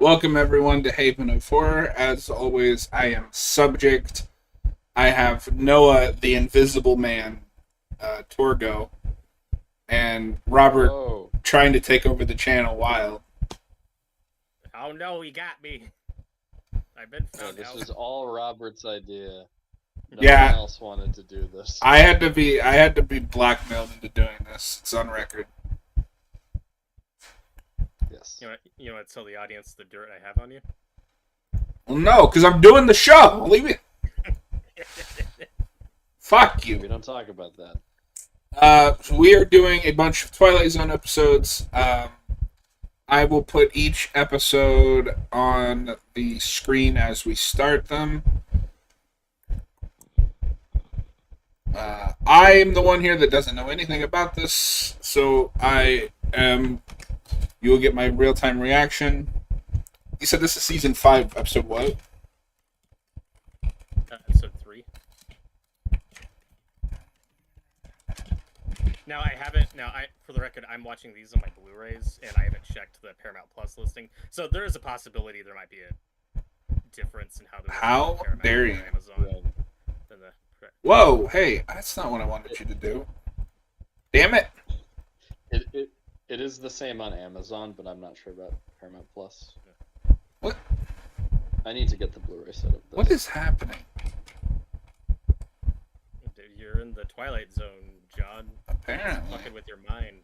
Welcome everyone to Haven of Horror. As always, I am Subject. I have Noah, the Invisible Man, Torgo, and Robert Oh, trying to take over the channel while. Oh no, he got me. I've been no, found this out. was all Robert's idea. No Yeah. one else wanted to do this. I had to be blackmailed into doing this. It's on record. Yes. You know what? Tell the audience the dirt I have on you. Well, no, because I'm doing the show. Leave it. Fuck We you. don't talk about that. So we are doing a bunch of Twilight Zone episodes. I will put each episode on the screen as we start them. I am the one here that doesn't know anything about this, so you will get my real-time reaction. You said this is season 5, episode what? Episode 3. Now I haven't. For the record, I'm watching these on my Blu-rays, and I haven't checked the Paramount Plus listing. So there is a possibility there might be a difference in how they're How listed on Paramount dare or you. Amazon than the. Whoa, hey, that's not what I wanted you to do. Damn it. It is the same on Amazon, but I'm not sure about Paramount Plus. What? I need to get the Blu-ray set of this. What is happening? You're in the Twilight Zone, John. Apparently. Fucking with your mind.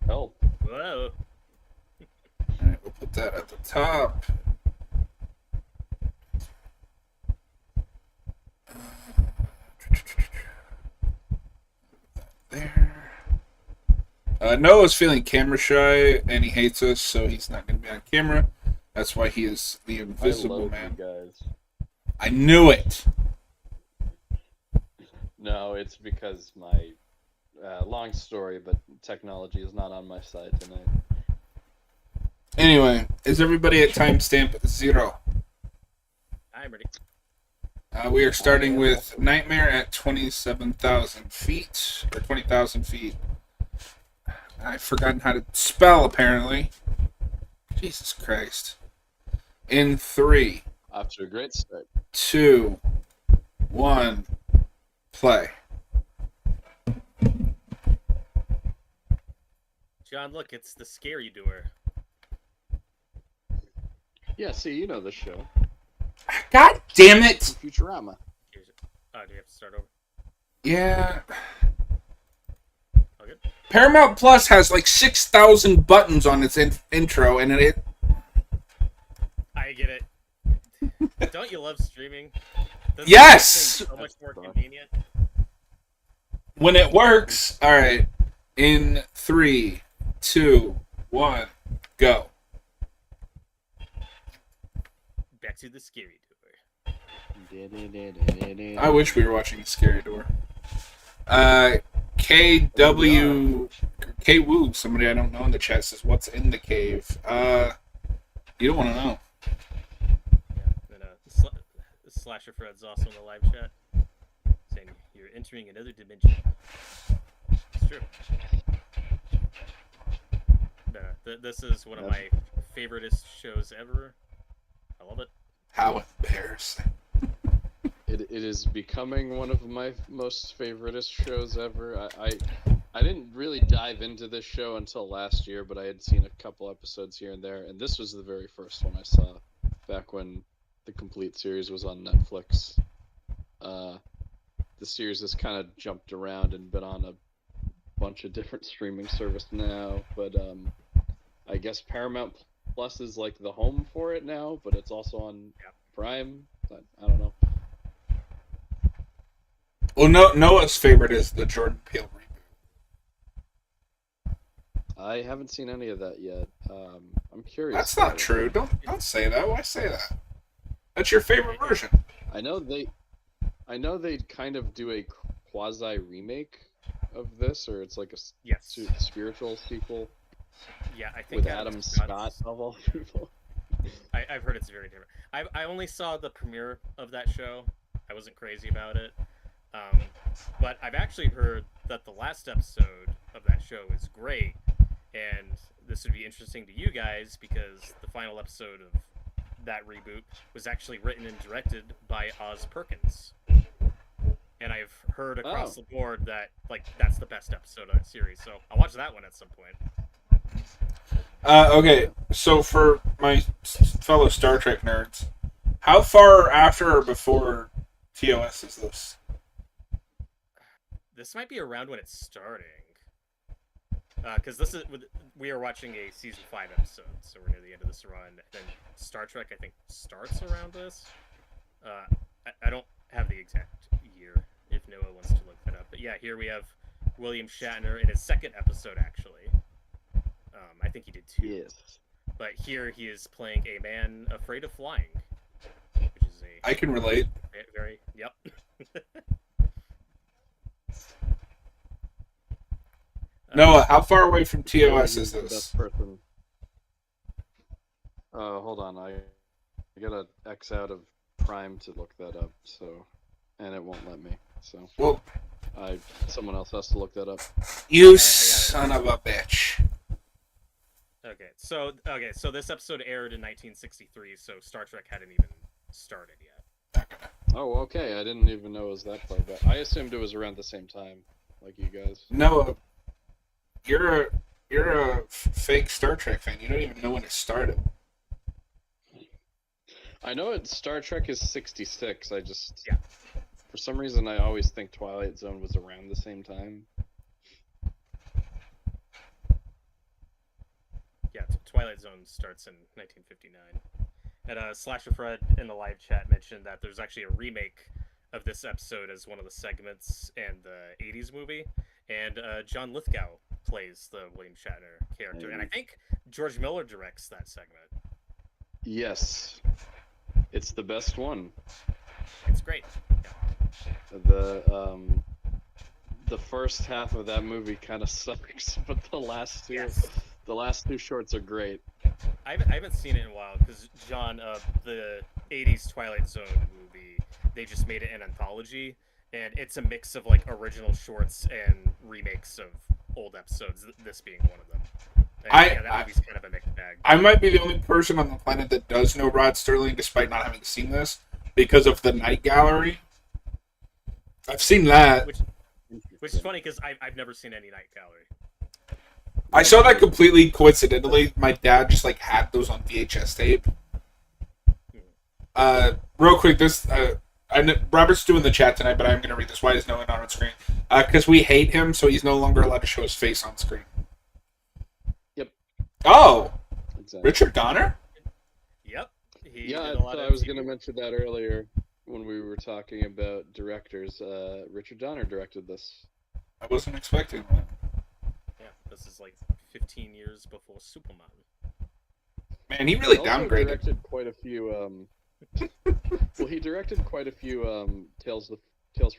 Help. Whoa. Alright, we'll put that at the top. There. Noah's feeling camera shy and he hates us, so he's not going to be on camera. That's why he is the I Invisible love Man. you guys. I knew it. No, it's because my long story, but technology is not on my side tonight. Anyway, is everybody at timestamp 0? I'm ready. We are starting with Nightmare at 27,000 feet, or 20,000 feet. I've forgotten how to spell, apparently. Jesus Christ. In 3, Off to a great start. 2, 1, play. John, look, it's the scary doer. Yeah, see, you know the show. God damn it! Futurama. Here's it. Oh, do you have to start over? Yeah. All good? Paramount Plus has like 6,000 buttons on its intro, and it. I get it. Don't you love streaming? Doesn't Yes! it seem so much more convenient. When it works. Alright. In 3, 2, 1, go. Back to the scary doer. I wish we were watching The Scary Door. KW K Woo, somebody I don't know in the chat says, "What's in the cave?" You don't want to know. Yeah, and Slasher Fred's also in the live chat saying you're entering another dimension. It's true. This is one of my favoriteest shows ever. I love it. How embarrassing! It is becoming one of my most favoriteest shows ever. I didn't really dive into this show until last year, but I had seen a couple episodes here and there, and this was the very first one I saw back when the complete series was on Netflix. The series has kind of jumped around and been on a bunch of different streaming services now, but I guess Paramount Plus is like the home for it now, but it's also on Prime. I don't know. Well, Noah's favorite is the Jordan Peele reboot. I haven't seen any of that yet. I'm curious. That's not true. Don't say that. Why say that? That's your favorite version. I know they kind of do a quasi remake of this, or it's like a Yes. spiritual sequel Yeah, I think with Adam Scott of all people. I've heard it's very different. I only saw the premiere of that show. I wasn't crazy about it. But I've actually heard that the last episode of that show is great, and this would be interesting to you guys because the final episode of that reboot was actually written and directed by Oz Perkins. And I've heard across the board that that's the best episode of that series, so I'll watch that one at some point. Okay, so for my fellow Star Trek nerds, how far after or before TOS is this? This might be around when it's starting. Because we are watching a season 5 episode, so we're near the end of this run. Then Star Trek, I think, starts around this. I don't have the exact year if Noah wants to look that up. But yeah, here we have William Shatner in his second episode, actually. I think he did 2. Yes. But here he is playing a man afraid of flying, which is I can relate. very yep. Noah, how far away from TOS is this? Best person. Hold on, I gotta X out of Prime to look that up, so, and it won't let me. So, well, someone else has to look that up. You son of a bitch. Okay, so this episode aired in 1963, so Star Trek hadn't even started yet. Oh, okay. I didn't even know it was that far back. I assumed it was around the same time, like you guys. Noah, you're a fake Star Trek fan. You don't even know when it started. I know Star Trek is 66. I just, yeah. For some reason, I always think Twilight Zone was around the same time. Yeah, Twilight Zone starts in 1959. And Slasher Fred in the live chat mentioned that there's actually a remake of this episode as one of the segments in the 80s movie. And John Lithgow plays the William Shatner character. And I think George Miller directs that segment. Yes. It's the best one. It's great. Yeah. The first half of that movie kind of sucks, but the last two shorts are great. I haven't seen it in a while because John, the 80s Twilight Zone movie, they just made it an anthology, and it's a mix of like original shorts and remakes of old episodes. This being one of them. And, that movie's kind of a mixed bag. I might be the only person on the planet that does know Rod Sterling, despite not having seen this, because of the Night Gallery. I've seen that. Which is funny because I've never seen any Night Gallery. I saw that completely coincidentally. My dad just had those on VHS tape. Real quick, this Robert's doing the chat tonight, but I'm going to read this. Why is no one on screen? Because we hate him, so he's no longer allowed to show his face on screen. Yep. Oh, Exactly. Richard Donner? Yep. I thought I was going to mention that earlier when we were talking about directors. Richard Donner directed this. I wasn't expecting that. Yeah, this is like 15 years before Superman. Man, he really He also downgraded. directed quite a few. Well, he directed quite a few Tales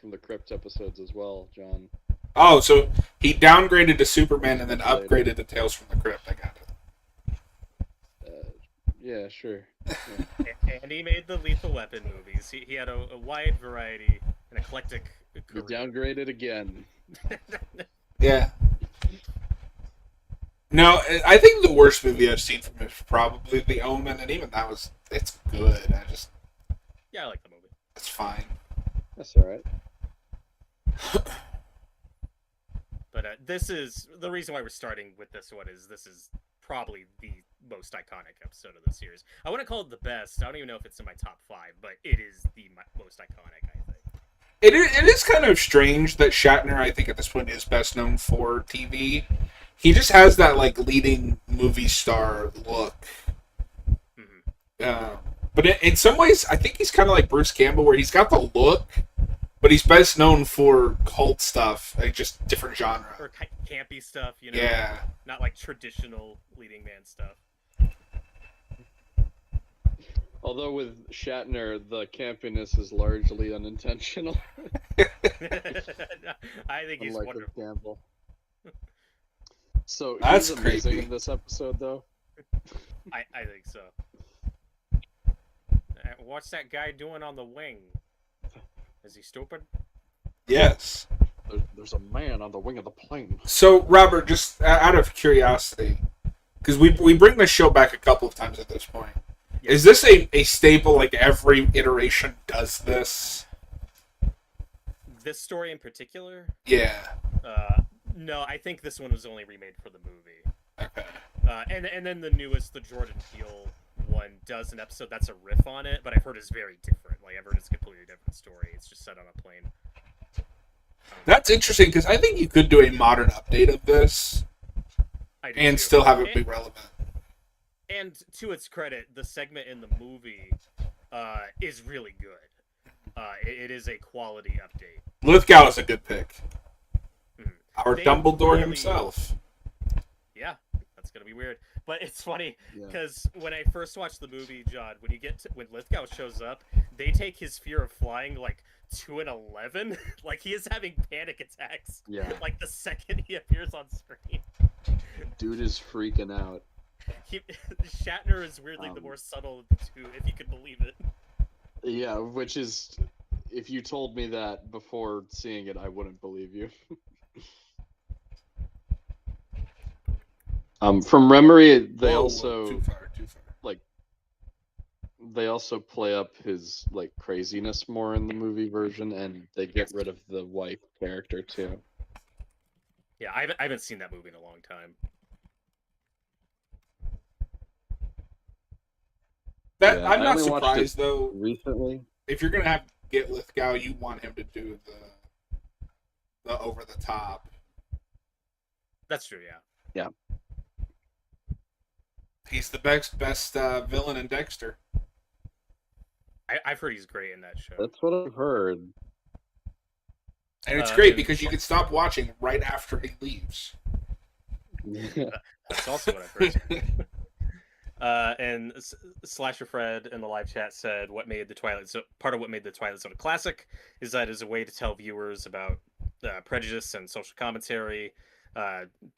from the Crypt episodes as well, John. Oh, so he downgraded to Superman and then upgraded to Tales from the Crypt. I got it. Yeah, sure. Yeah. And he made the Lethal Weapon movies. He had a wide variety, an eclectic You career. downgraded again. Yeah. No, I think the worst movie I've seen from him is probably The Omen, and even that it's good. Yeah, I like the movie. It's fine. That's all right. But this is the reason why we're starting with this one. This is probably the most iconic episode of the series. I wouldn't call it the best. I don't even know if it's in my top 5, but it is the most iconic, I think. It is kind of strange that Shatner, I think at this point, is best known for TV. He just has that leading movie star look. Mm-hmm. But in some ways, I think he's kind of like Bruce Campbell, where he's got the look, but he's best known for cult stuff, just different genre. Or campy stuff, Yeah. Not like traditional leading man stuff. Although with Shatner, the campiness is largely unintentional. I think he's Unlike wonderful. with Campbell. So That's he's amazing creepy. in this episode, though. I think so. What's that guy doing on the wing? Is he stupid? Yes. There's a man on the wing of the plane. So, Robert, just out of curiosity, because we bring this show back a couple of times at this point. Yeah. Is this a staple? Like every iteration does this? This story in particular? Yeah. No, I think this one was only remade for the movie. Okay. And then the newest, the Jordan Peele one, does an episode that's a riff on it, but I've heard it's very different. Like, I've heard it's a completely different story. It's just set on a plane. That's interesting, because I think you could do a modern update of this and too. still have it be relevant. And to its credit, the segment in the movie is really good. It is a quality update. Lithgow is a good pick. Our They Dumbledore really- himself. Yeah, that's gonna be weird. But it's funny Yeah. because when I first watched the movie, John, when Lithgow shows up, they take his fear of flying like to an 11. Like he is having panic attacks. Yeah. Like the second he appears on screen. Dude is freaking out. Shatner is weirdly the more subtle of the two, if you could believe it. Yeah, which is, if you told me that before seeing it, I wouldn't believe you. From memory, they Whoa, also too far. they also play up his like craziness more in the movie version, and they get rid of the wife character too. Yeah, I haven't seen that movie in a long time. That Yeah, I'm I not only watched surprised it though. recently. If you're gonna get Lithgow, you want him to do the over the top. That's true, yeah. He's the best villain in Dexter. I've heard he's great in that show. That's what I've heard. And it's great and- because you can stop watching right after he leaves. That's also what I've heard. And Slasher Fred in the live chat said, "What made the Twilight Zone? Part of what made the Twilight Zone a classic is that it is a way to tell viewers about prejudice and social commentary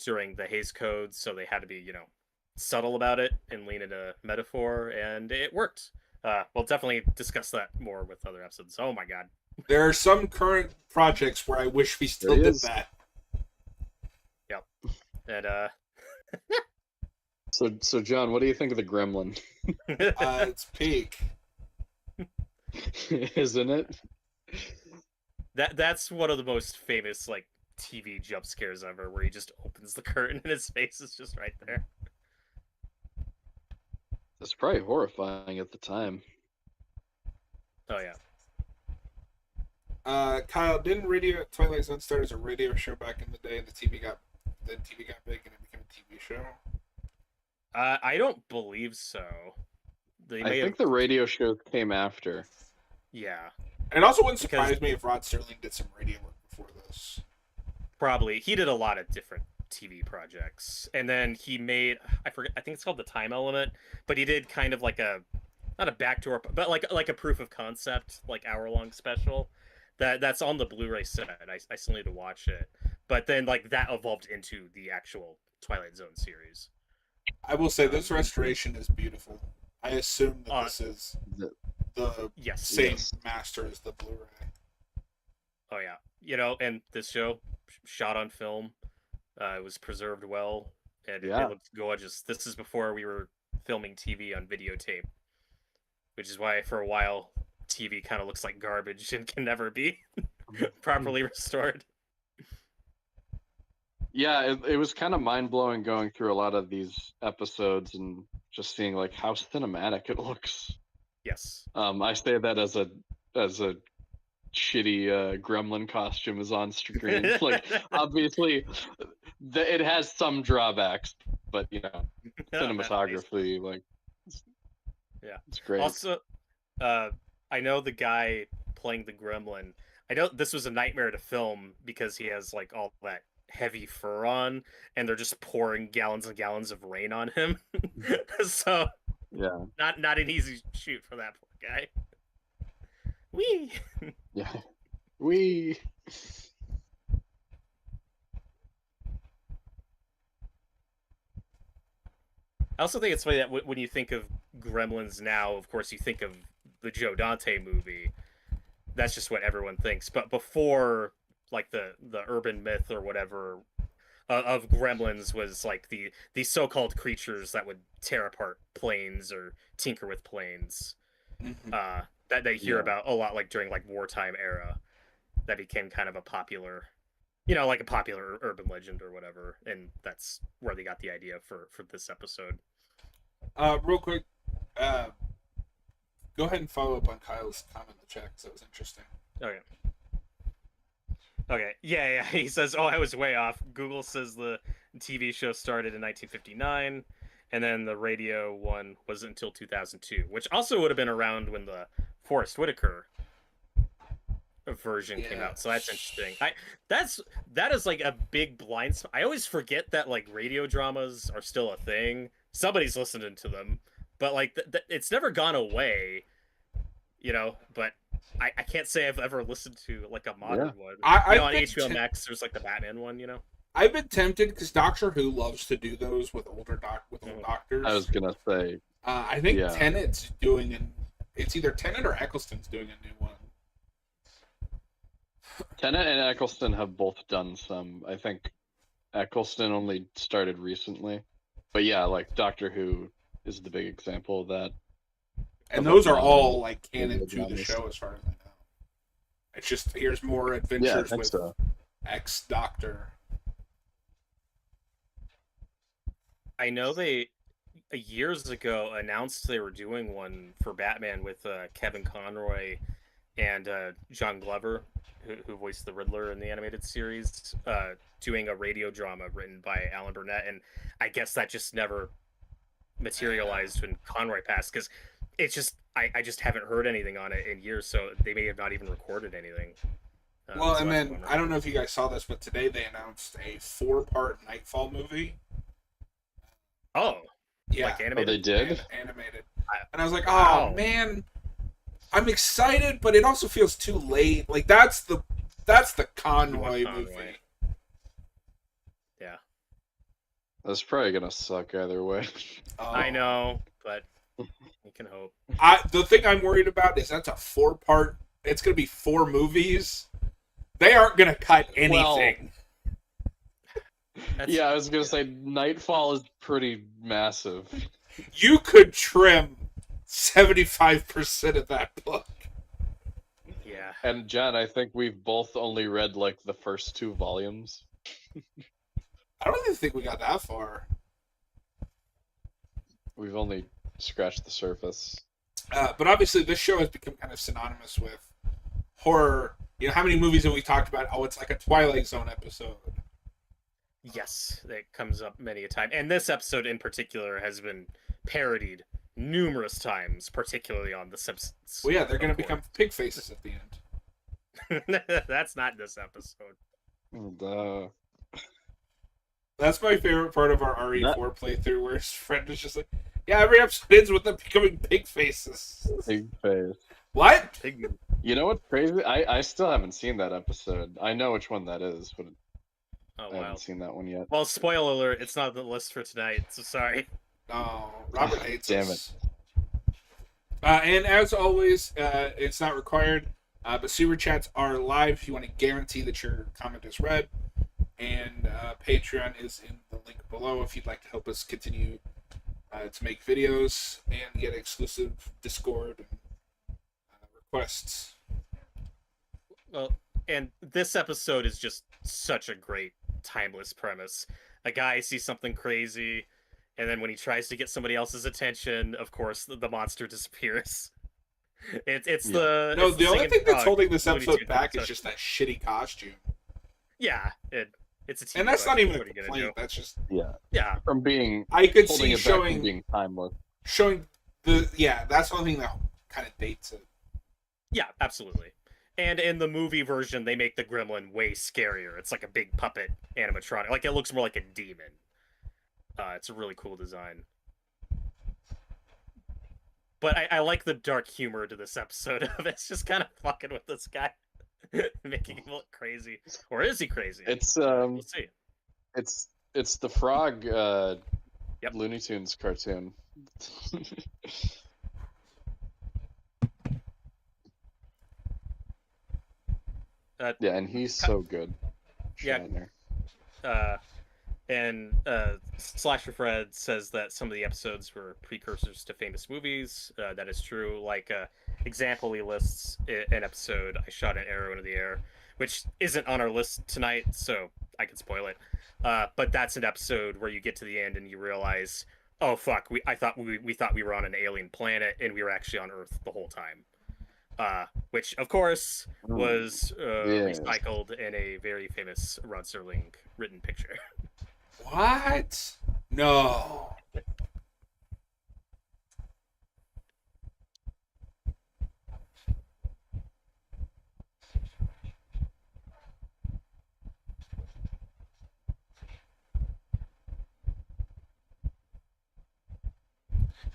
during the Hays Code. So they had to be, subtle about it and lean into metaphor, and it worked. We'll definitely discuss that more with other episodes. Oh my god, There are some current projects where I wish we still There he did is. that. and So John, what do you think of the Gremlin? It's peak. Isn't it? that's one of the most famous like TV jump scares ever, where he just opens the curtain and his face is just right there. It's probably horrifying at the time. Oh yeah. Kyle, didn't Twilight Zone start as a radio show back in the day, and the TV got big and it became a TV show? I don't believe so. They I may think have, the radio show came after. yeah, And it also wouldn't Because- surprise me if Rod Serling did some radio work before this. probably. He did a lot of different TV projects, and then he made, I forget, I think it's called The Time Element, but he did kind of like not a backdoor, but like a proof of concept, like hour-long special that's on the Blu-ray set. I still need to watch it, but then like that evolved into the actual Twilight Zone series. I will say this restoration is beautiful. I assume that this is the- the Yes. same Yes. master as the Blu-ray. Oh yeah, and this show shot on film. It was preserved well, and Yeah. it looks gorgeous. This is before we were filming TV on videotape, which is why for a while TV kind of looks like garbage and can never be properly restored. Yeah, it was kind of mind blowing going through a lot of these episodes and just seeing like how cinematic it looks. Yes. I say that as a shitty gremlin costume is on screen. Like obviously, it has some drawbacks, but cinematography, like, Yeah. it's great. Also, I know the guy playing the gremlin. I know this was a nightmare to film because he has like all that heavy fur on, and they're just pouring gallons and gallons of rain on him. So Yeah, not an easy shoot for that poor guy. Wee. yeah. We. I also think it's funny that when you think of Gremlins now, of course you think of the Joe Dante movie. That's just what everyone thinks. But before like the urban myth or whatever of gremlins was like the so-called creatures that would tear apart planes or tinker with planes. Mhm. That they hear Yeah. about a lot, like during like wartime era. That became kind of a popular, you know, like a popular urban legend or whatever, and that's where they got the idea for this episode. Real quick, uh, go ahead and follow up on Kyle's comment in the chat because that was interesting. Okay. Okay. Yeah. He says, "Oh, I was way off." Google says the TV show started in 1959, and then the radio one was until 2002, which also would have been around when the Forrest Whitaker version came out. So that's interesting. That is like a big blind spot. I always forget that like radio dramas are still a thing. Somebody's listening to them, but like it's never gone away, you know. But I can't say I've ever listened to like a modern one. I on HBO Max, there's like the Batman one, you know. I've been tempted because Doctor Who loves to do those with old doctors. I was gonna say. I think Tennant's doing it's either Tennant or Eccleston's doing a new one. Tennant and Eccleston have both done some. I think Eccleston only started recently. But yeah, like Doctor Who is the big example of that. And those are all like canon to the show as far as I know. It's just here's more adventures with ex-Doctor. I know they years ago announced they were doing one for Batman with Kevin Conroy and John Glover, who voiced the Riddler in the animated series, doing a radio drama written by Alan Burnett, and I guess that just never materialized when Conroy passed, because it's just I just haven't heard anything on it in years, so they may have not even recorded anything. Well, and then I don't know if you guys saw this, but today they announced a 4-part Nightfall movie. Oh, yeah, like animated? Oh, they did? Animated. And I was like, oh man, I'm excited, but it also feels too late. Like that's the Conroy movie. Yeah, that's probably gonna suck either way. I know, but you can hope. The thing I'm worried about is that's a 4-part. It's gonna be 4 movies. They aren't gonna cut anything. Yeah, I was gonna say Nightfall is pretty massive. You could trim 75% of that book. Yeah. And Jen, I think we've both only read like the first 2 volumes. I don't even think we got that far. We've only scratched the surface. But obviously, this show has become kind of synonymous with horror. You know, how many movies have we talked about? Oh, it's like a Twilight Zone episode. Yes, that comes up many a time. And this episode in particular has been parodied numerous times, particularly on The Simpsons. Well, yeah, they're going to become pig faces at the end. That's not this episode. That's my favorite part of our RE4 playthrough, where his friend is just like, yeah, every episode ends with them becoming pig faces. Pig face. What? You know what's crazy? I still haven't seen that episode. I know which one that is, but I haven't seen that one yet. Well, spoiler alert, it's not on the list for tonight, so sorry. Oh, Robert hates Damn us. And as always, it's not required, but super chats are live if you want to guarantee that your comment is read. And Patreon is in the link below if you'd like to help us continue to make videos and get exclusive Discord and requests. Well, and this episode is just such a great timeless premise. A guy sees something crazy, and then when he tries to get somebody else's attention, of course, the monster disappears. The only thing that's holding this episode back is just that shitty costume. Yeah, it's a TV and that's not even a complaint. complaint. That's just yeah. From being I could see showing being timeless. Showing that's the only thing that kind of dates it. Yeah, absolutely. And in the movie version, they make the gremlin way scarier. It's like a big puppet animatronic. Like, it looks more like a demon. It's a really cool design. But I like the dark humor to this episode of it. It's just kind of fucking with this guy. Making him look crazy. Or is he crazy? It's we'll see. It's the frog Looney Tunes cartoon. Yeah, and he's so good. Yeah. Shatner. And Slasher Fred says that some of the episodes were precursors to famous movies. That is true. Like, example, he lists an episode, I Shot an Arrow into the Air, which isn't on our list tonight, so I can spoil it. But that's an episode where you get to the end and you realize, oh fuck, we thought we were on an alien planet and we were actually on Earth the whole time. Which of course was recycled in a very famous Rod Serling written picture. What? No.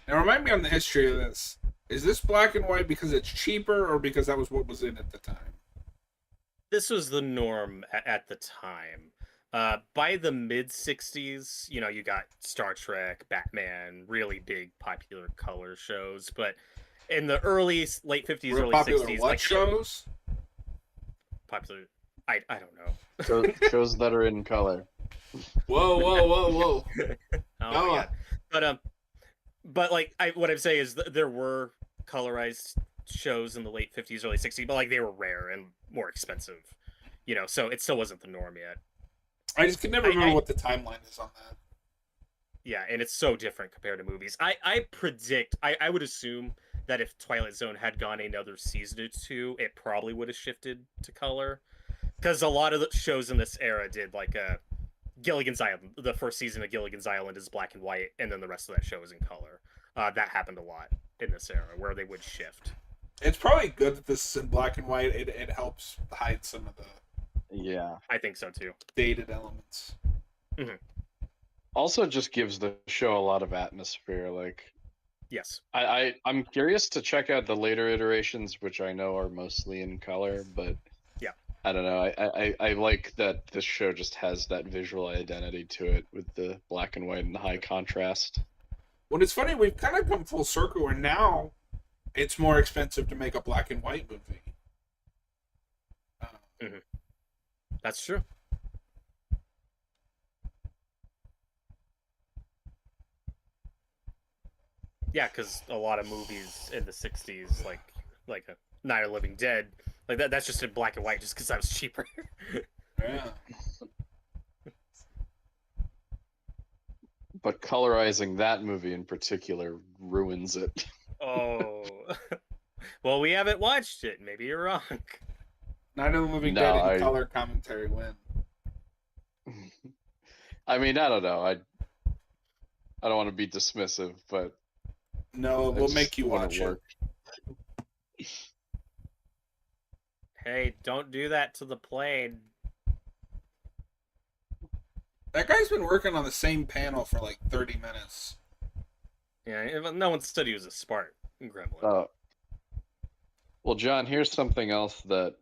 Now remind me on the history of this. Is this black and white because it's cheaper or because that was what was in at the time? This was the norm at the time. By the mid 60s, you got Star Trek, Batman, really big popular color shows. But in the late 50s, Real early popular 60s, what like shows? popular, I don't know. So, shows that are in color. Whoa. Oh my god. But like what I'm saying is there were colorized shows in the late 50s, early 60s, but like they were rare and more expensive. So it still wasn't the norm yet. I just can never remember what the timeline is on that. Yeah, and it's so different compared to movies. I predict, I would assume that if Twilight Zone had gone another season or two, it probably would have shifted to color. Because a lot of the shows in this era did, like Gilligan's Island. The first season of Gilligan's Island is black and white, and then the rest of that show is in color. That happened a lot in this era, where they would shift. It's probably good that this is in black and white. It helps hide some of the I think so too. dated elements. Mm-hmm. Also, just gives the show a lot of atmosphere. Like, yes, I'm curious to check out the later iterations, which I know are mostly in color, but yeah, I don't know. I like that this show just has that visual identity to it with the black and white and the high contrast. Well, it's funny, we've kind of come full circle where now it's more expensive to make a black and white movie. that's true. Yeah, because a lot of movies in the 60s, like a Night of the Living Dead, like that's just in black and white just because that was cheaper. Yeah. But colorizing that movie in particular ruins it. Oh. Well, we haven't watched it. Maybe you're wrong. Night of the Living Dead in color commentary win. I mean, I don't know. I don't want to be dismissive, but no, we'll make you watch it. Hey, don't do that to the plane. That guy's been working on the same panel for like 30 minutes. Yeah, no one said he was a smart gremlin. Well, John, here's something else that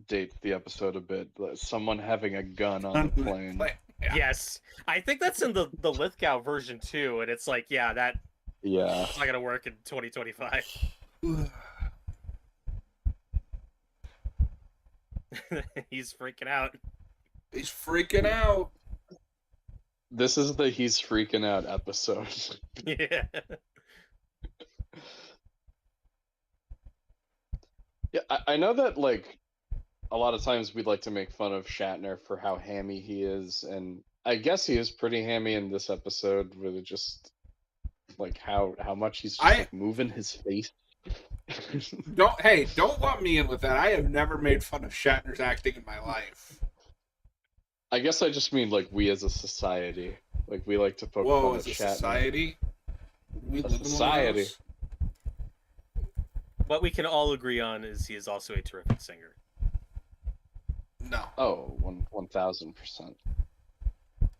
dates the episode a bit. Someone having a gun on the plane. Yeah. Yes. I think that's in the Lithgow version too, and it's like, it's not gonna work in 2025. He's freaking out. He's freaking out. This is the he's freaking out episode. Yeah. Yeah, I know that, like, a lot of times we'd like to make fun of Shatner for how hammy he is, and I guess he is pretty hammy in this episode with it just, like, how much he's just like, moving his face. Don't lump me in with that. I have never made fun of Shatner's acting in my life. I guess I just mean, like, we as a society. Like, we like to poke fun at Shatner. Society? We live in society. What we can all agree on is he is also a terrific singer. No. Oh, 1,000%.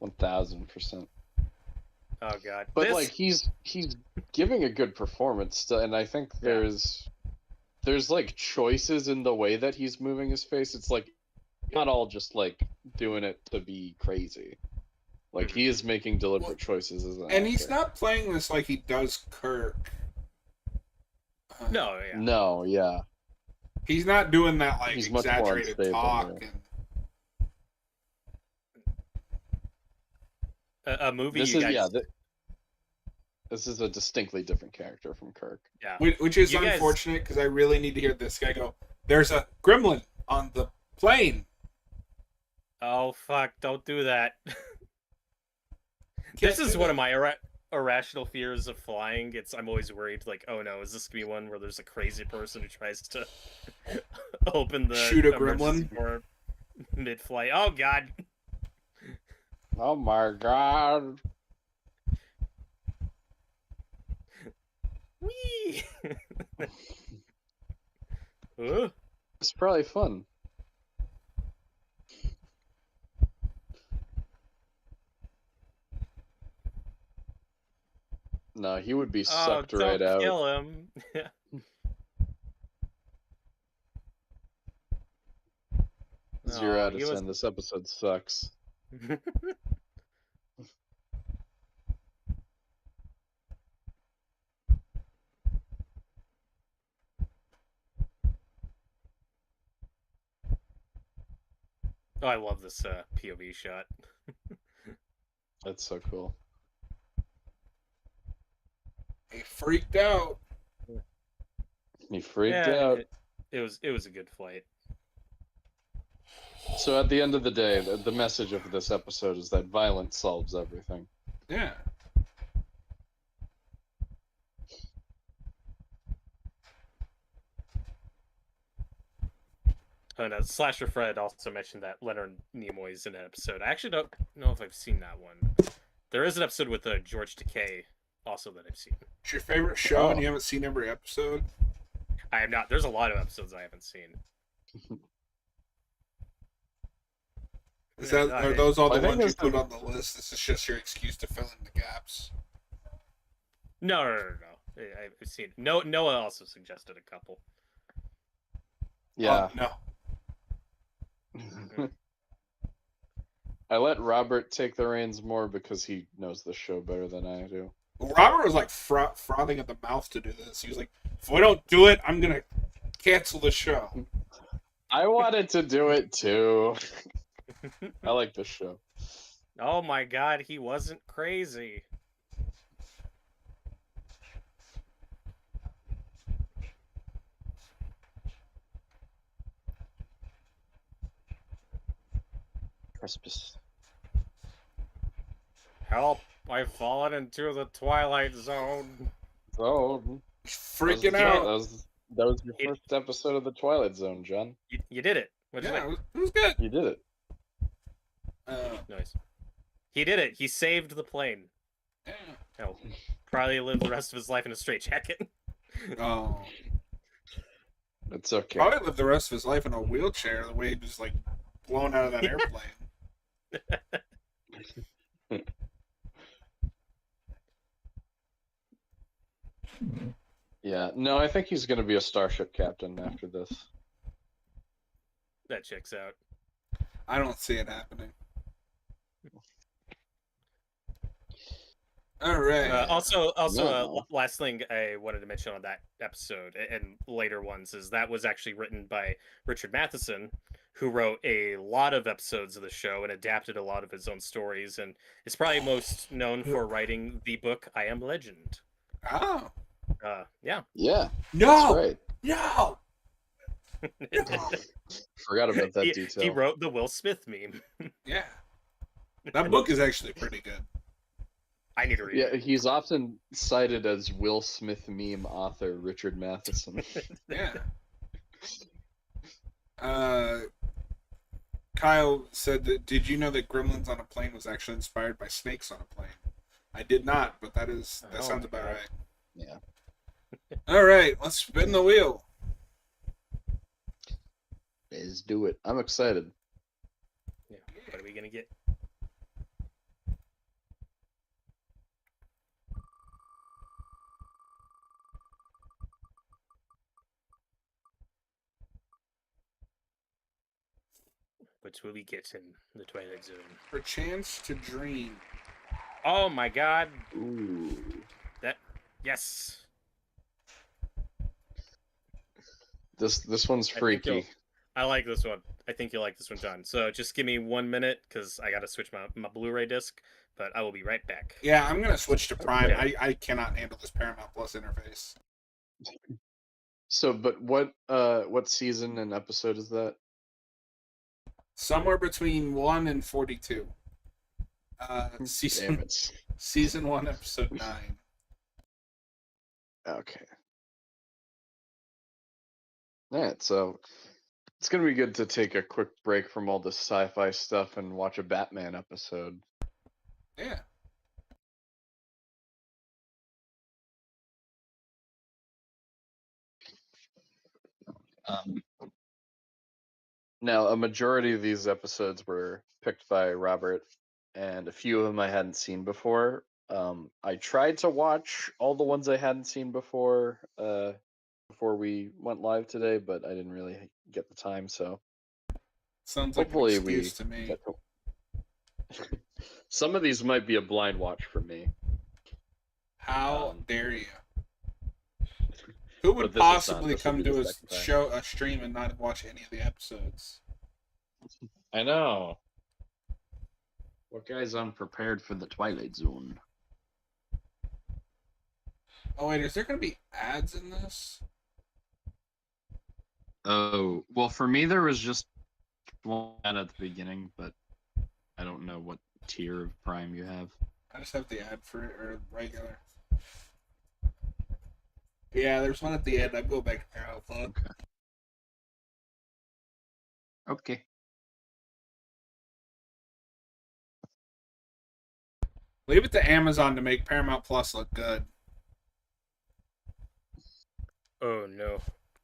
1,000%. Oh god. But like he's giving a good performance still, and I think there's like choices in the way that he's moving his face. It's like not all just like doing it to be crazy. Like he is making deliberate choices as an actor. He's not playing this like he does Kirk. No, yeah. No, yeah. He's not doing that like He's much more exaggerated unstable, talk. yeah. And A movie This you is guys... this is a distinctly different character from Kirk. Yeah. which is You guys- unfortunate because I really need to hear this guy go, there's a gremlin on the plane. Oh, fuck. Don't do that. Can't This is do one that. of my irrational fears of flying. I'm always worried, like, oh no, is this gonna be one where there's a crazy person who tries to open the Shoot a emergency gremlin? door mid-flight? Oh god. Oh my god! Whee! Huh? It's probably fun. No, he would be sucked don't right out. kill him. 0 out of he 10. was- This episode sucks. Oh, I love this POV shot. That's so cool. He freaked out. He freaked Yeah, out. It was a good flight. So at the end of the day, the message of this episode is that violence solves everything. Yeah. Oh no, Slasher Fred also mentioned that Leonard Nimoy's in an episode. I actually don't know if I've seen that one. There is an episode with George Takei also that I've seen. It's your favorite show and Oh. you haven't seen every episode? I have not. There's a lot of episodes I haven't seen. Is that, Yeah, are those all I the think ones you there's put some- on the list? This is just your excuse to fill in the gaps. No. I've seen. Noah also suggested a couple. Yeah. Oh, no. I let Robert take the reins more because he knows the show better than I do. Well, Robert was like frothing at the mouth to do this. He was like, if we don't do it, I'm going to cancel the show. I wanted to do it too. I like this show. Oh my god, he wasn't crazy. Crispus. Help! I've fallen into the Twilight Zone. Oh, Freaking out. That was your first episode of the Twilight Zone, John. You did it. What'd you Yeah, think? it was good. You did it. Nice. He did it. He saved the plane. Yeah. He'll probably live the rest of his life in a straitjacket. Oh. It's okay. Probably live the rest of his life in a wheelchair the way he was like blown out of that airplane. Yeah. No, I think he's going to be a starship captain after this. That checks out. I don't see it happening. All right. Also, No. last thing I wanted to mention on that episode and later ones is that was actually written by Richard Matheson, who wrote a lot of episodes of the show and adapted a lot of his own stories, and is probably most known for writing the book I Am Legend. Oh. Yeah. Yeah, No. that's right. No. Forgot about that he, detail. he wrote the Will Smith meme. Yeah. That book is actually pretty good. I need to read Yeah, it. he's often cited as Will Smith meme author Richard Matheson. Yeah. Kyle said that, did you know that Gremlins on a Plane was actually inspired by snakes on a plane? I did not, but that Oh sounds my about God. right. Yeah. All right, let's spin the wheel. Let's do it. I'm excited. Yeah. What are we gonna get? What will we get in the Twilight Zone? For chance to dream. Oh my god! Ooh. Yes! This one's I think freaky. I like this one. I think you'll like this one, John. So just give me 1 minute because I got to switch my Blu-ray disc, but I will be right back. Yeah, I'm gonna switch to Prime. Okay. I cannot handle this Paramount Plus interface. So, but what season and episode is that? Somewhere between 1 and 42. Damn Season it. season 1, episode 9. Okay. Alright, so it's gonna be good to take a quick break from all this sci-fi stuff and watch a Batman episode. Yeah. Now, a majority of these episodes were picked by Robert, and a few of them I hadn't seen before. I tried to watch all the ones I hadn't seen before we went live today, but I didn't really get the time, so Sounds like an hopefully excuse to me. get to... Some of these might be a blind watch for me. How dare you? Who would But this is not- possibly this will come be to the a second time. show, a stream, and not watch any of the episodes? I know. What guy's unprepared for the Twilight Zone? Oh wait, is there going to be ads in this? Oh, well, for me, there was just one ad at the beginning, but I don't know what tier of Prime you have. I just have the ad for or regular. Yeah, there's one at the end. I'm going back to Paramount Plus. Okay. Leave it to Amazon to make Paramount Plus look good. Oh no.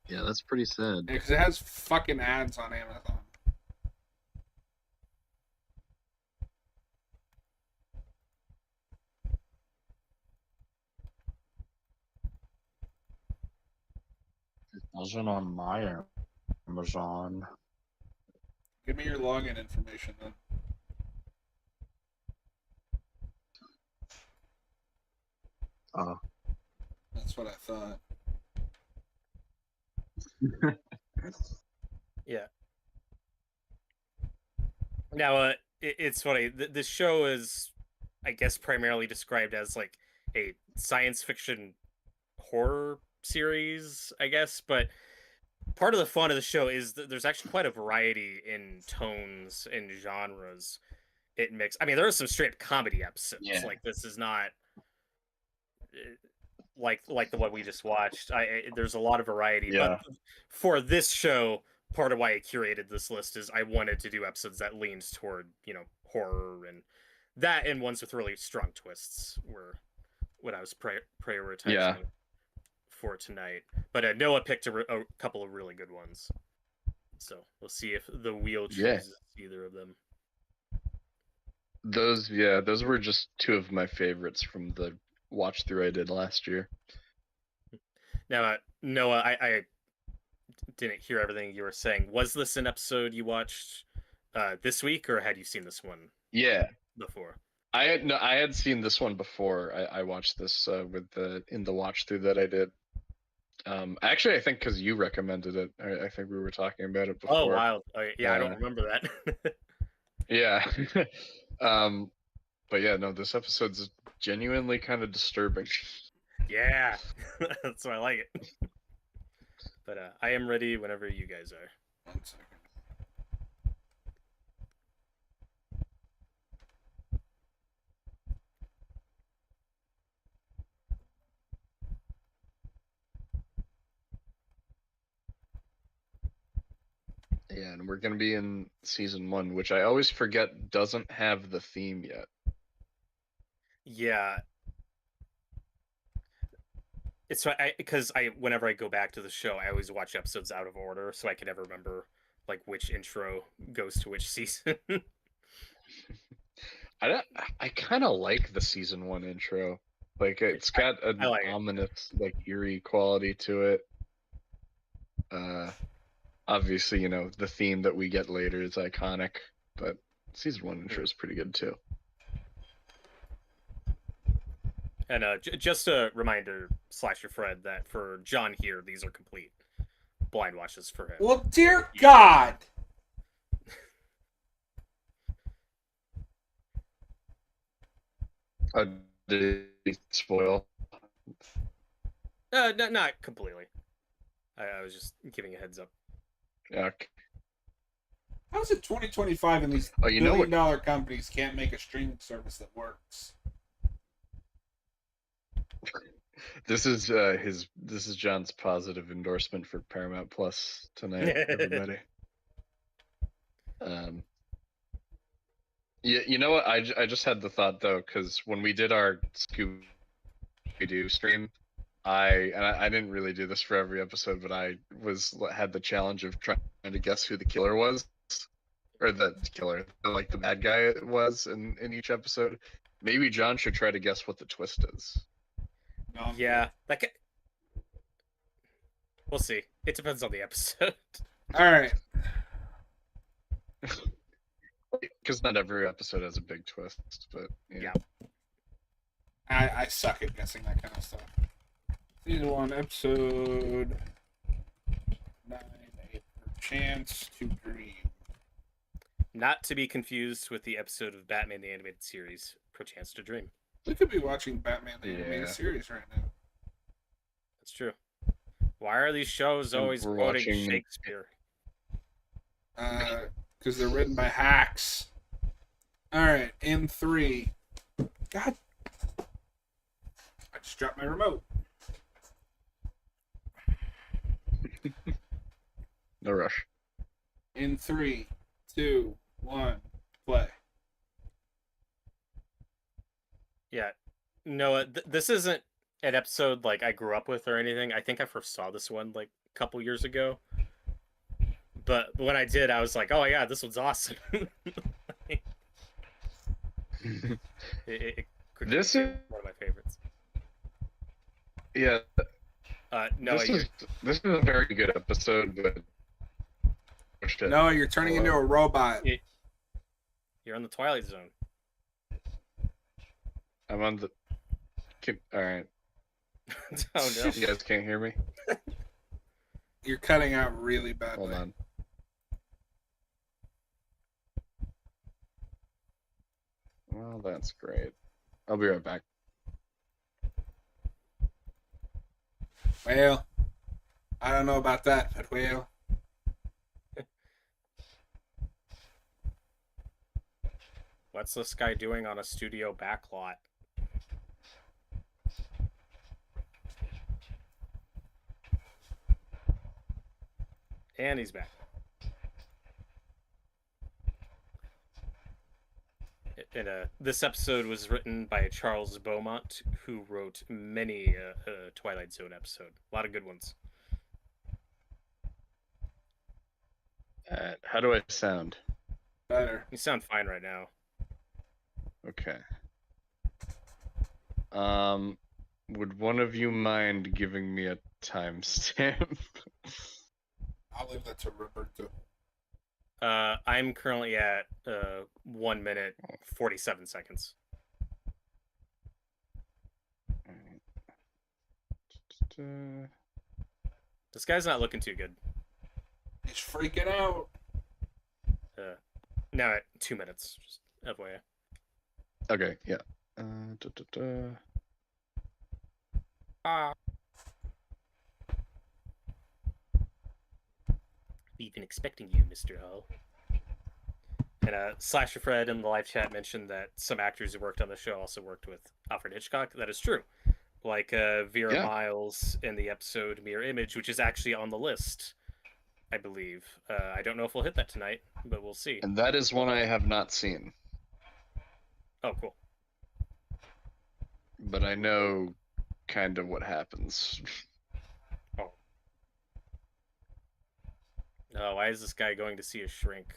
Yeah, that's pretty sad. Yeah, because it has fucking ads on Amazon. It doesn't on my Amazon. Give me your login information then. That's what I thought. Yeah. Now, it's funny. This show is, I guess, primarily described as like a science fiction horror series, I guess. But part of the fun of the show is that there's actually quite a variety in tones and genres. It mix. I mean, there are some straight comedy episodes. Yeah. Like this is not like the one we just watched. There's a lot of variety. Yeah. But for this show, part of why I curated this list is I wanted to do episodes that leans toward, horror, and that and ones with really strong twists were what I was prioritizing for tonight. But Noah picked a couple of really good ones. So we'll see if the wheel chooses either of them. Those were just two of my favorites from the watch through I did last year. Now, Noah, I didn't hear everything you were saying. Was this an episode you watched this week, or had you seen this one? Yeah, before. I had seen this one before. I watched this in the watch through that I did. Actually, I think because you recommended it. I think we were talking about it before. Oh wow! Yeah, I don't remember that. Yeah. But yeah, no, this episode's genuinely kind of disturbing. Yeah, that's why I like it. But I am ready whenever you guys are. 1 second. Yeah, and we're gonna be in season 1, which I always forget doesn't have the theme yet. Yeah. It's because whenever I go back to the show, I always watch episodes out of order, so I can never remember like which intro goes to which season. I kind of like the season 1 intro. Like it's got an like ominous, like eerie quality to it. Obviously, the theme that we get later is iconic, but season 1 intro is pretty good too. And just a reminder, /your Fred, that for John here, these are complete. blind watches for him. Well, dear God. Did he spoil? Not completely. I was just giving a heads up. Yeah. How's it 2025 and these Oh, you know what? billion-dollar companies can't make a streaming service that works? This is John's positive endorsement for Paramount Plus tonight, everybody. Yeah, you know what? I just had the thought though, because when we did our Scooby-Doo stream, I didn't really do this for every episode, but I had the challenge of trying to guess who the killer was, or the killer, like the bad guy was in each episode. Maybe John should try to guess what the twist is. No, Yeah, we'll see. It depends on the episode. All right. Because not every episode has a big twist, but yeah. I suck at guessing that kind of stuff. Season 1, episode 9, a chance to dream. Not to be confused with the episode of Batman the Animated Series, Chance to Dream. We could be watching Batman the Animated Series right now. That's true. Why are these shows always quoting Shakespeare? Because they're written by hacks. Alright, in 3. God. I just dropped my remote. No rush. In 3, 2, 1, play. Yeah. No, this isn't an episode like I grew up with or anything. I think I first saw this one like a couple years ago. But when I did, I was like, oh yeah, this one's awesome. This is one of my favorites. Yeah. No, this is a very good episode, but no, you're turning into a robot. You're on the Twilight Zone. I'm on the. All right. Oh no! You guys can't hear me. You're cutting out really badly. Hold on. Well, that's great. I'll be right back. Well, I don't know about that, but well. What's this guy doing on a studio backlot? And he's back. And this episode was written by Charles Beaumont, who wrote many Twilight Zone episodes. A lot of good ones. How do I sound? Better. You sound fine right now. Okay. Would one of you mind giving me a timestamp? I'll leave that to Roberto. I'm currently at 1 minute 47 seconds. This guy's not looking too good. He's freaking out. Now at 2 minutes, just FYI. Okay, yeah. We've been expecting you, Mr. Hull. And Slasher Fred in the live chat mentioned that some actors who worked on the show also worked with Alfred Hitchcock. That is true. Like Vera Miles in the episode Mirror Image, which is actually on the list, I believe. I don't know if we'll hit that tonight, but we'll see. And that is one I have not seen. Oh, cool. But I know kind of what happens. Oh. No, why is this guy going to see a shrink?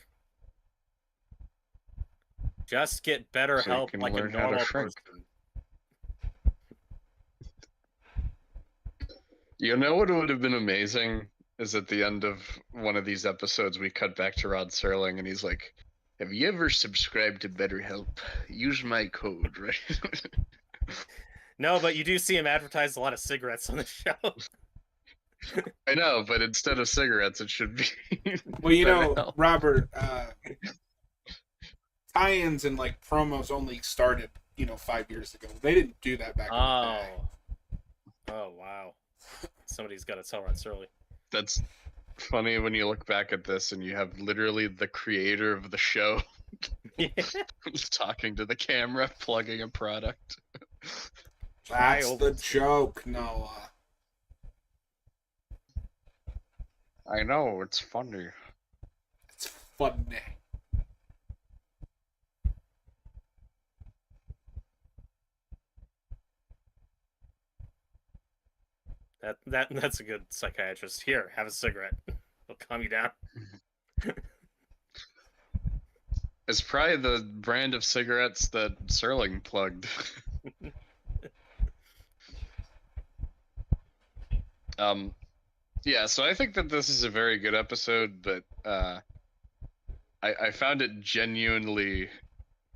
Just get better So you help can like a learn how to normal shrink. person. You know what would have been amazing is at the end of one of these episodes we cut back to Rod Serling and he's like, have you ever subscribed to BetterHelp? Use my code, right? No, but you do see him advertise a lot of cigarettes on the show. I know, but instead of cigarettes, it should be. Well, you know, Now. Robert, tie-ins and like promos only started, 5 years ago. They didn't do that back in the day. Oh wow. Somebody's got to tell Ron Surly. That's funny when you look back at this and you have literally the creator of the show talking to the camera, plugging a product. That's the joke, Noah. I know, it's funny. It's funny. That's a good psychiatrist. Here, have a cigarette. It'll calm you down. It's probably the brand of cigarettes that Serling plugged. Yeah, so I think that this is a very good episode, but I found it genuinely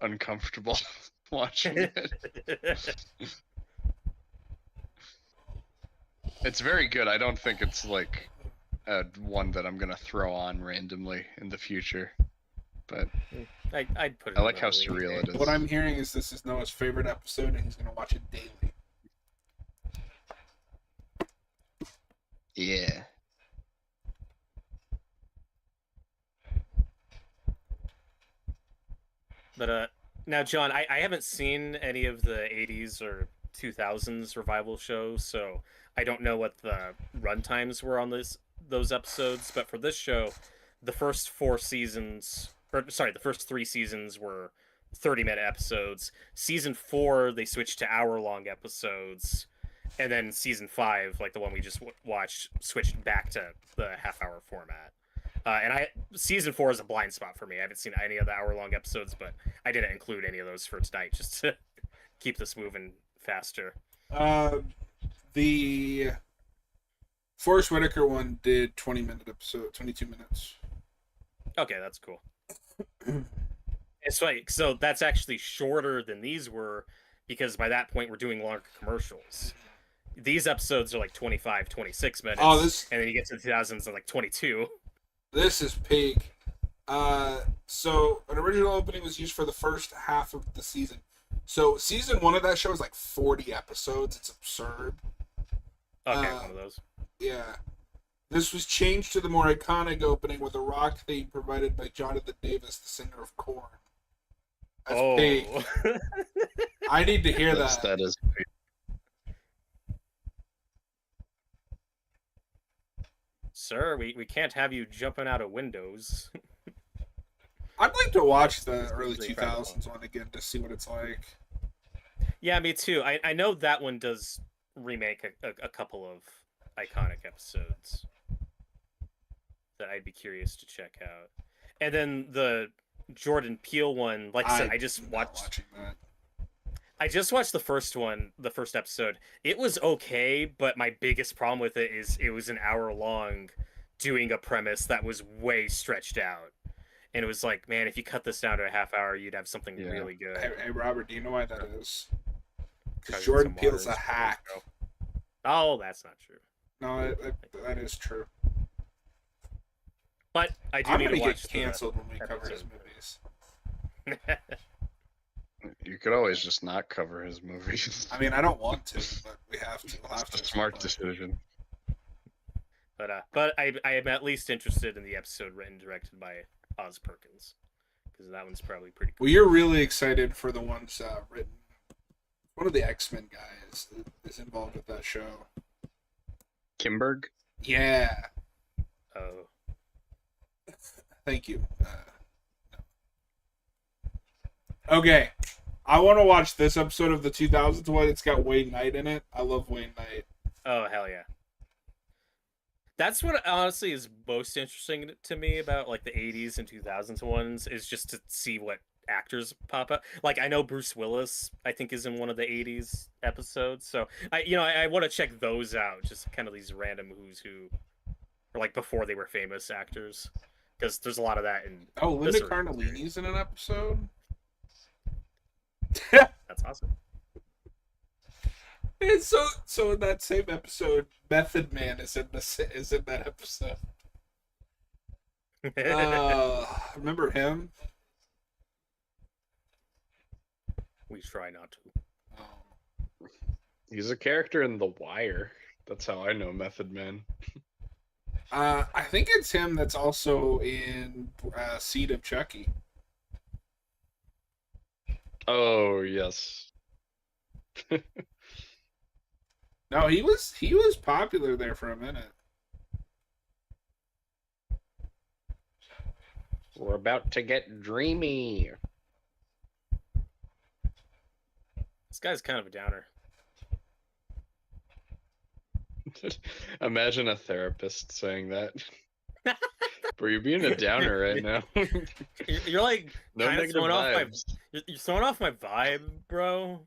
uncomfortable watching it. It's very good. I don't think it's like one that I'm gonna throw on randomly in the future, but I'd put it. I like how surreal it is. What I'm hearing is this is Noah's favorite episode, and he's gonna watch it daily. Yeah. But now, John, I haven't seen any of the 80s or 2000s revival shows, so I don't know what the runtimes were on those episodes. But for this show, the first the first 3 seasons were 30-minute episodes. Season 4, they switched to hour-long episodes. And then season 5, like the one we just watched, switched back to the half-hour format. And season 4 is a blind spot for me. I haven't seen any of the hour-long episodes, but I didn't include any of those for tonight just to keep this moving faster. The Forrest Whitaker one did 20-minute episode, 22 minutes. Okay, that's cool. It's funny. So that's actually shorter than these were, because by that point we're doing longer commercials. These episodes are like 25, 26 minutes. Oh, and then you get to the 2000s and like 22. This is peak. So an original opening was used for the first half of the season. So season 1 of that show is like 40 episodes. It's absurd. Okay, one of those. Yeah. This was changed to the more iconic opening with a rock theme provided by Jonathan Davis, the singer of Korn. That's peak. I need to hear that. That is. Sir, we can't have you jumping out of windows. I'd like to watch the early 2000s one again to see what it's like. Yeah, me too. I know that one does remake a couple of iconic episodes that I'd be curious to check out. And then the Jordan Peele one, like I said, I just watched the first one, the first episode. It was okay, but my biggest problem with it is it was an hour long, doing a premise that was way stretched out. And it was like, man, if you cut this down to a half hour, you'd have something really good. Hey, Robert, do you know why that is? Because Jordan Peele's a hack. Oh, that's not true. No, that is true. But I do need to watch. Get canceled when we cover his movies. You could always just not cover his movies. I mean, I don't want to, but we have to. We'll have to. It's a smart decision. But I am at least interested in the episode written and directed by Oz Perkins, because that one's probably pretty cool. Well, you're really excited for the ones written. One of the X-Men guys is involved with that show. Kimberg? Yeah. Oh. Thank you. Okay. I want to watch this episode of the 2000s one. It's got Wayne Knight in it. I love Wayne Knight. Oh, hell yeah. That's what honestly is most interesting to me about like the 80s and 2000s ones, is just to see what actors pop up. Like, I know Bruce Willis, I think, is in one of the 80s episodes. So I want to check those out. Just kind of these random who's who, or like before they were famous actors, because there's a lot of that in. Oh, Linda Cardellini's in an episode. That's awesome. And so in that same episode, Method Man is in that episode. Remember him? We try not to. Oh. He's a character in The Wire. That's how I know Method Man. I think it's him that's also in Seed of Chucky. Oh yes. No, he was popular there for a minute. We're about to get dreamy. This guy's kind of a downer. Imagine a therapist saying that. Bro, you're being a downer right now. You're like No kind of negative throwing off my. vibes. You're throwing off my vibe, bro.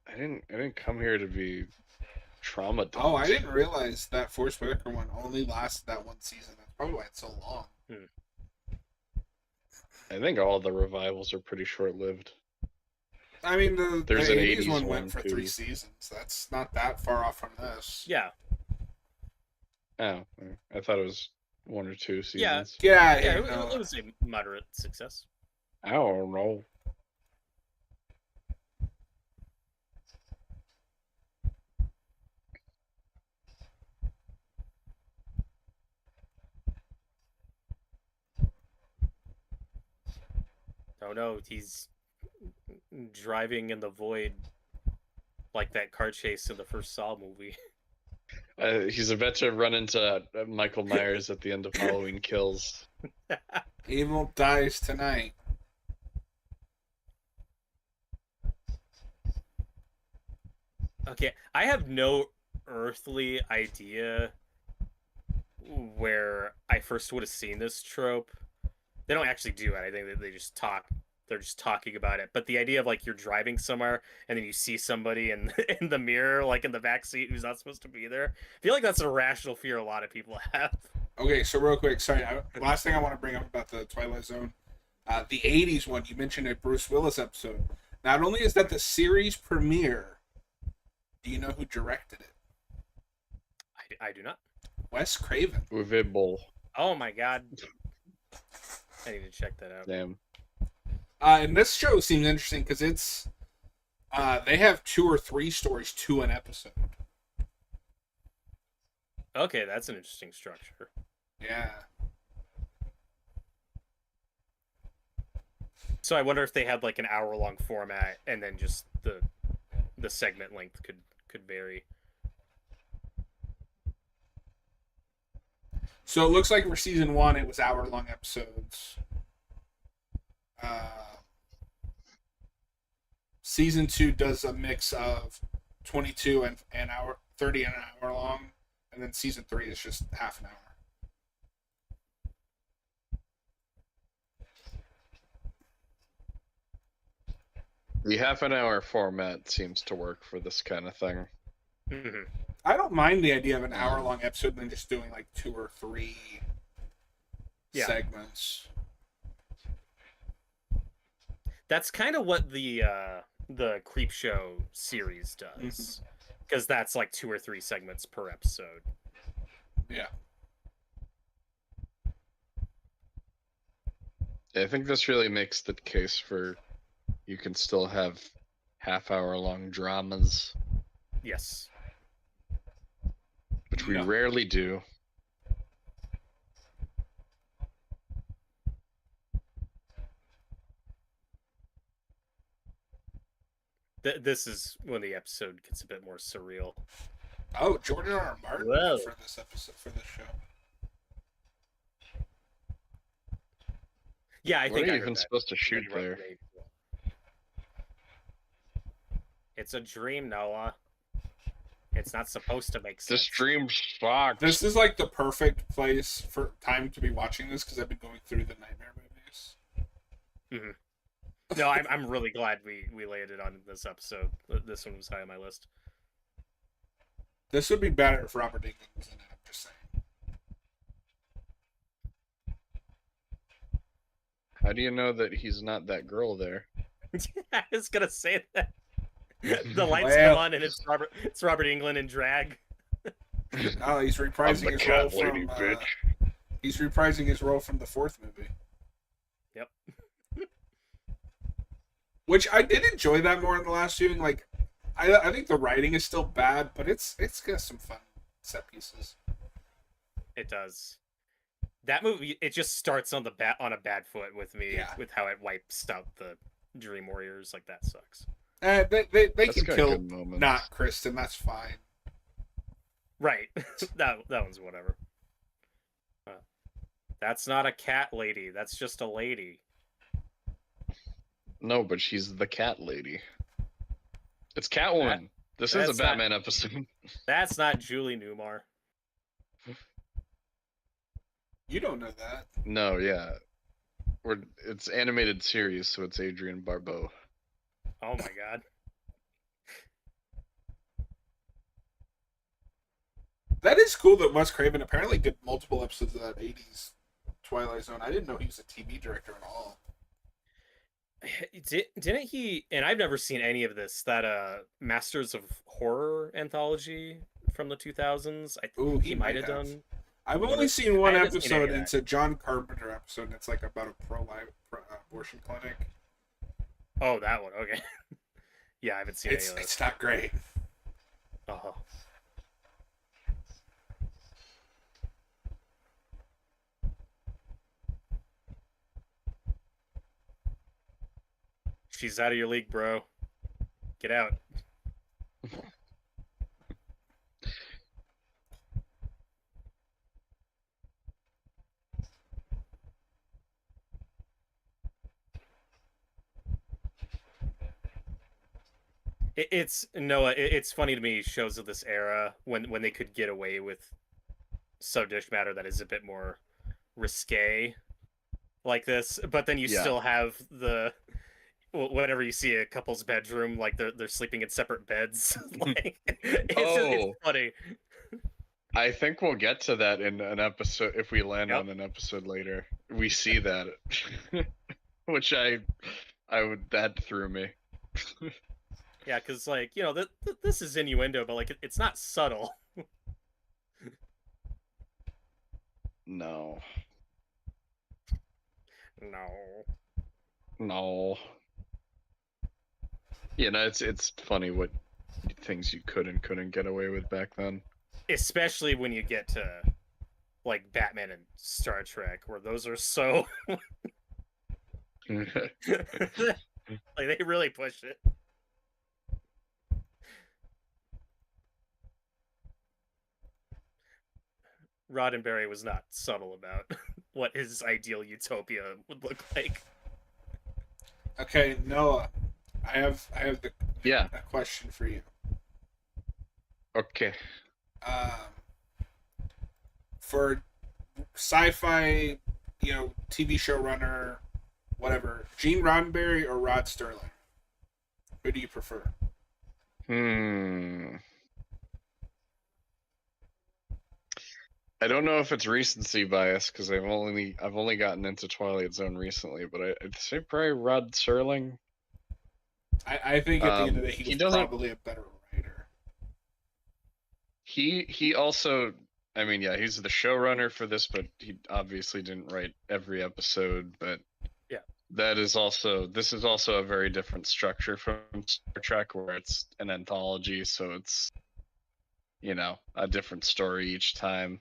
I didn't come here to be traumatized. Oh, I didn't realize that Force Whitaker one only lasted that one season. That's probably why it's so long. I think all the revivals are pretty short-lived. I mean, the There's an 80s 80s one one, went for too. 3 seasons. That's not that far off from this. Yeah, Oh, I thought it was 1 or 2 seasons. Yeah. Yeah, yeah. you It, know. it was a moderate success. I don't know. Oh no, he's driving in the void like that car chase in the first Saw movie. He's about to run into Michael Myers at the end of Halloween Kills. Evil dies tonight. Okay, I have no earthly idea where I first would have seen this trope. They don't actually do it. I think that they just talk. They're just talking about it. But the idea of like you're driving somewhere and then you see somebody in in the mirror, like in the back seat, who's not supposed to be there. I feel like that's a rational fear a lot of people have. Okay, so real quick, sorry. Last thing I want to bring up about the Twilight Zone, the '80s one. You mentioned a Bruce Willis episode. Not only is that the series premiere, do you know who directed it? I do not. Wes Craven. Uwe Boll. Oh my god. I need to check that out. Damn. And this show seems interesting because it's they have 2 or 3 stories to an episode. Okay, that's an interesting structure. Yeah. So I wonder if they had like an hour-long format, and then just the segment length could vary. So it looks like for season 1, it was hour-long episodes. Season 2 does a mix of 22 and an hour, 30 and an hour long, and then season 3 is just half an hour. The half-an-hour format seems to work for this kind of thing. Mm-hmm. I don't mind the idea of an hour-long episode and then just doing like 2 or 3 segments. That's kind of what the Creep Show series does, because that's like 2 or 3 segments per episode. Yeah. I think this really makes the case for you can still have half-hour-long dramas, Yes. which we Yeah. rarely do. This is when the episode gets a bit more surreal. Oh, Jordan R. Martin Whoa. for this episode, for this show. Yeah, I What think are I you heard even that. supposed to shoot He wrote there? the- It's a dream, Noah. It's not supposed to make sense. This dream sucks. This is like the perfect place for time to be watching this because I've been going through the Nightmare movies. No, I'm really glad we landed on this episode. This one was high on my list. This would be better if Robert Englund was in it. I'm just saying. How do you know that he's not that girl there? I was gonna say that. The lights Well- come on and it's Robert Englund in drag. Oh, he's I'm reprising the his cat role lady, from. bitch. He's reprising his role from the 4th movie. Yep. Which I did enjoy that more in the last viewing. Like, I think the writing is still bad, but it's got some fun set pieces. It does. That movie, it just starts on a bad foot with me, Yeah. with how it wipes out the Dream Warriors. Like, that sucks. They That's can got kill good moments. not Kristen. That's fine. Right. that one's whatever. That's not a cat lady. That's just a lady. No, but she's the cat lady. It's Catwoman. This is a that's not- Batman episode. That's not Julie Newmar. You don't know that. No, yeah. It's animated series, so it's Adrienne Barbeau. Oh my god. That is cool that Wes Craven apparently did multiple episodes of that 80s Twilight Zone. I didn't know he was a TV director at all. Didn't he? And I've never seen any of this. That Masters of Horror anthology from the 2000s. I think Ooh, he might have done. I've only seen one I haven't seen any episode, of and it's a John Carpenter episode, and it's like about a pro-life abortion clinic. Oh, that one. Okay. Yeah, I haven't seen any of those. It's not great. Uh-huh. She's out of your league, bro. Get out. It's Noah. It's funny to me, shows of this era when they could get away with subject matter that is a bit more risque, like this, but then you Yeah. still have the whenever you see a couple's bedroom, like they're sleeping in separate beds. Like it's funny. I think we'll get to that in an episode if we land Yep. on an episode later. We see that, which that threw me. Yeah, because like this is innuendo, but like it's not subtle. No. No. You know, it's funny what things you could and couldn't get away with back then. Especially when you get to like Batman and Star Trek, where those are so like they really push it. Roddenberry was not subtle about what his ideal utopia would look like. Okay, Noah, I have Yeah. a question for you. Okay. For sci-fi, TV showrunner, whatever, Gene Roddenberry or Rod Serling? Who do you prefer? I don't know if it's recency bias because I've only gotten into Twilight Zone recently, but I'd say probably Rod Serling. I think at the end of the day, he he was doesn't- probably a better writer. He also, I mean, yeah, he's the showrunner for this, but he obviously didn't write every episode. But yeah, this is also a very different structure from Star Trek, where it's an anthology, so it's a different story each time.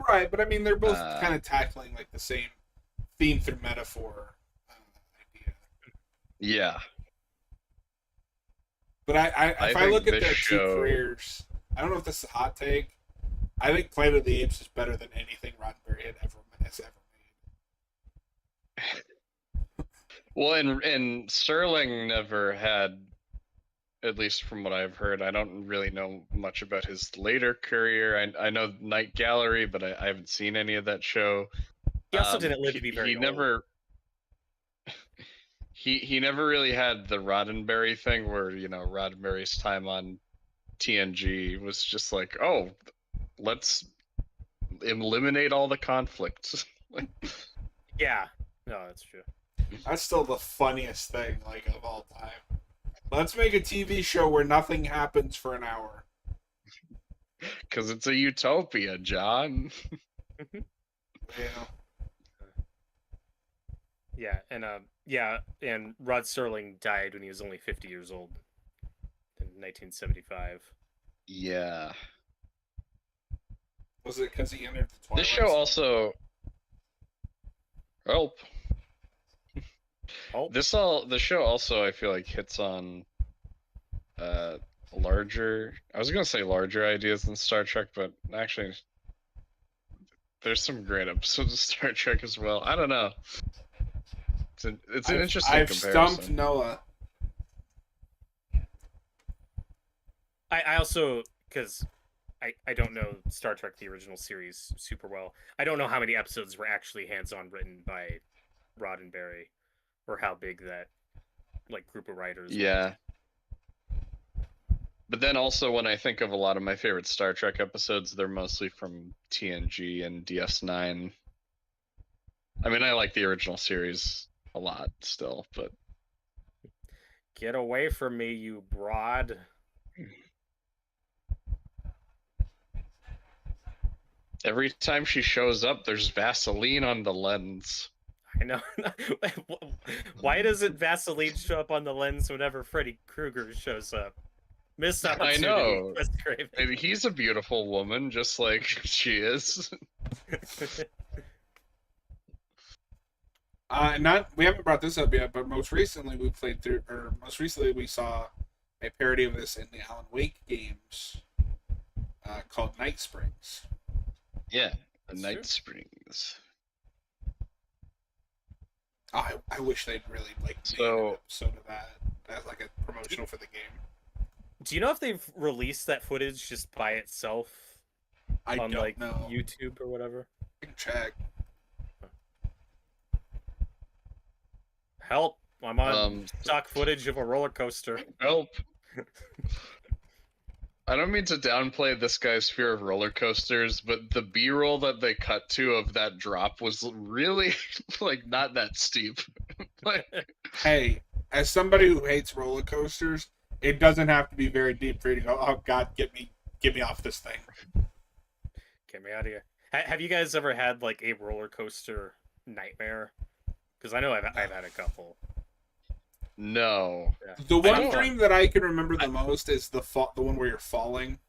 Right, but I mean, they're both kind of tackling like the same theme through metaphor idea. Yeah. But if I think look at this their two show- careers, I don't know if this is a hot take. I think Planet of the Apes is better than anything Roddenberry has ever made. Well, and Serling never had, at least from what I've heard, I don't really know much about his later career. I know Night Gallery, but I haven't seen any of that show. he also didn't live to be very old. He never really had the Roddenberry thing where, Roddenberry's time on TNG was just like, oh, let's eliminate all the conflicts. Yeah, no, that's true. That's still the funniest thing, like, of all time. Let's make a TV show where nothing happens for an hour. Because it's a utopia, John. Yeah. Yeah, and Rod Serling died when he was only 50 years old in 1975. Yeah. Was it because he entered the Twilight? This show also help. Oh, The show also, I feel like, hits on larger. I was gonna say larger ideas than Star Trek, but actually, there's some great episodes of Star Trek as well. I don't know. It's an interesting I've comparison. stumped Noah. I also, because I don't know Star Trek the original series super well. I don't know how many episodes were actually hands-on written by Roddenberry, or how big that like group of writers. Yeah. But then also, when I think of a lot of my favorite Star Trek episodes, they're mostly from TNG and DS9. I mean, I like the original series a lot still, but Get away from me, you broad. every time she shows up, there's Vaseline on the lens. I know. Why doesn't Vaseline show up on the lens whenever Freddy Krueger shows up? Missed opportunity. I know. Wes Craven. Maybe he's a beautiful woman, just like she is. We haven't brought this up yet, but most recently we saw a parody of this in the Alan Wake games called Night Springs. Yeah, the That's Night true. Springs. Oh, I wish they'd really like made So- an episode of that as like a promotional for the game. Do you know if they've released that footage just by itself I on don't like know. YouTube or whatever? I can check. Help! I'm on Um, stock footage of a roller coaster. Help. I don't mean to downplay this guy's fear of roller coasters, but the B-roll that they cut to of that drop was really like not that steep. Like, Hey, as somebody who hates roller coasters, it doesn't have to be very deep for you to go, oh God, get me off this thing. Get me out of here. Have you guys ever had like a roller coaster nightmare? Because I know I've had a couple. no. Yeah. The I one don't- dream that I can remember the most is the one where you're falling.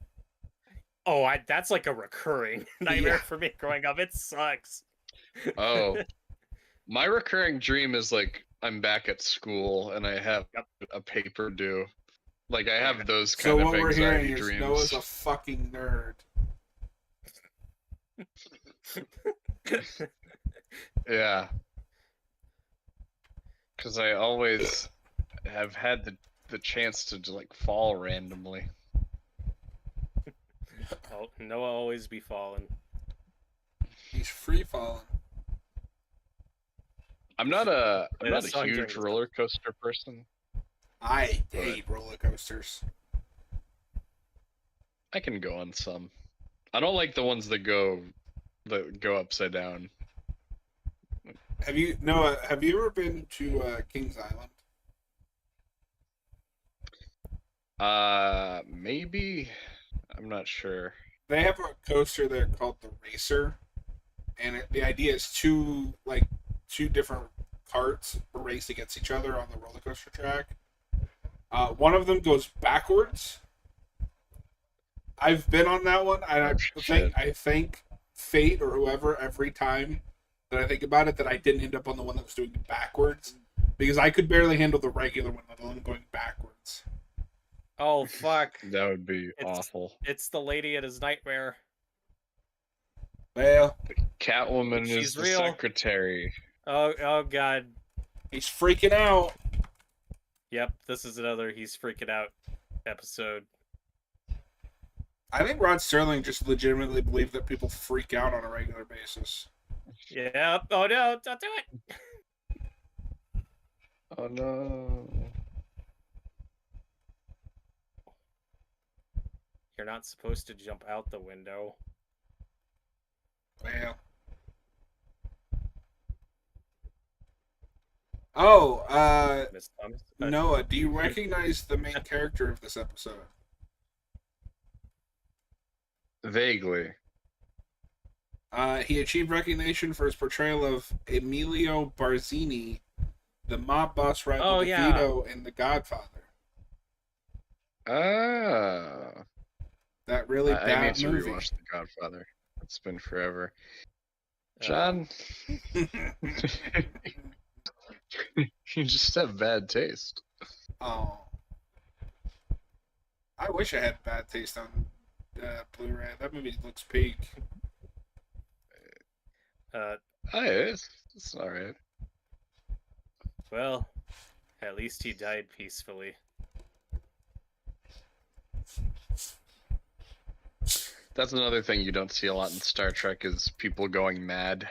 Oh, that's like a recurring nightmare Yeah. for me growing up. It sucks. Oh. My recurring dream is like I'm back at school and I have Yep. a paper due. Like I have those So kind what of we're hearing anxiety is dreams. Noah's a fucking nerd. Yeah. Because I always have had the chance to like fall randomly. Oh, Noah always be falling. He's free falling. I'm not a Play that huge song during this roller coaster person. I hate roller coasters. I can go on some. I don't like the ones that go upside down. Have you ever been to Kings Island? Maybe. I'm not sure. They have a coaster there called the Racer, and the idea is two different carts race against each other on the roller coaster track. One of them goes backwards. I've been on that one, and I thank fate or whoever every time that I think about it that I didn't end up on the one that was doing it backwards, because I could barely handle the regular one, let alone going backwards. Oh fuck! That would be It's- awful. It's the lady at his nightmare. Well, Catwoman She's is the real. secretary. Oh god. he's freaking out. Yep, this is another he's freaking out episode. I think Rod Serling just legitimately believed that people freak out on a regular basis. Yep. Oh no! Don't do it. Oh no. You're not supposed to jump out the window. Well, Oh, Miss Thomas. Noah, do you recognize the main character of this episode? Vaguely. He achieved recognition for his portrayal of Emilio Barzini, the mob boss rival Oh, to yeah. Vito in The Godfather. Ah. That really I bad need to movie. rewatch The Godfather. It's been forever. John, you just have bad taste. Oh. I wish I had bad taste on Blu-ray. That movie looks peak. It's alright. Well, at least he died peacefully. That's another thing you don't see a lot in Star Trek is people going mad.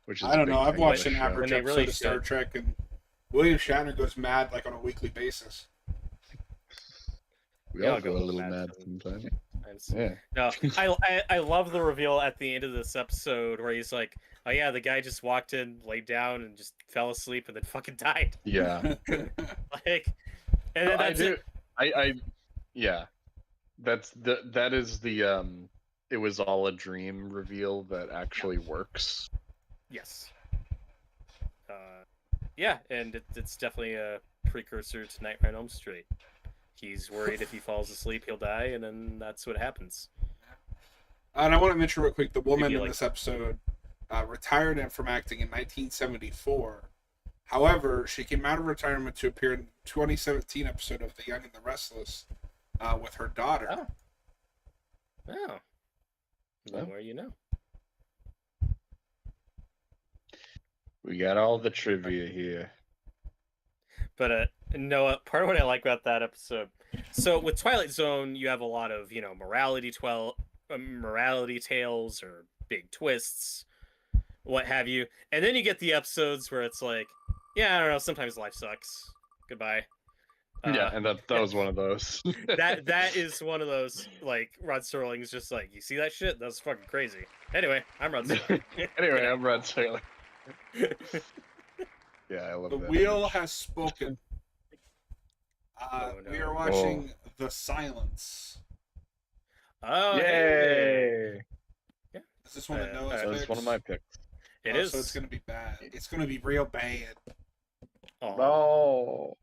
Which is I don't know. I've watched an show. average When they episode really of Star should. Trek, and William Shatner goes mad like on a weekly basis. We all go a little mad sometimes. Yeah. No, I love the reveal at the end of this episode where he's like, "Oh yeah, the guy just walked in, laid down, and just fell asleep, and then fucking died." Yeah. Like, and then that's it. Yeah. That is the it was all a dream reveal that actually works. Yes. Yeah, and it's definitely a precursor to Nightmare on Elm Street. He's worried if he falls asleep, he'll die, and then that's what happens. And I want to mention real quick, the woman Maybe in like- this episode retired from acting in 1974. However, she came out of retirement to appear in the 2017 episode of The Young and the Restless with her daughter. Oh. Oh. The Oh. more you know. We got all the trivia here. But Noah, part of what I like about that episode, so with Twilight Zone, you have a lot of morality tales or big twists, what have you, and then you get the episodes where it's like, yeah, I don't know, sometimes life sucks. Goodbye. Yeah, and that was one of those. that is one of those, like, Rod Serling's just like, you see that shit? That's fucking crazy. Anyway, I'm Rod Serling. Anyway, I'm Rod Serling. Yeah, I love The that. wheel has spoken. Oh, We no. are watching The Silence. Oh, Yay! Is this one of Noah's That was picks? one of my picks. It Oh, is. So it's going to be bad. It's going to be real bad. Aw. No.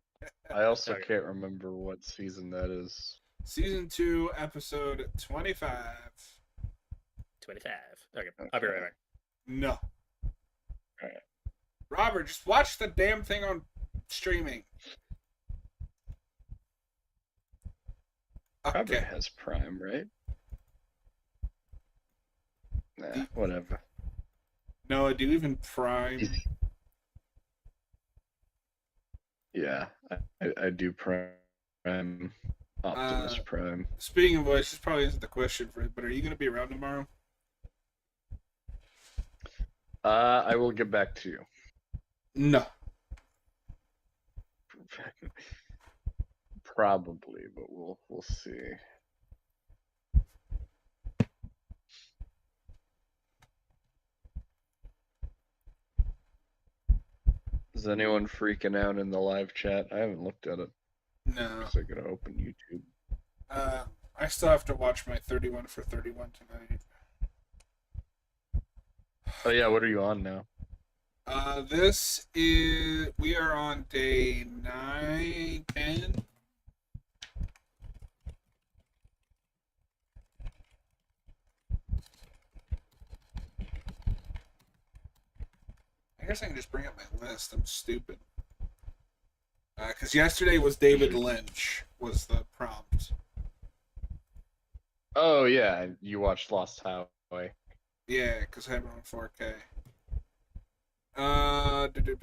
I also Okay. can't remember what season that is. Season 2, episode 25. 25. Okay, I'll be right back. No. Alright. Robert, just watch the damn thing on streaming. Probably Okay. has Prime, right? Nah, whatever. Noah, do you even Prime? Yeah, I do Prime. Optimus Prime. Speaking of which, this probably isn't the question for it, but are you going to be around tomorrow? I will get back to you. No. Probably, but we'll see. Is anyone freaking out in the live chat? I haven't looked at it. No. So I gotta open YouTube. I still have to watch my 31 for 31 tonight. Oh yeah, what are you on now? We are on day 9, 10. I guess I can just bring up my list. I'm stupid. Because yesterday was David Lynch was the prompt. Oh yeah, you watched Lost Highway. Yeah, because I have it on 4K.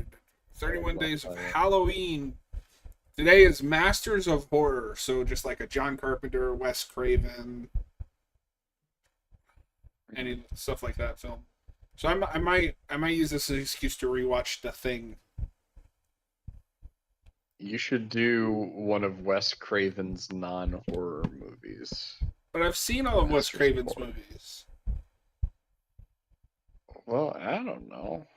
31 Days of Halloween. Today is Masters of Horror, so just like a John Carpenter, Wes Craven, any stuff like that film. So I might use this as an excuse to rewatch The Thing. You should do one of Wes Craven's non-horror movies. But I've seen all of Wes Masters of Craven's Horror. movies. Well, I don't know.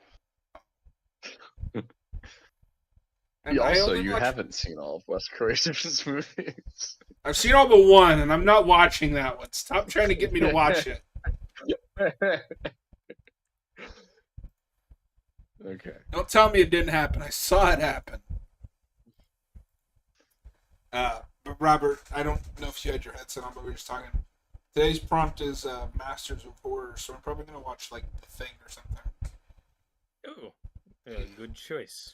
And You I also, only you watch- haven't seen all of Wes Craven's movies. I've seen all but one, and I'm not watching that one. Stop trying to get me to watch it. Okay. Don't tell me it didn't happen. I saw it happen. But Robert, I don't know if you had your headset on, but we were just talking. Today's prompt is Masters of Horror, so I'm probably gonna watch like The Thing or something. Oh, good choice.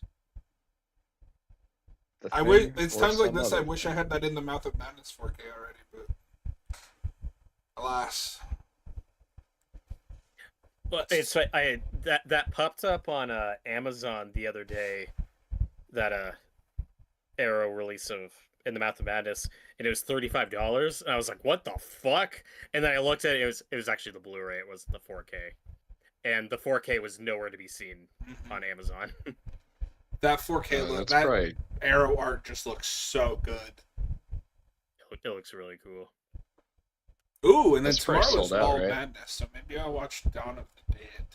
The I wish Thing it's or times like some this. I other wish I thing. had that in the Mouth of Madness 4K already, but alas. Well, it's like that popped up on Amazon the other day. That Arrow release of In the Mouth of Madness, and it was $35, and I was like, "What the fuck?" And then I looked at it. It was actually the Blu-ray. It wasn't the 4K, and the 4K was nowhere to be seen on Amazon. That 4K look, That's that right. Arrow art just looks so good. It looks really cool. Ooh, and then That's probably tomorrow's sold out, Ball right? Madness, so maybe I'll watch Dawn of the Dead.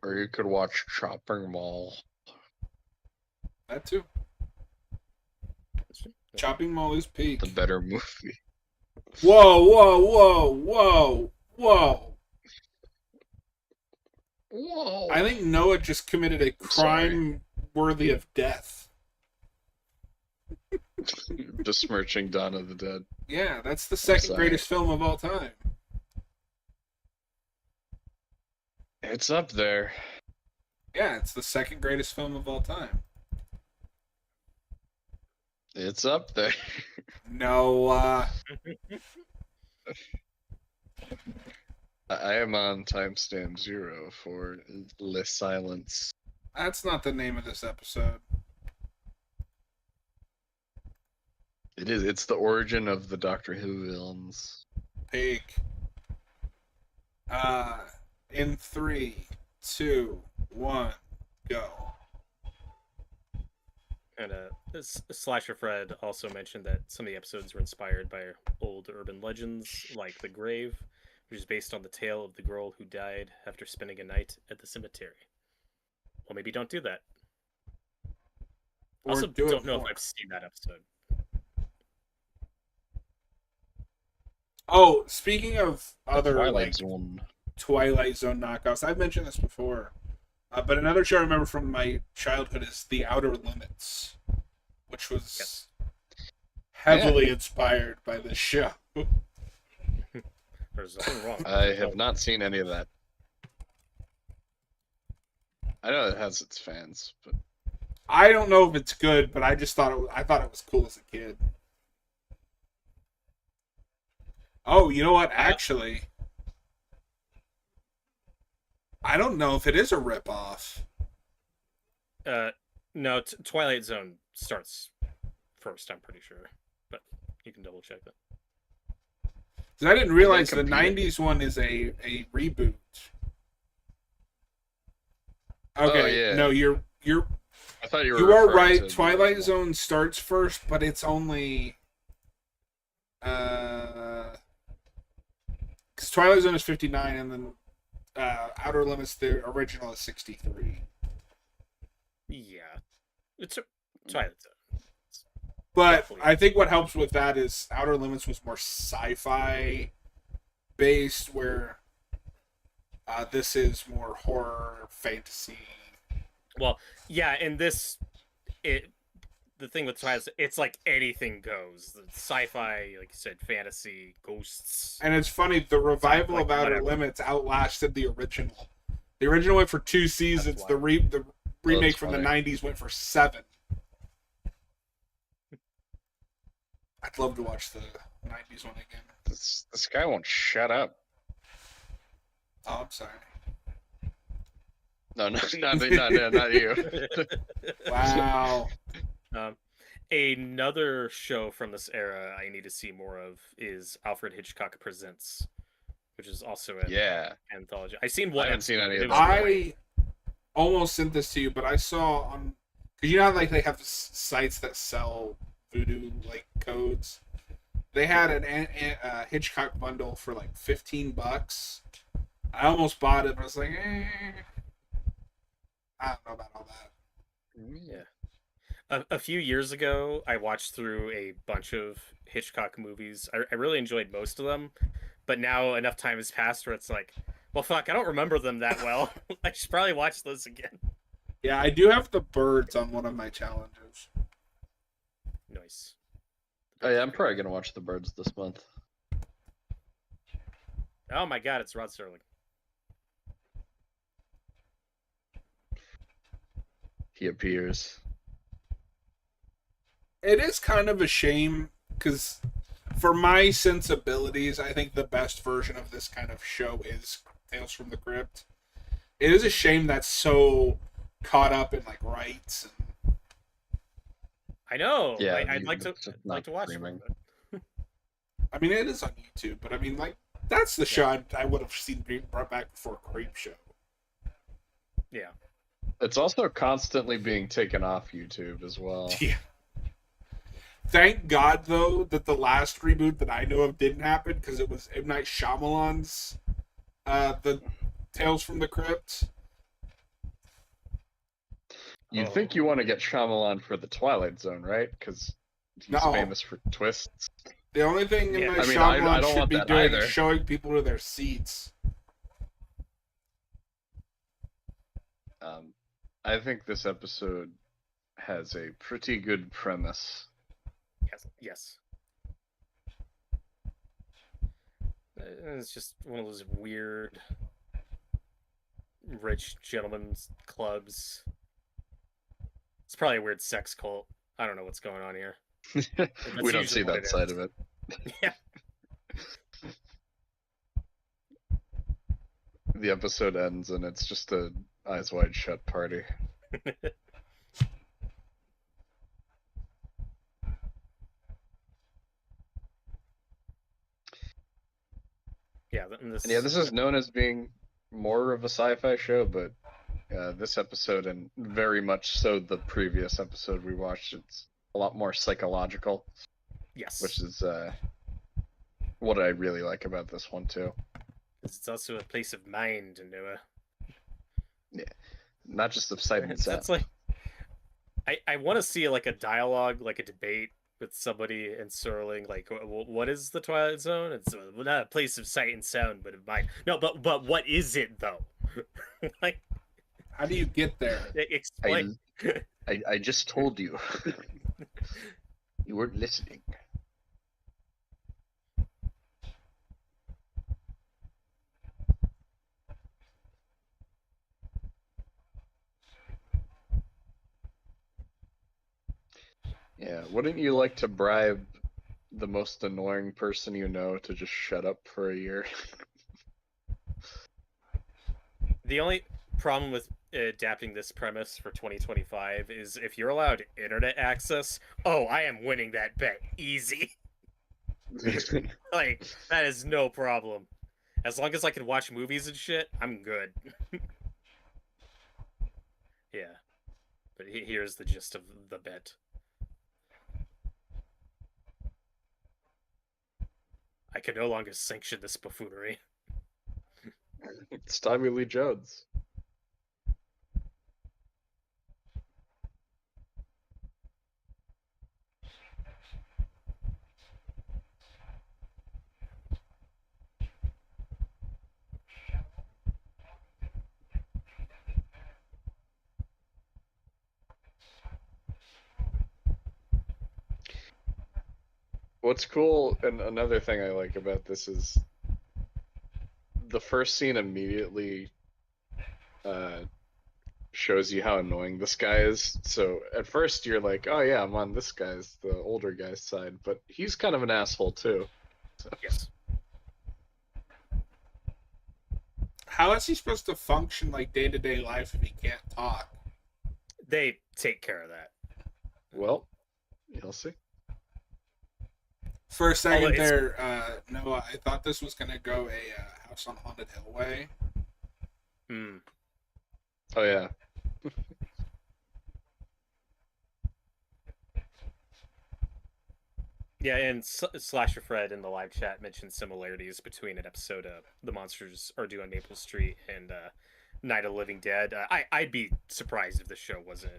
Or you could watch Chopping Mall. That too. That's true. Chopping Mall is peak. The better movie. Whoa, whoa, whoa, whoa, whoa. Whoa! I think Noah just committed a crime worthy of death. Besmirching Dawn of the Dead. Yeah, that's the second sorry. greatest film of all time. It's up there. Yeah, it's the second greatest film of all time. It's up there. Noah. I am on timestamp 0 for Le Silence. That's not the name of this episode. It is. It's the origin of the Doctor Who villains. Peak. In 3, 2, 1, go. And Slasher Fred also mentioned that some of the episodes were inspired by old urban legends, like The Grave, which is based on the tale of the girl who died after spending a night at the cemetery. Well, maybe don't do that. Or Also, do it don't know more. if I've seen that episode. Oh, speaking of other Twilight like, Zone. Twilight Zone knockoffs, I've mentioned this before, but another show I remember from my childhood is The Outer Limits, which was heavily inspired by this show. There's nothing wrong. I have not seen any of that. I know it has its fans, but I don't know if it's good, but I just thought I thought it was cool as a kid. Oh, you know what? Actually, I don't know if it is a ripoff. No, Twilight Zone starts first, I'm pretty sure. But you can double check that. 'Cause I didn't realize the competing. '90s one is a reboot. Okay, yeah. no, you're I thought you were. you are referring right. to the Twilight original. Zone starts first, but it's only because Twilight Zone is 59, and then Outer Limits, the original, is 63. Yeah. It's Twilight Zone. But Definitely. I think what helps with that is Outer Limits was more sci-fi based, where this is more horror, fantasy. Well, yeah, and the thing with Twilight, it's like anything goes. The sci-fi, like you said, fantasy, ghosts. And it's funny, the revival like of Outer whatever. Limits outlasted the original. The original went for 2 seasons. That's The remake that's from the funny. 90s went for 7. I'd love to watch the 90s one again. This guy won't shut up. Oh, I'm sorry. No, not you. Wow. Another show from this era I need to see more of is Alfred Hitchcock Presents, which is also an Yeah, anthology. I've seen one. I haven't seen any of It that. was great. I almost sent this to you, but I saw on, because you know how, like, they have sites that sell voodoo like codes. They had an Hitchcock bundle for like $15. I almost bought it, but I was like, I don't know about all that. Yeah. A few years ago, I watched through a bunch of Hitchcock movies. I really enjoyed most of them, but now enough time has passed where it's like, well, fuck, I don't remember them that well. I should probably watch those again. Yeah, I do have the birds on one of my challenges. Nice. Oh yeah, I'm probably gonna watch The Birds this month. Oh my god, it's Rod Serling. He appears. It is kind of a shame because, for my sensibilities, I think the best version of this kind of show is Tales from the Crypt. It is a shame that's so caught up in like rights. And... I know. Yeah, I'd like to it's just like to not watch streaming. it. I mean, it is on YouTube, but I mean, like that's the show I would have seen being brought back before Creep Show. Yeah. It's also constantly being taken off YouTube as well. Yeah. Thank God, though, that the last reboot that I know of didn't happen because it was M. Night Shyamalan's the Tales from the Crypt. You'd think you want to get Shyamalan for the Twilight Zone, right? Because he's No. famous for twists. The only thing M. Yeah. Night I mean, Shyamalan I don't should want be that doing either. is showing people to their seats. I think this episode has a pretty good premise. Yes. It's just one of those weird rich gentlemen's clubs. It's probably a weird sex cult. I don't know what's going on here. We don't see usually what that it side is. of it. Yeah. The episode ends and it's just a eyes wide shut party. Yeah, And yeah, this is known as being more of a sci-fi show, but this episode, and very much so the previous episode we watched, it's a lot more psychological, yes, which is what I really like about this one too. it's also a place of mind, Noah. Not just of sight and sound. That's like, I want to see like a dialogue, like a debate with somebody and Serling, like, what is the Twilight Zone? It's not a place of sight and sound, but of mind. No, but what is it though? Like, How do you get there? explain. I just told you. You weren't listening. Yeah, wouldn't you like to bribe the most annoying person you know to just shut up for a year? The only problem with adapting this premise for 2025 is if you're allowed internet access, oh, I am winning that bet easy. Like, that is no problem. As long as I can watch movies and shit, I'm good. Yeah. But here's the gist of the bet. I can no longer sanction this buffoonery. It's Tommy Lee Jones. What's cool, and another thing I like about this is the first scene immediately shows you how annoying this guy is. So at first you're like, oh yeah, I'm on this guy's, the older guy's side, but he's kind of an asshole too. So. Yes. How is he supposed to function like day-to-day life if he can't talk? They take care of that. Well, you'll see. For a second Although it's- there, Noah, I thought this was gonna go a House on Haunted Hill way. Hmm. Oh yeah. Yeah, and Slasher Fred in the live chat mentioned similarities between an episode of The Monsters Are Due on Maple Street and Night of the Living Dead. I'd be surprised if the show wasn't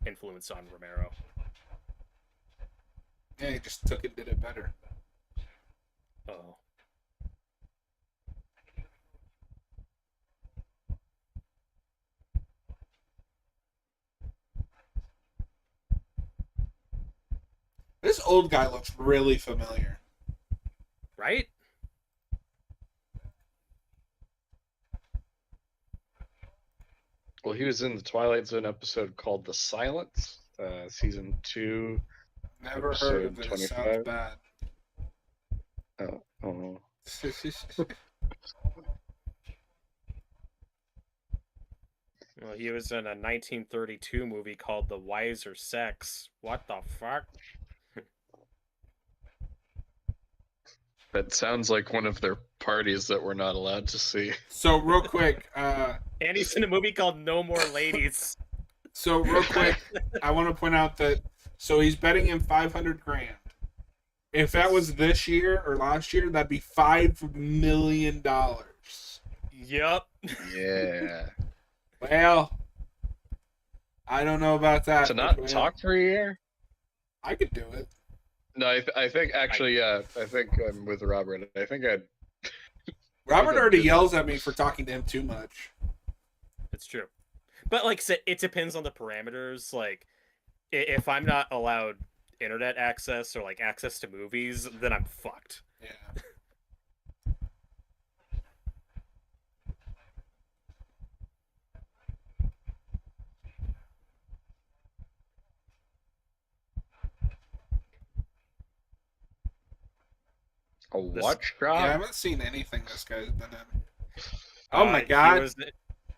influenced on Romero. Yeah, he just took it and did it better. Oh. This old guy looks really familiar. Right? Well, he was in the Twilight Zone episode called The Silence, season 2. Never heard of Episode this. 25. Sounds bad. Oh. Well, he was in a 1932 movie called The Wiser Sex. What the fuck? That sounds like one of their parties that we're not allowed to see. So real quick, And he's in a movie called No More Ladies. I want to point out that he's betting him $500,000. If that was this year or last year, that'd be $5 million. Yup. Yeah. Well, I don't know about that. To not but, talk for a year? I could do it. No, I think actually, I think I'm with Robert. I think I'd. Robert already yells at me for talking to him too much. It's true. But like I said, it depends on the parameters. Like, if I'm not allowed internet access or like access to movies, then I'm fucked. Yeah. A watch drop? Yeah, I haven't seen anything this guy's been in. Oh my He god. was,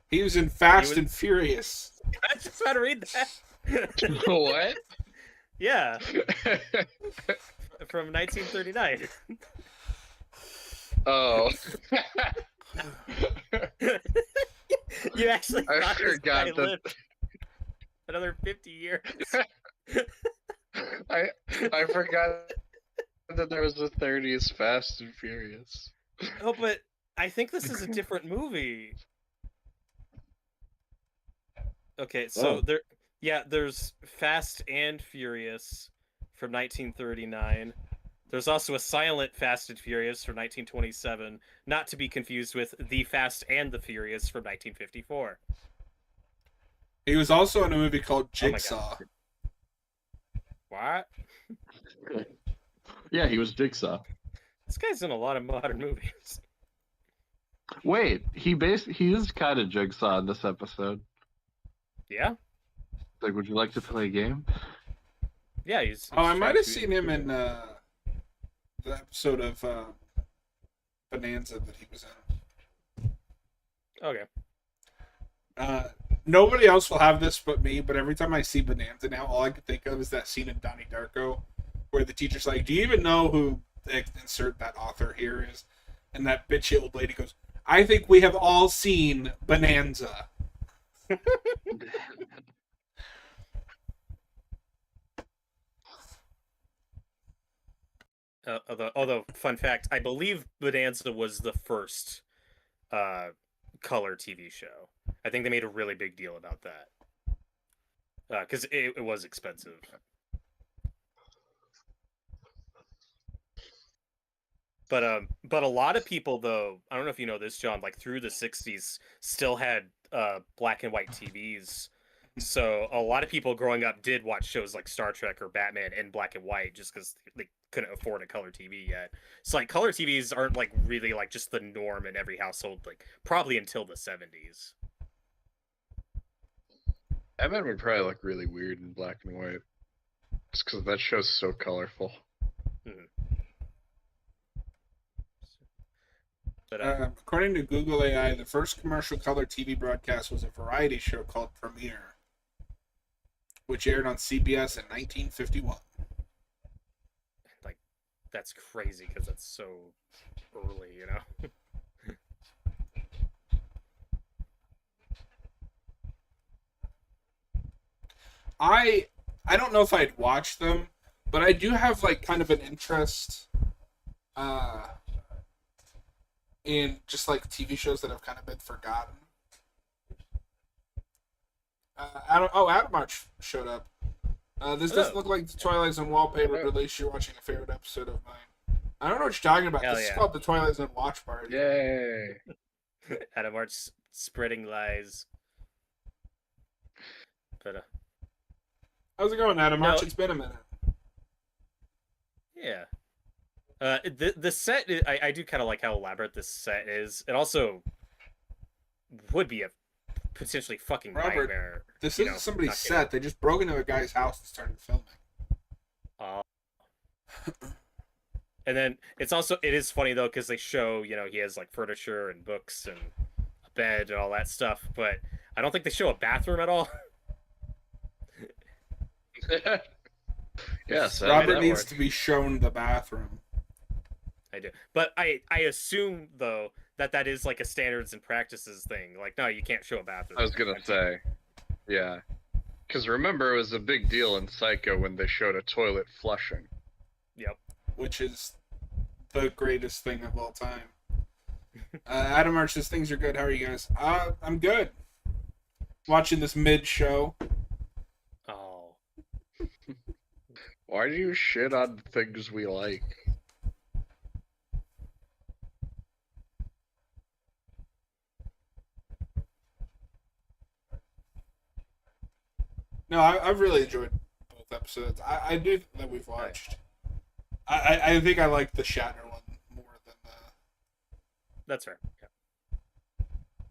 He was in Fast and Furious. I just about to read that. What? Yeah, from 1939. Oh. You actually I thought this guy forgot that. lived another 50 years. I forgot that there was a 30s Fast and Furious. Oh, but I think this is a different movie. Okay, so there's Fast and Furious from 1939. There's also a silent Fast and Furious from 1927, not to be confused with The Fast and the Furious from 1954. He was also in a movie called Oh my Jigsaw. What? Yeah, he was Jigsaw. This guy's in a lot of modern movies. Wait, he is kind of Jigsaw in this episode. Yeah? Like, would you like to play a game? Yeah, he's Oh, I trying might have to- seen him in the episode of Bonanza that he was in. Okay. Nobody else will have this but me, but every time I see Bonanza now, all I can think of is that scene in Donnie Darko where the teacher's like, do you even know who insert that author here is? And that bitchy old lady goes, I think we have all seen Bonanza. Although, fun fact, I believe Bonanza was the first color TV show. I think they made a really big deal about that. Because it was expensive. But a lot of people, though, I don't know if you know this, John, like through the 60s, still had black and white TVs. So a lot of people growing up did watch shows like Star Trek or Batman in black and white just because they couldn't afford a color TV yet. So like color TVs aren't like really like just the norm in every household, like probably until the 70s. Batman would probably look really weird in black and white. Just because that show's so colorful. But According to Google AI, the first commercial color TV broadcast was a variety show called Premiere, which aired on CBS in 1951. like that's crazy because that's so early, you know. I don't know if I'd watch them, but I do have like kind of an interest in just like TV shows that have kind of been forgotten. Adam March showed up. This doesn't look like the Twilight Zone wallpaper, but at least you're watching a favorite episode of mine. I don't know what you're talking about. Hell This is yeah. called the Twilight Zone Watch Party. Yay! Adam March spreading lies. But How's it going, Adam March? No. It's been a minute. yeah. The set, I do kind of like how elaborate this set is. It also would be a potentially fucking Robert, nightmare. This you isn't know, somebody's not set. They just broke into a guy's house and started filming. And then it is funny though because they show he has like furniture and books and a bed and all that stuff, but I don't think they show a bathroom at all. Yes, Robert needs work. to be shown the bathroom. I do, but I assume though that is like a standards and practices thing. Like, no, you can't show a bathroom. I was gonna say, yeah, because remember it was a big deal in Psycho when they showed a toilet flushing. Yep. Which is the greatest thing of all time. Adam March says things are good. How are you guys? I'm good. Watching this mid show. Oh. Why do you shit on things we like? No, I've really enjoyed both episodes. I do that we've watched. I think I like the Shatner one more than the. That's fair. Yeah.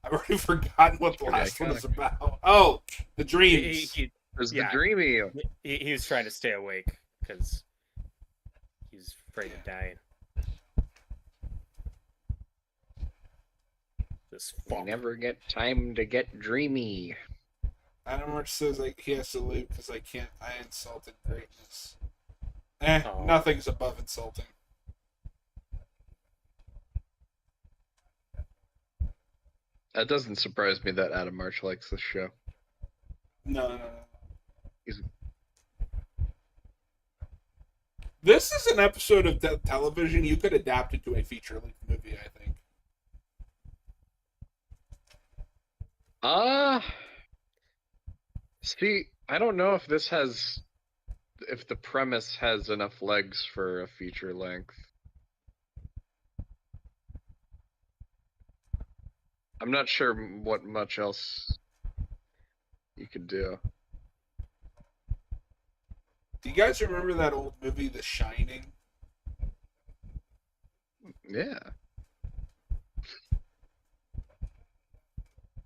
I've already forgotten what the last one was about. Oh, the dreams. There's Yeah. the dreamy. He was trying to stay awake because he was afraid of dying. This We fuck. never get time to get dreamy. Adam March says like he has to leave because I insulted greatness. Oh. Nothing's above insulting. That doesn't surprise me that Adam March likes this show. No. He's- This is an episode of television you could adapt into a feature-length movie, I think. See, I don't know if the premise has enough legs for a feature length. I'm not sure what much else you could do. Do you guys remember that old movie, The Shining? Yeah.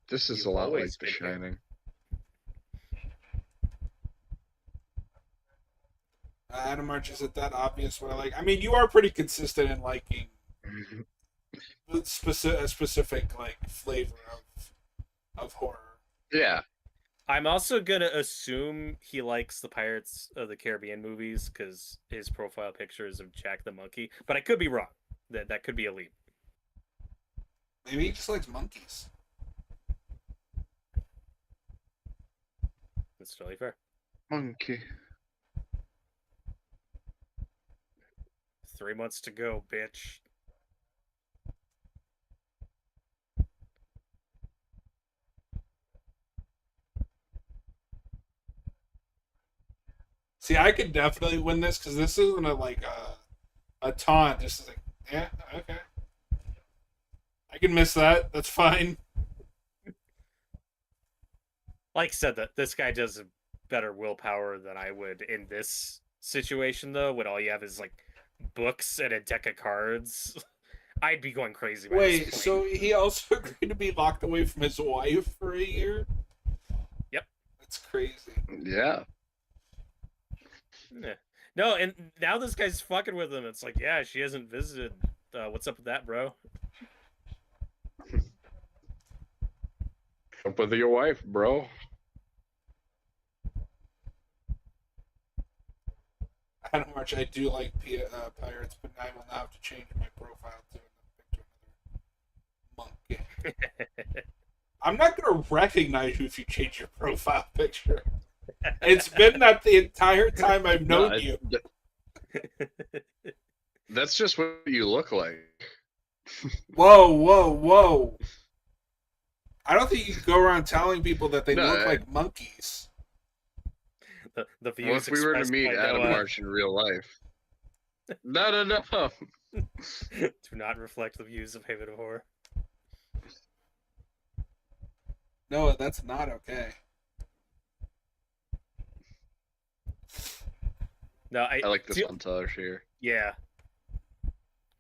This is You've a lot like always The been there. Shining. Adam March, is it that obvious what I like? I mean, you are pretty consistent in liking a specific like flavor of horror. Yeah. I'm also gonna assume he likes the Pirates of the Caribbean movies because his profile picture is of Jack the Monkey, but I could be wrong. That could be a leap. Maybe he just likes monkeys. That's totally fair. Monkey. 3 months to go, bitch. See, I could definitely win this because this isn't a taunt. This is like, yeah, okay. I can miss that. That's fine. Like I said, that this guy does a better willpower than I would in this situation, though. When all you have is like books and a deck of cards, I'd be going crazy. By Wait, this point. so he also agreed to be locked away from his wife for a year? Yep. That's crazy. Yeah. Yeah. No, and now this guy's fucking with him. It's like, yeah, she hasn't visited. What's up with that, bro? Up with your wife, bro. Adam March, I do like pirates, but I will now have to change my profile to another monkey. I'm not going to recognize you if you change your profile picture. It's been that the entire time I've known you. That's just what you look like. Whoa. I don't think you can go around telling people that they No, look like monkeys. The views Well, if we were to expressed meet by Adam Noah March in real life. No. do not reflect the views of Haven of Horror. No, that's not okay. No, I like this montage here. Yeah.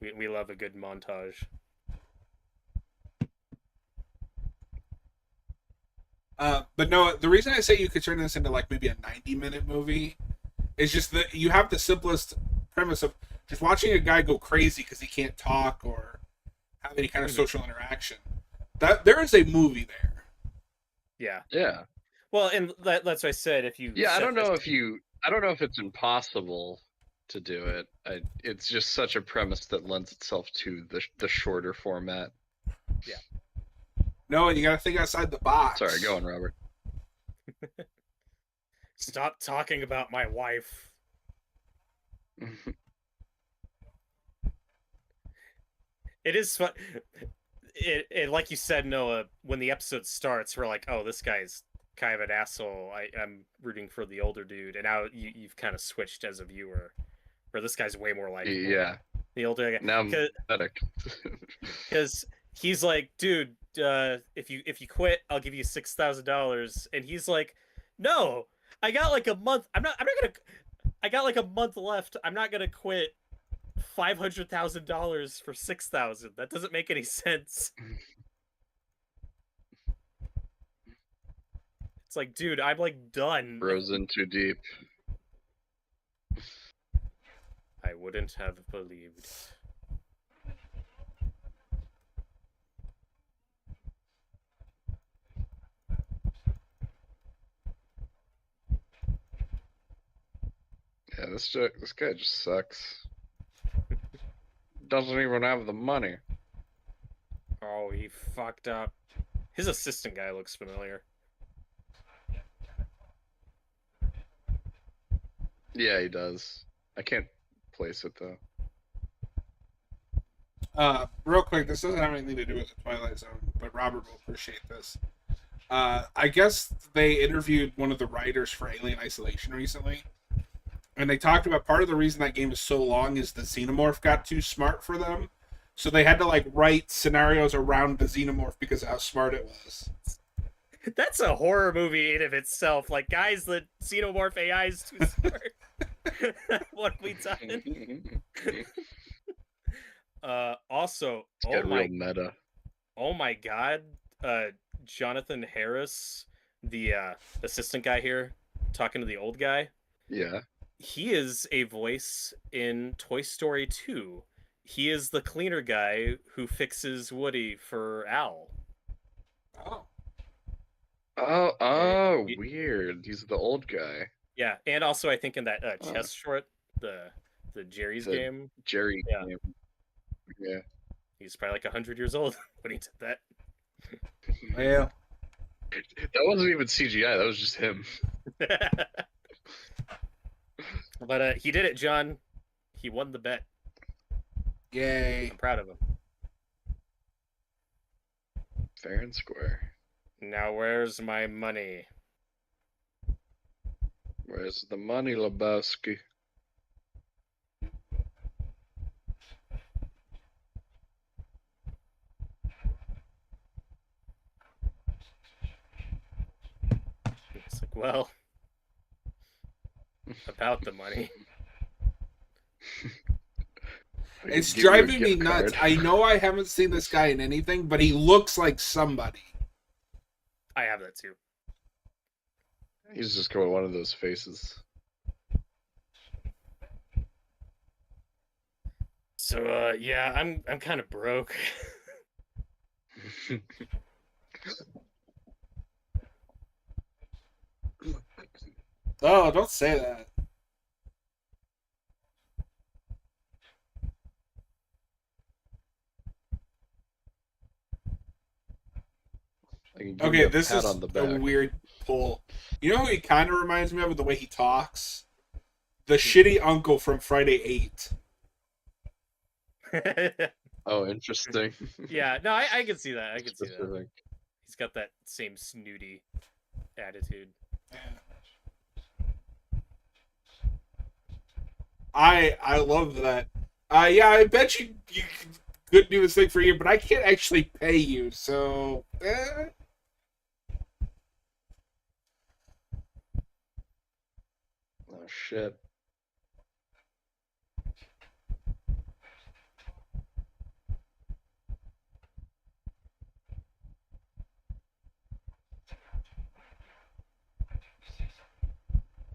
We love a good montage. But no, the reason I say you could turn this into like maybe a 90-minute movie is just that you have the simplest premise of just watching a guy go crazy because he can't talk or have any kind of social interaction. That there is a movie there. Yeah. Yeah. Well, and that's what I said. If you Yeah, I set don't know this- I don't know if it's impossible to do it. It's just such a premise that lends itself to the shorter format. No, you got to think outside the box. Sorry, go on, Robert. Stop talking about my wife. It is fun. It like you said, Noah. When the episode starts, we're like, "Oh, this guy's kind of an asshole." I'm rooting for the older dude, and now you've kind of switched as a viewer, where this guy's way more like Yeah. the older guy. Now I'm pathetic. Because he's like, "Dude, if you quit, I'll give you $6,000," and he's like, "No, I got like a month. I'm not gonna. I got like a month left. I'm not gonna quit $500,000 for $6,000. That doesn't make any sense." It's like, dude, I'm like done. Rose in too deep. I wouldn't have believed it. Yeah, this guy just sucks. Doesn't even have the money. Oh, he fucked up. His assistant guy looks familiar. Yeah, he does. I can't place it though. Real quick, this doesn't have anything to do with the Twilight Zone, but Robert will appreciate this. I guess they interviewed one of the writers for Alien Isolation recently, and they talked about part of the reason that game is so long is the xenomorph got too smart for them, so they had to like write scenarios around the xenomorph because of how smart it was. That's a horror movie in of itself. Like, guys, the xenomorph AI is too smart. What have we done? Also, Get real meta. oh my god, Jonathan Harris, the assistant guy here, talking to the old guy. Yeah. He is a voice in Toy Story 2. He is the cleaner guy who fixes Woody for Al. Oh. Oh, weird. He's the old guy. Yeah, and also I think in that chess short, the Jerry's The game, Jerry Yeah. game. Yeah. he's probably like 100 years old when he did that. Well, That wasn't even CGI. That was just him. But he did it, John. He won the bet. yay. I'm proud of him. Fair and square. Now where's my money? Where's the money, Lebowski? It's like, well, about the money. It's Give you a driving me gift nuts. card. I know I haven't seen this guy in anything, but he looks like somebody. I have that too. He's just got one of those faces. So yeah, I'm kind of broke. Oh, don't say that. I can give Okay, you a this pat is on the a back. weird pull. You know who he kind of reminds me of with the way he talks? The shitty uncle from Friday 8. Oh, interesting. Yeah, no, I can see that. I can see that. Specific. He's got that same snooty attitude. Yeah. I love that. Yeah, I bet you could do this thing for you, but I can't actually pay you, so. Oh shit.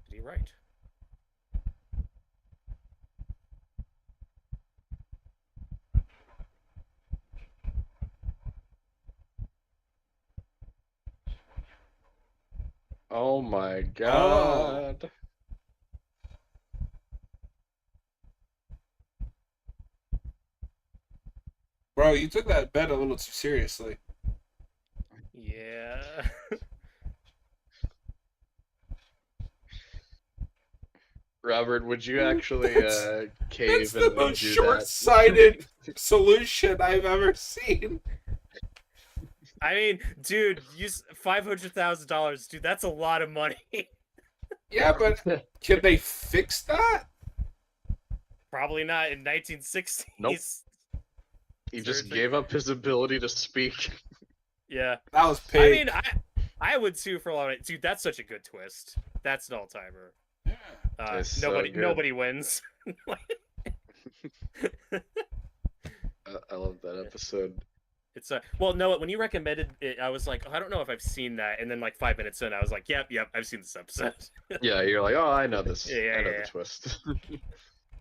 Did he write? Oh my god. Bro, you took that bet a little too seriously. Yeah. Robert, would you actually That's cave the and most do that? short-sighted solution I've ever seen. I mean, dude, use $500,000, dude. That's a lot of money. Yeah, but can they fix that? Probably not in 1960s. Nope. He just Seriously? gave up his ability to speak. Yeah. That was I paid. mean, I would too for a lot of. Dude, that's such a good twist. That's an all timer. Yeah. It's so good. Nobody wins. I love that episode. It's well, no. When you recommended it, I was like, oh, I don't know if I've seen that. And then like 5 minutes in, I was like, yep, I've seen this episode. Yeah, you're like, oh, I know this. Yeah, I know yeah. the twist.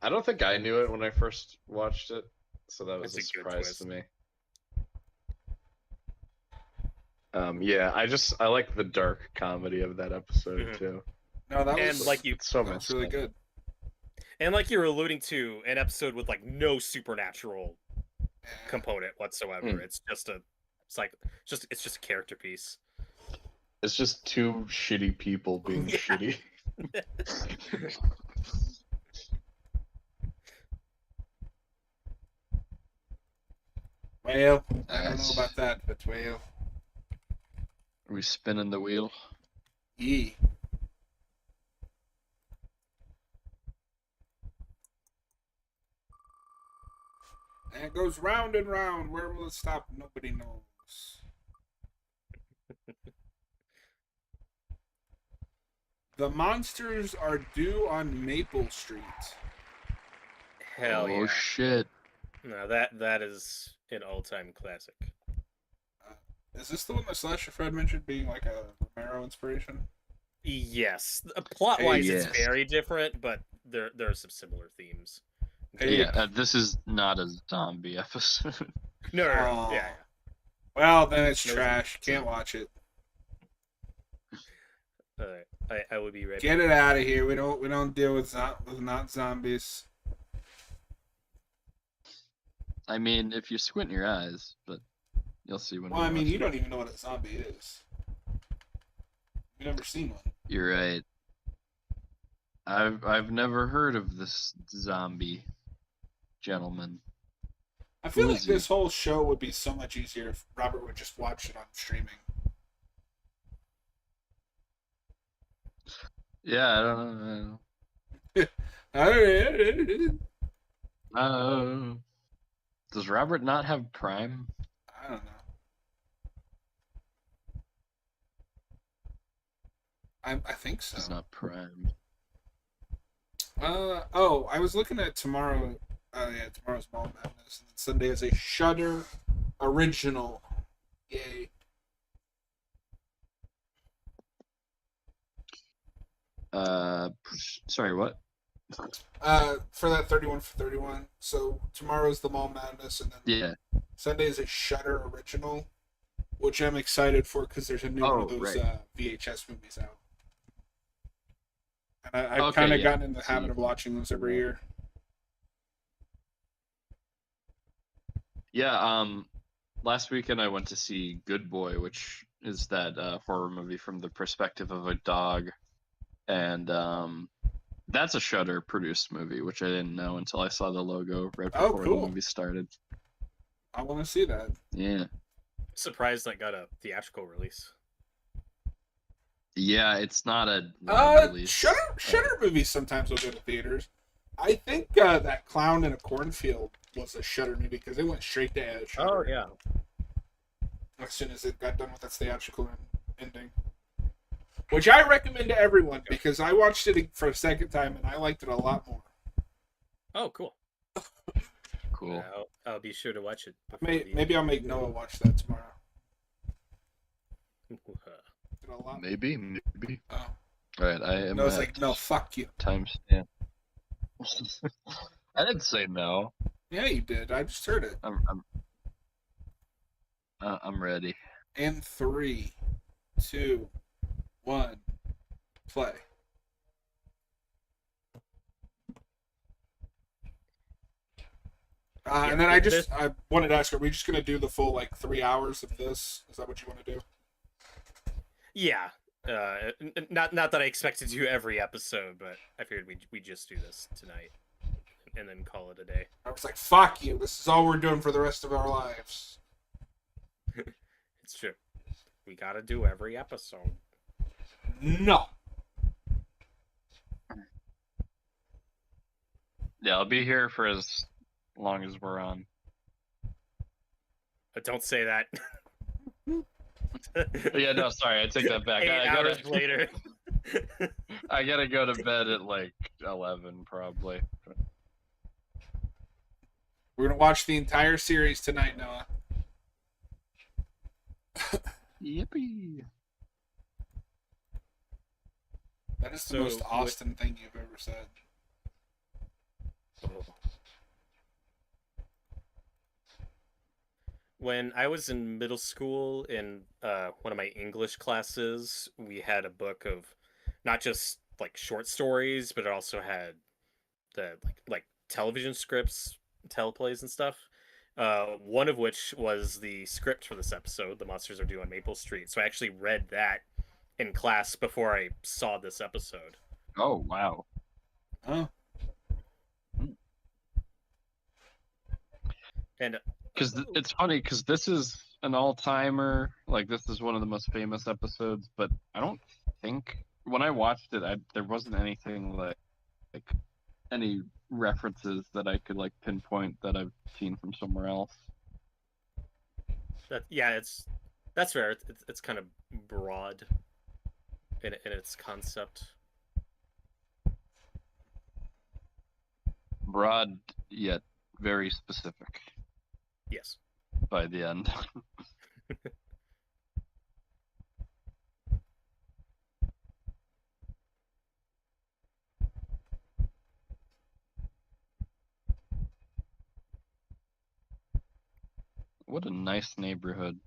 I don't think I knew it when I first watched it, so that was It's a a good surprise to twist. me. Yeah, I like the dark comedy of that episode Mhm. too. No, that And was like you, So that was really good. and like you were alluding to, an episode with like no supernatural Yeah. component whatsoever. Hmm. It's just a character piece. It's just two shitty people being Yeah. shitty. Well, I don't know Nice. about that, but well, Are we spinning the wheel? yee. And it goes round and round. Where will it stop? Nobody knows. The monsters are due on Maple Street. Hell oh yeah! shit. No, that is an all-time classic. Is this the one that Slasher Fred mentioned being like a Romero inspiration? Yes, plot-wise, Yes. it's very different, but there are some similar themes. Hey, Yeah, this is not a zombie episode. No, Oh. yeah. Well, then it's No, trash. Can't watch it. I will be ready. Get it out of here. We don't deal with not zombies. I mean, if you squint your eyes, but you'll see when. Well, we I mean, watch you it. don't even know what a zombie is. You've never seen one. You're right. I've never heard of this zombie gentleman. I feel Who like is he? this whole show would be so much easier if Robert would just watch it on streaming. Yeah, I don't I know. Does Robert not have Prime? don't know. I think so. It's not Prime. Oh, I was looking at tomorrow. Yeah, tomorrow's Mall Madness, and Sunday is a Shudder original. Yay! Sorry, what? For that 31 for 31. So tomorrow's the Mall Madness, and then Yeah. Sunday is a Shudder original, which I'm excited for because there's a new one of Oh, those right. VHS movies out. And I've Okay, kind of yeah. gotten in the So habit you of can- watching those every year. Yeah, last weekend I went to see Good Boy, which is that horror movie from the perspective of a dog. And that's a Shudder produced movie, which I didn't know until I saw the logo right Oh, before cool. the movie started. I want to see that. Yeah. surprised that got a theatrical release. Yeah, it's not a wide release. Shudder movies sometimes will go to theaters. I think that Clown in a Cornfield was a Shudder movie because it went straight to Shudder. Oh yeah. As soon as it got done with its theatrical ending. Which I recommend to everyone because I watched it for a second time and I liked it a lot more. Oh, cool. Cool. Yeah, I'll be sure to watch it. Maybe I'll make Noah watch that tomorrow. Maybe. Oh. All right, I am. Noah's like, no, fuck you. Timestamp. I didn't say no. Yeah, you did. I just heard it. I'm ready. In 3, 2, 1, play. And then I wanted to ask, are we just going to do the full, 3 hours of this? Is that what you want to do? Yeah. Not that I expect to do every episode, but I figured we just do this tonight and then call it a day. I was like, fuck you. This is all we're doing for the rest of our lives. It's true. We gotta do every episode. No. Yeah, I'll be here for as long as we're on. But don't say that. Yeah, no, sorry, I take that back. 8 hours later. I gotta go to bed at 11, probably. We're going to watch the entire series tonight, Noah. Yippee. That is the most Austin thing you've ever said. When I was in middle school, in one of my English classes, we had a book of not just short stories, but it also had the like television scripts, teleplays, and stuff. One of which was the script for this episode, "The Monsters Are Due on Maple Street." So I actually read that in class before I saw this episode. Oh wow. Oh. And because it's funny because this is an all-timer. This is one of the most famous episodes, but I don't think when I watched it, there wasn't anything like any references that I could pinpoint that I've seen from somewhere else. That's fair. It's kind of broad in its concept. Broad yet very specific. Yes. By the end. What a nice neighborhood.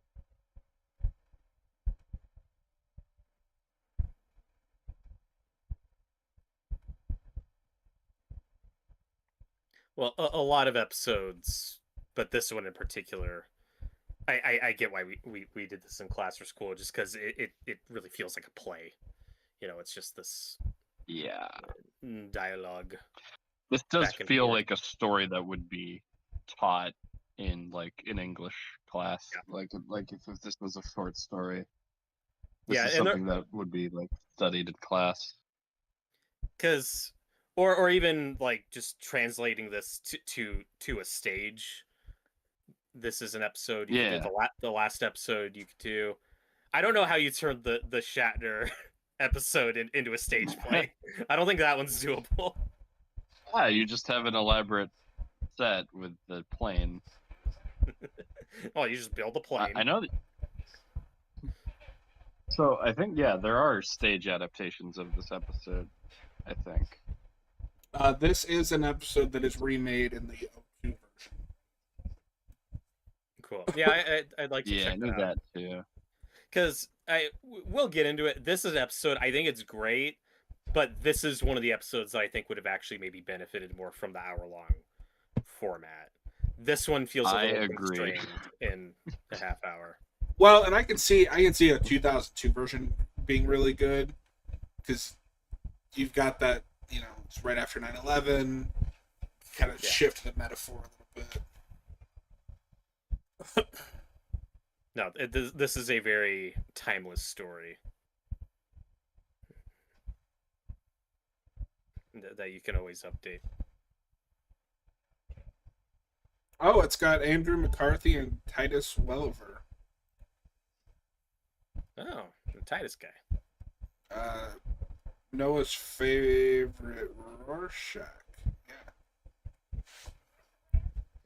Well, a lot of episodes, but this one in particular, I get why we did this in class or school, just because it really feels like a play. It's just this dialogue. This does feel like a story that would be taught in an English class. Yeah. If this was a short story. This is something that would be studied in class. Because or even just translating this to a stage. This is an episode you could do. The last episode you could do. I don't know how you turned the Shatner episode into a stage play. I don't think that one's doable. Yeah, you just have an elaborate set with the plane. Well, you just build a plane. I know that. So I think there are stage adaptations of this episode. I think. This is an episode that is remade in the O2 version. Cool. Yeah, I'd like to check I knew that too. Because we'll get into it. This is an episode, I think it's great, but this is one of the episodes that I think would have actually maybe benefited more from the hour-long format. This one feels a little constrained in a half hour. Well, and I can see a 2002 version being really good because you've got that, it's right after 9/11, kind of shift the metaphor a little bit. No, this is a very timeless story that you can always update. Oh, it's got Andrew McCarthy and Titus Welliver. Oh, the Titus guy. Noah's favorite Rorschach.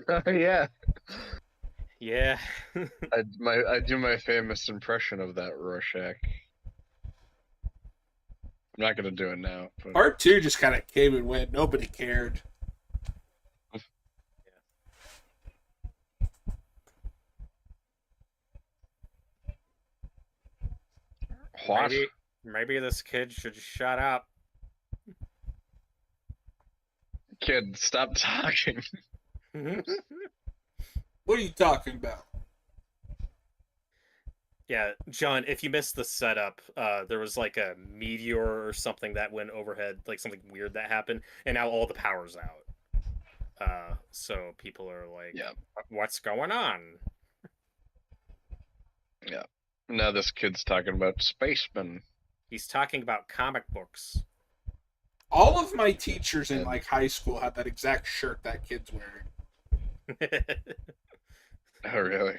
Oh yeah. Yeah. I do my famous impression of that Rorschach. I'm not gonna do it now. But... Part 2 just kind of came and went. Nobody cared. What? Maybe this kid should shut up. Kid, stop talking. What are you talking about? Yeah, John, if you missed the setup, there was like a meteor or something that went overhead, like something weird that happened, and now all the power's out. So people are like, Yeah. What's going on? Yeah. Now this kid's talking about spacemen. He's talking about comic books. All of my teachers in like high school had that exact shirt that kid's wearing. Oh, really?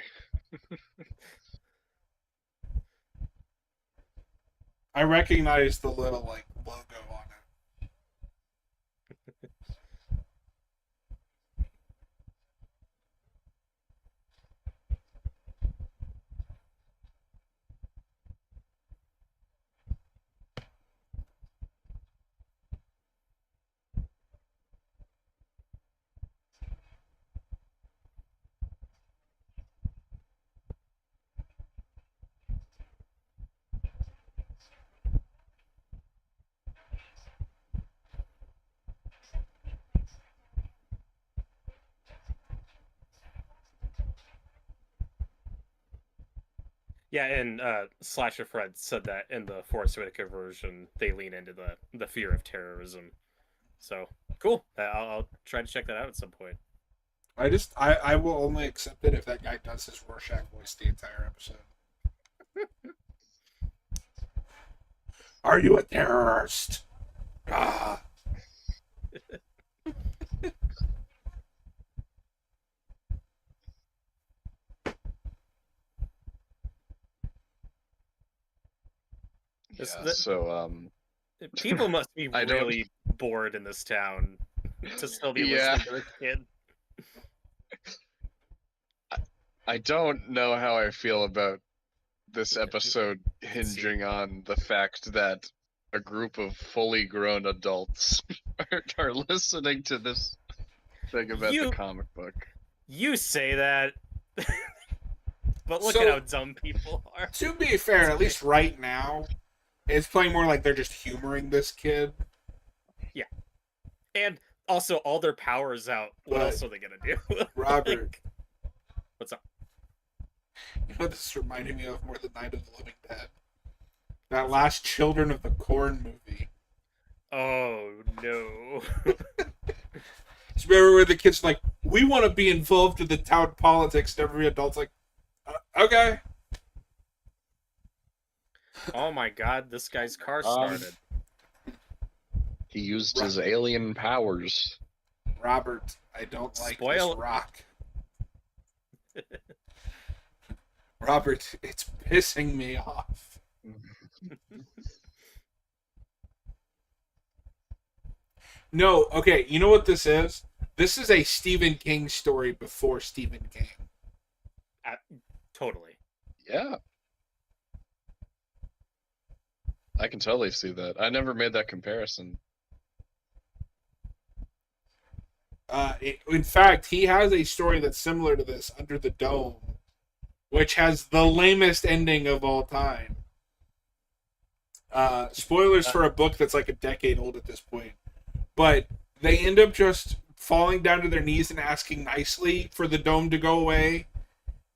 I recognize the little like logo on it. Yeah, and Slasher Fred said that in the Force Whitaker version, they lean into the fear of terrorism. So cool. I'll try to check that out at some point. I will only accept it if that guy does his Rorschach voice the entire episode. Are you a terrorist? Ah. Yeah, so people must be I don't- really bored in this town to still be Yeah. listening to this kid. I don't know how I feel about this episode hinging on the fact that a group of fully grown adults are listening to this thing about You- the comic book. You say that, but look So- at how dumb people are. To be fair, at least right now, it's playing more like they're just humoring this kid. And also, all their power is out. What But- else are they gonna do? Robert, Like, what's up? you know what this is reminding me of more than Night of the Living Dead? That last Children of the Corn movie. Oh no. So remember where the kid's like, we want to be involved in the town politics, and every adult's like, okay. Oh my god, this guy's car started. He used his alien powers. Robert, I don't like Spoil- this rock. Robert, it's pissing me off. No, okay, you know what this is? This is a Stephen King story before Stephen King. Totally. Yeah. I can totally see that. I never made that comparison. In fact, he has a story that's similar to this, Under the Dome, which has the lamest ending of all time. Spoilers for a book that's like a decade old at this point. But they end up just falling down to their knees and asking nicely for the dome to go away.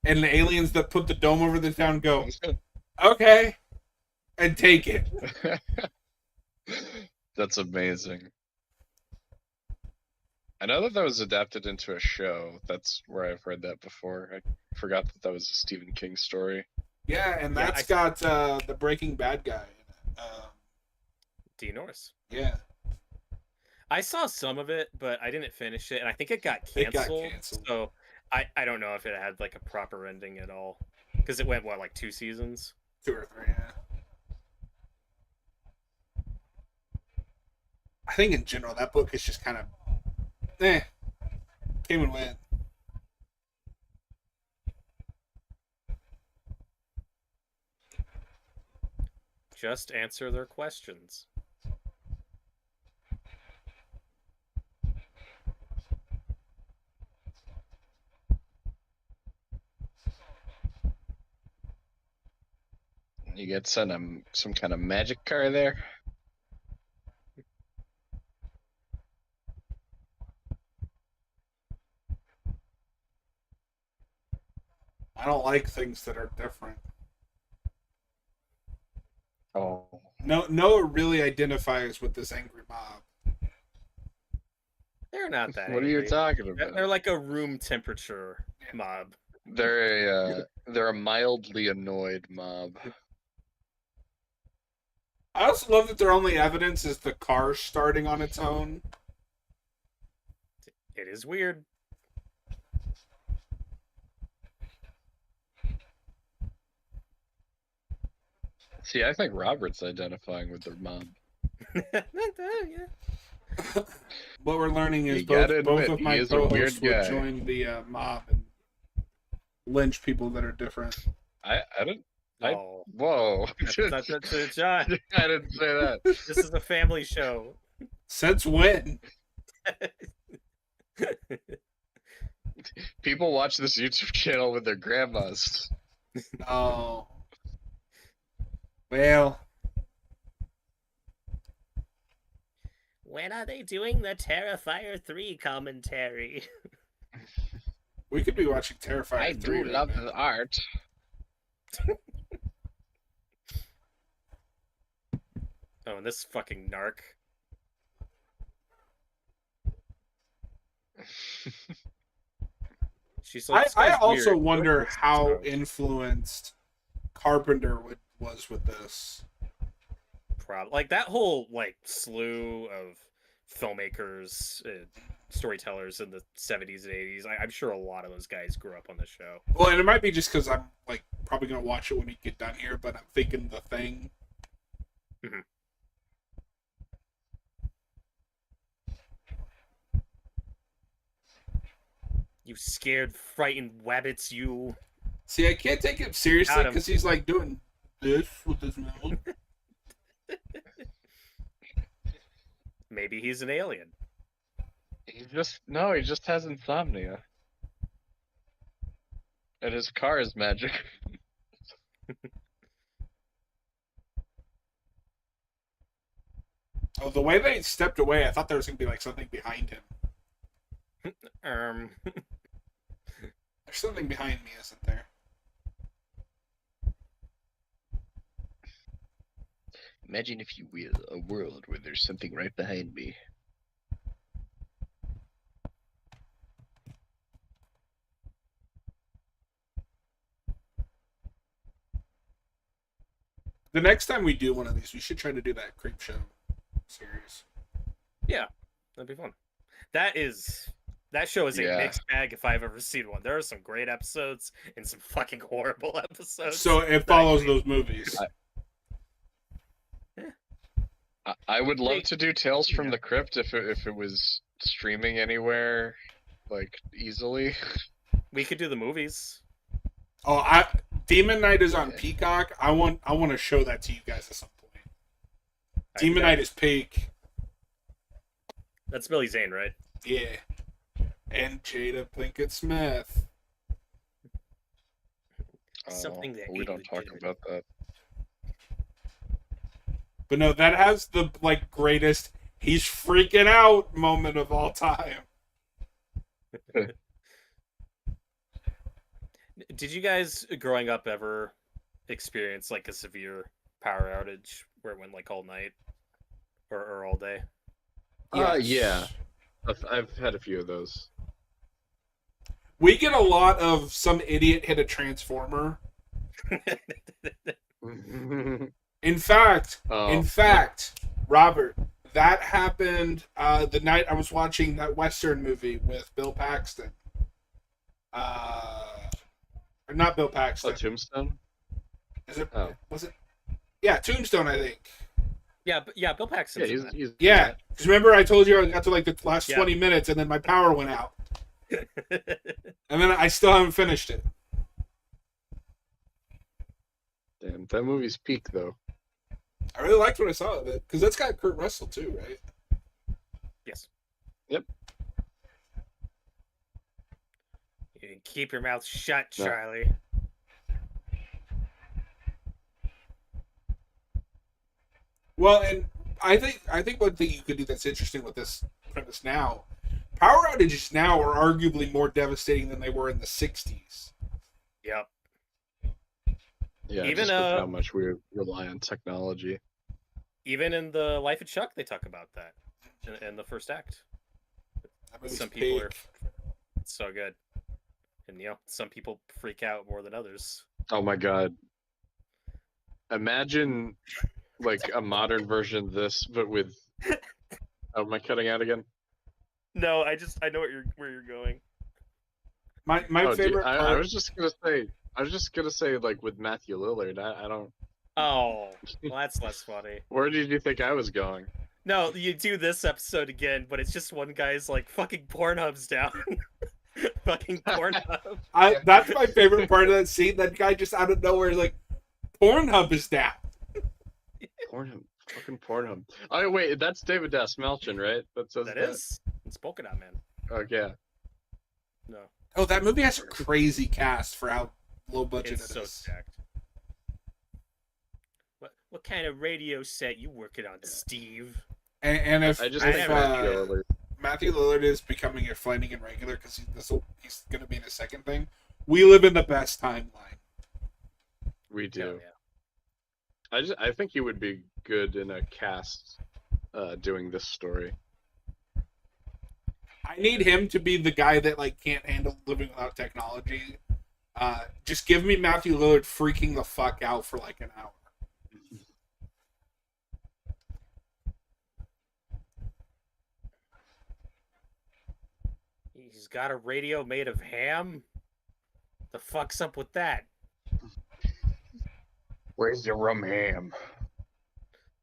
And the aliens that put the dome over the town go, okay, and take it. That's amazing. I know that was adapted into a show. That's where I've heard that before. I forgot that was a Stephen King story. Yeah, and Yeah, that's got the Breaking Bad guy in it. D. Norris. Yeah, I saw some of it, but I didn't finish it, and I think it got It got canceled. canceled. So I don't know if it had like a proper ending at all, because it went like 2 seasons. 2 or 3. Yeah. I think in general that book is just kind of, came and went. Just answer their questions. You get some kind of magic car there. I don't like things that are different. Oh, Noah really identifies with this angry mob. They're not that. what are you angry. talking about? They're like a room temperature mob. They're a mildly annoyed mob. I also love that their only evidence is the car starting on its own. It is weird. See, I think Robert's identifying with their mob. Yeah. What we're learning is You gotta both admit, of he my is a weird co-hosts would guy. join the mob and lynch people that are different. I didn't. Oh, Whoa! that's John. I didn't say that. This is a family show. Since when? People watch this YouTube channel with their grandmas. Oh. Well, When are they doing the Terrifier 3 commentary? we could be watching Terrifier 3 right now. the art. Oh, and this fucking narc. She's like, I "This guy's also weird. wonder What's how wrong?" influenced Carpenter was with this. Like that whole like slew of filmmakers, storytellers in the 70s and 80s. I'm sure a lot of those guys grew up on the show. Well, and it might be just because I'm like probably gonna watch it when we get done here, but I'm thinking The Thing. Mhm. You scared, frightened wabbits, you. See, I can't take him seriously Got him. because he's like doing this with his mouth. Maybe he's an alien. He just has insomnia. And his car is magic. Oh, the way they stepped away, I thought there was gonna be like something behind him. There's something behind me, isn't there? Imagine, if you will, a world where there's something right behind me. The next time we do one of these, we should try to do that Creep Show series. Yeah, that'd be fun. That show is a Yeah. mixed bag if I've ever seen one. There are some great episodes and some fucking horrible episodes. So it follows those movies. I would love Wait, to do Tales from yeah. the Crypt if it was streaming anywhere, like, easily. We could do the movies. Oh, Demon Knight is on Yeah. Peacock. I want to show that to you guys at some point. I Demon think Knight is peak. That's Billy Zane, right? Yeah. And Jada Pinkett Smith. Something that we ain't don't talk legitimate. about that. But no, that has the like greatest he's freaking out moment of all time. Did you guys growing up ever experience like a severe power outage where it went like all night or all day? Yeah. Yes. I've had a few of those. We get a lot of some idiot hit a transformer. In fact, Oh, Robert, that happened the night I was watching that Western movie with Bill Paxton. Or not Bill Paxton. Tombstone. Is it? Oh. Was it? Yeah, Tombstone, I think. Yeah, Bill Paxton's in that. He's Yeah, because remember I told you I got to like the last Yeah. 20 minutes and then my power went out, and then I still haven't finished it. Damn, that movie's peak though. I really liked what I saw of it because that's got Kurt Russell too, right? Yes. Yep. You can keep your mouth shut, No. Charlie. Well, and I think one thing you could do that's interesting with this premise now, power outages now are arguably more devastating than they were in the '60s. Yep. Yeah, Even, just with how much we rely on technology. Even in the Life of Chuck, they talk about that in the first act. That movie's Some people are big. so good, and some people freak out more than others. Oh my god. Imagine like a modern version of this, but with oh, am I cutting out again? No, I know where you're going. My Oh, dude, favorite part. I was just gonna say like with Matthew Lillard. I don't. Oh, well, that's less funny. Where did you think I was going? No, you do this episode again, but it's just one guy's like fucking Pornhub's down. Fucking Pornhub. That's my favorite part of that scene. That guy just out of nowhere is like, Pornhub is down. Pornhub, fucking Pornhub. Oh wait, that's David Dasmalchian, right? That is. It's Polka Dot Man. Oh yeah. No, Oh, that movie has a crazy cast for how low budget it's it so is. stacked. What kind of radio set you working on, Steve? And if, I just if, think Matthew Lillard. Matthew Lillard is becoming a Finding in regular because he's going to be in a second thing, we live in the best timeline. We do. Oh, yeah. I think he would be good in a cast doing this story. I need him to be the guy that like can't handle living without technology. Just give me Matthew Lillard freaking the fuck out for like an hour. He's got a radio made of ham? The fuck's up with that? Where's your rum ham?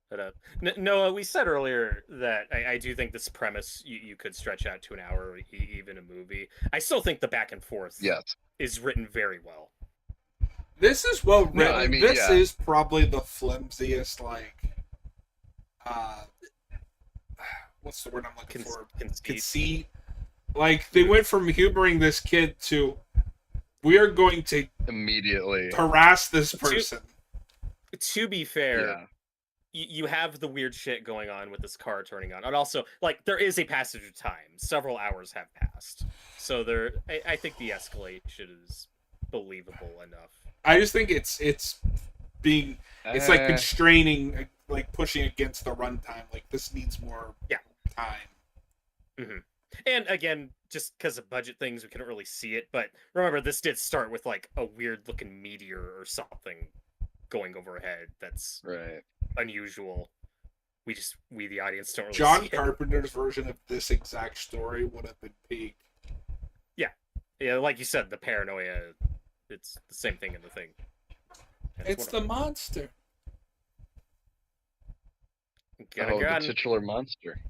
But Noah, we said earlier that I do think this premise you could stretch out to an hour, or even a movie. I still think the back and forth is written very well. This is well written. No, I mean, this yeah. is probably the flimsiest, like, what's the word I'm looking for? Conceit. Like, they went from humoring this kid to, we are going to Immediately harass this person. To be fair, you have the weird shit going on with this car turning on, and also like there is a passage of time. Several hours have passed, so I think the escalation is believable enough. I just think it's like constraining, like pushing against the runtime. Like, this needs more time. Mm-hmm. And again, just because of budget things, we couldn't really see it. But remember, this did start with like a weird looking meteor or something going overhead. That's right. Unusual. We the audience don't really John see Carpenter's version of this exact story would have been peak. Yeah, like you said, the paranoia. It's the same thing in the thing. And It's the monster. The titular monster.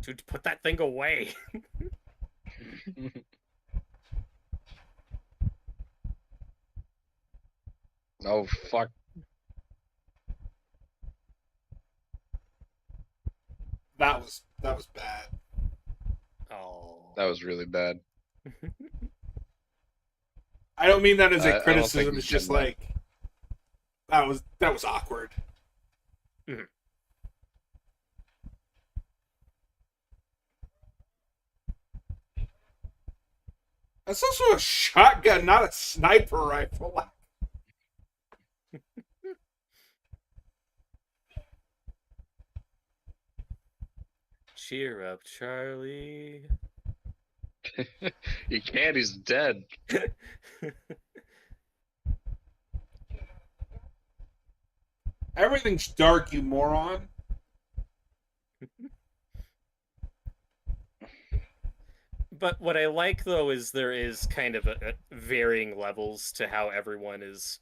Dude, put that thing away. Oh fuck. That was bad. Oh. That was really bad. I don't mean that as I a don't criticism. think It's he's just getting like that was awkward. Mhm. That's also a shotgun, not a sniper rifle. Cheer up, Charlie. You can't. He's dead. Everything's dark, you moron. But what I like, though, is there is kind of a varying levels to how everyone is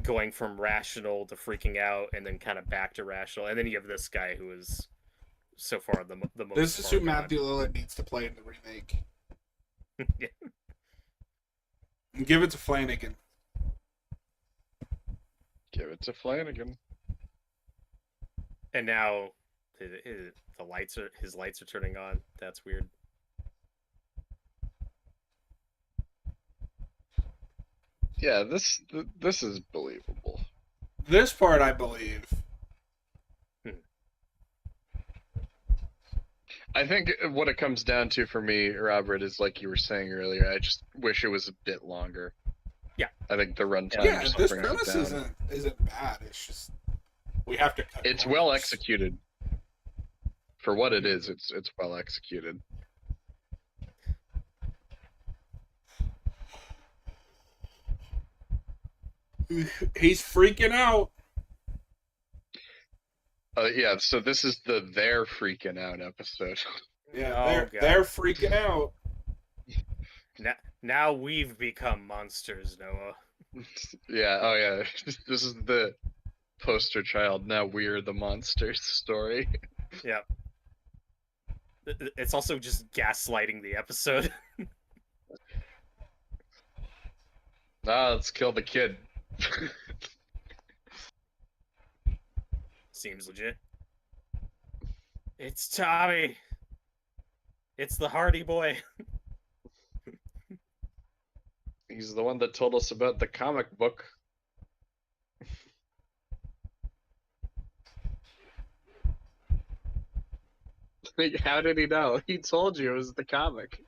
going from rational to freaking out, and then kind of back to rational. And then you have this guy who is so far the most. This is who far gone. Matthew Lillard needs to play in the remake. Yeah. And give it to Flanagan. Give it to Flanagan. And now his lights are turning on. That's weird. Yeah, this is believable. This part, I believe. I think what it comes down to for me, Robert, is like you were saying earlier. I just wish it was a bit longer. Yeah. I think the runtime. Yeah, just this brings it premise down. isn't bad. It's just we have to cut. It's corners. well executed. For what it is, it's well executed. He's freaking out. Yeah, so this is the they're freaking out episode. Yeah, Oh, God. they're freaking out. Now we've become monsters, Noah. Yeah, oh yeah. This is the poster child. Now we're the monsters story. Yeah. It's also just gaslighting the episode. Let's kill the kid. Seems legit. It's Tommy. It's the Hardy Boy. He's the one that told us about the comic book. Like, how did he know? He told you it was the comic.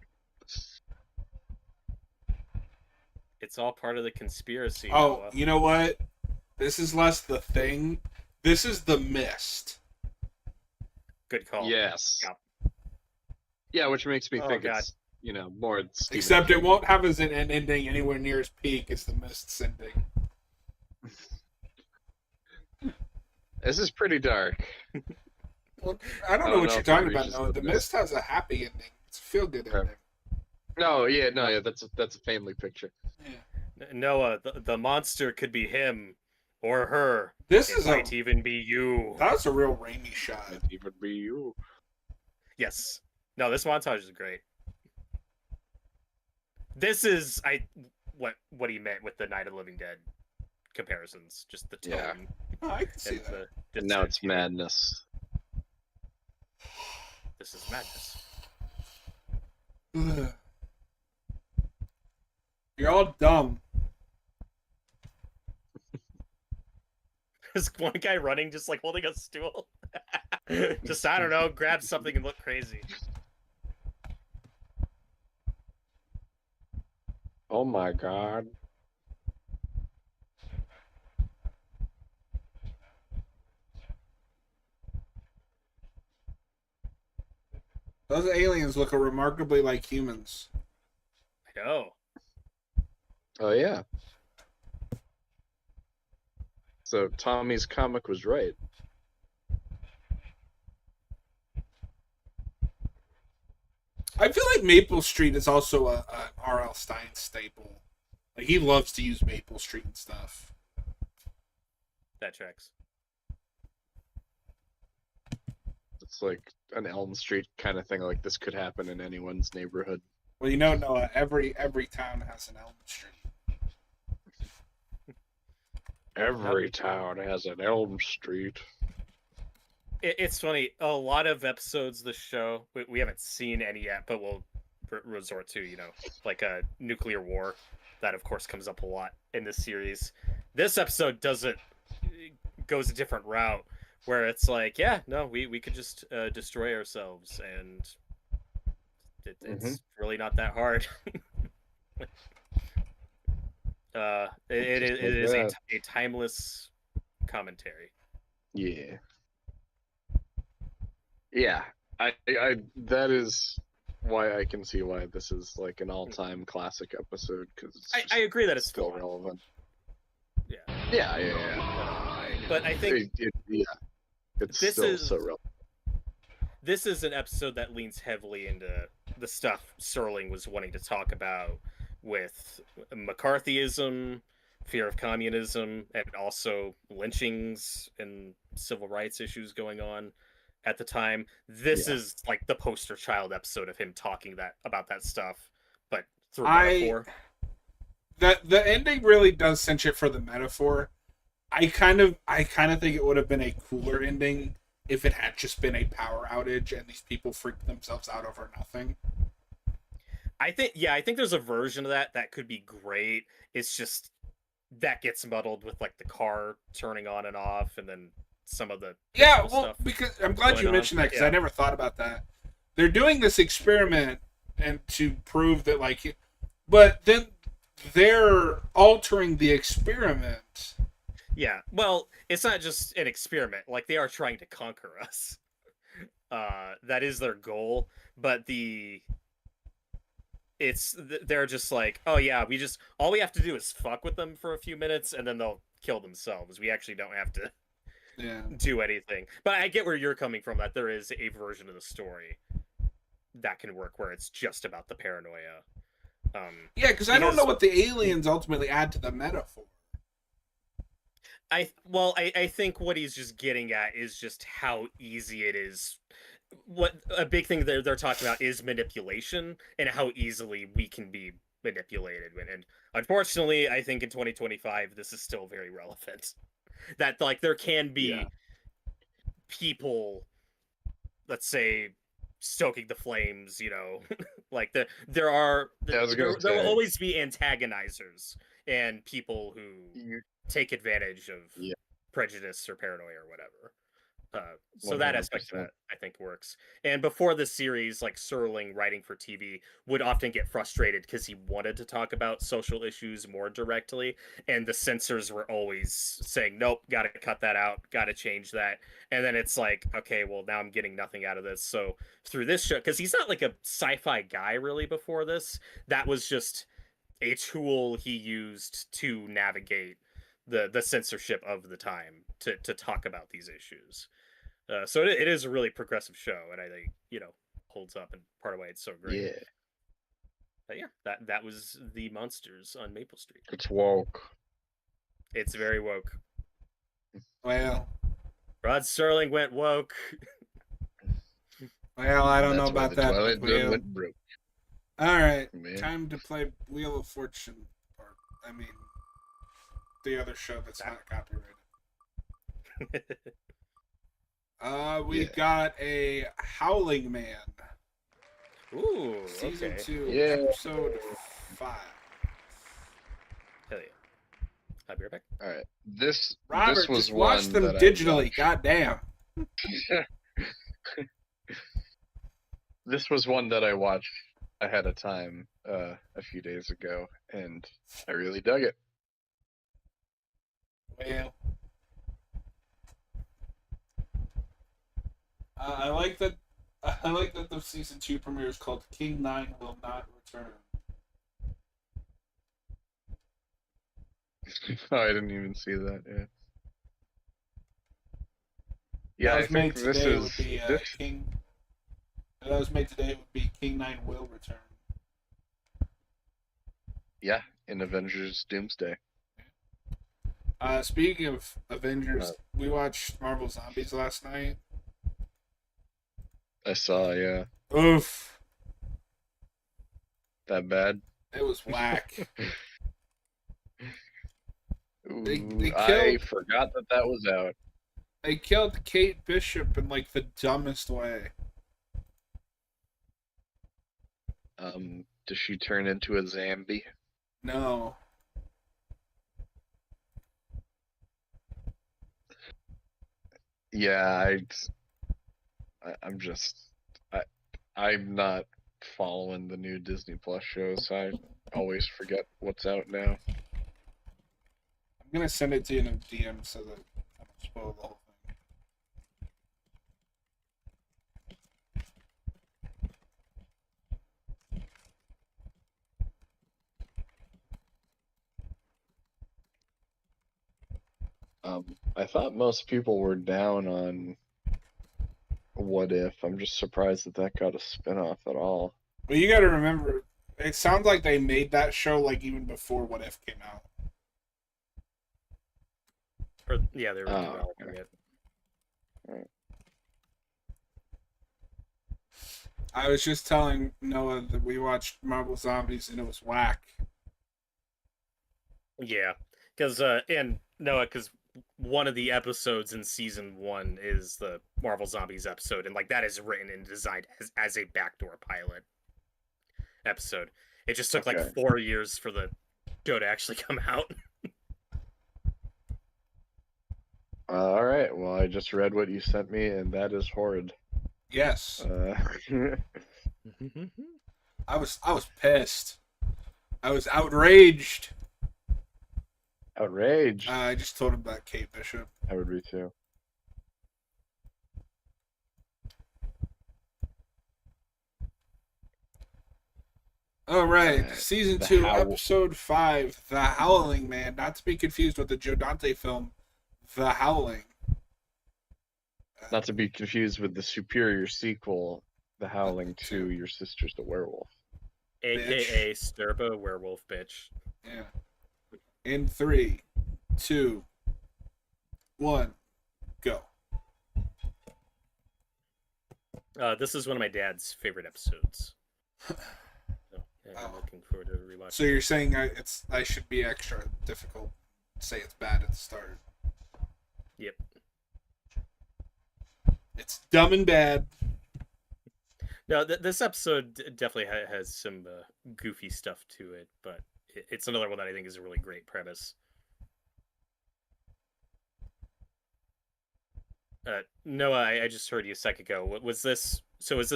It's all part of the conspiracy. Oh, Noah. you know what? This is less the Thing. This is the Mist. Good call. Yes. Yeah. Yeah, which makes me Oh, think God. it's, more Stephen Except it King. won't have as an ending anywhere near as peak as the Mist's ending. This is pretty dark. Well, I don't know don't what know you're if it talking about. reaches No, the the Mist has a happy ending. It's a feel-good Okay. ending. No, that's a family picture. Yeah. Noah, the monster could be him or her. This It is might even be you. that was a real Raimi shot. Might even be you. Yes. No, this montage is great. This is what he meant with the Night of the Living Dead comparisons. Just the tone. Yeah. Oh, I can see and that. And now it's madness. This is madness. Ugh. You're all dumb. There's one guy running, just like holding a stool. Just, I don't know, grab something and look crazy. Oh my god. Those aliens look remarkably like humans. I know. Oh yeah. So Tommy's comic was right. I feel like Maple Street is also a R.L. Stein staple. Like he loves to use Maple Street and stuff. That tracks. It's like an Elm Street kind of thing. Like this could happen in anyone's neighborhood. Well, you know, Noah, every town has an Elm Street. Every town has an Elm Street. It's funny. A lot of episodes of the show, we haven't seen any yet, but we'll resort to, like a nuclear war. That, of course, comes up a lot in this series. This episode goes a different route, where it's like, yeah, no, we could just destroy ourselves, and it's really not that hard. It is a timeless commentary. Yeah. Yeah. I that is why I can see why this is like an all-time classic episode, because I agree that it's still flawed. relevant. Yeah. Yeah. But I think it's this still is so relevant. this is an episode that leans heavily into the stuff Serling was wanting to talk about with McCarthyism, fear of communism, and also lynchings and civil rights issues going on at the time. This is like the poster child episode of him talking about that stuff, but through metaphor. The ending really does cinch it for the metaphor. I kind of think it would have been a cooler ending if it had just been a power outage and these people freaked themselves out over nothing. I think there's a version of that could be great. It's just that gets muddled with like the car turning on and off, and then some of the stuff because I'm glad you mentioned that, because I never thought about that. They're doing this experiment and to prove that but then they're altering the experiment. Yeah, well, it's not just an experiment. Like, they are trying to conquer us. That is their goal, but they're just like, oh yeah, all we have to do is fuck with them for a few minutes, and then they'll kill themselves. We actually don't have to do anything. But I get where you're coming from, that there is a version of the story that can work where it's just about the paranoia. Because I don't know what the aliens ultimately add to the metaphor. I think what he's just getting at is just how easy it is. What a big thing they're talking about is manipulation, and how easily we can be manipulated. And unfortunately, I think in 2025 this is still very relevant. That like there can be people, let's say, stoking the flames, like there will always be antagonizers and people who take advantage of prejudice or paranoia or whatever. So 100%. That aspect of it, I think, works. And before this series, like Serling writing for TV would often get frustrated because he wanted to talk about social issues more directly, and the censors were always saying, nope, gotta cut that out, gotta change that. And then it's like, okay, well, now I'm getting nothing out of this. So through this show, because he's not like a sci-fi guy really before this, that was just a tool he used to navigate the censorship of the time to talk about these issues. So it is a really progressive show, and I think holds up, and part of why it's so great. Yeah. But yeah, that was the Monsters on Maple Street. It's woke. It's very woke. Well, Rod Serling went woke. Well, I don't know about that. Twilight went broke. All right, time to play Wheel of Fortune, or I mean, the other show that's not copyrighted. We've got a Howling Man. Ooh, Season 2, Yeah. Episode 5. Hell yeah. I'll be right back. All right. This Robert, was just watch one them that digitally. Goddamn. This was one that I watched ahead of time a few days ago, and I really dug it. Well, I like that the season 2 premiere is called King 9 Will Not Return. Oh, I didn't even see that. Yeah, I think this is King. That was made today. It would be King 9 Will Return. Yeah, in Avengers Doomsday. Speaking of Avengers, we watched Marvel Zombies last night. I saw, yeah. Oof. That bad? It was whack. They I forgot that was out. They killed Kate Bishop in like the dumbest way. Does she turn into a zombie? No. Yeah, I'm not following the new Disney Plus shows. I always forget what's out now. I'm gonna send it to you in a DM so that I don't spoil the whole thing. I thought most people were down on What If. I'm just surprised that that got a spinoff at all. But you got to remember, it sounds like they made that show like even before What If came out. Or, yeah, they were developing it. Right. I was just telling Noah that we watched Marvel Zombies and it was whack. Yeah, because and Noah, because one of the episodes in season 1 is the Marvel Zombies episode, and like that is written and designed as a backdoor pilot episode. It just took like 4 years for the show to actually come out. All right. Well, I just read what you sent me, and that is horrid. Yes. I was pissed. I was outraged. Outraged. I just told him about Kate Bishop. I would be too. All right, season The 2, Howl. episode 5, The Howling Man. Not to be confused with the Joe Dante film, The Howling. Not to be confused with the superior sequel, The Howling 2, Your Sister's the Werewolf. AKA Sturba Werewolf Bitch. Yeah. In 3, 2, 1, go. This is one of my dad's favorite episodes. So, yeah, I'm looking forward to rewatching. So you're saying I should be extra difficult, say it's bad at the start. Yep. It's dumb and bad. No, this episode definitely has some goofy stuff to it, but it's another one that I think is a really great premise. Noah, I just heard you a second ago. Was this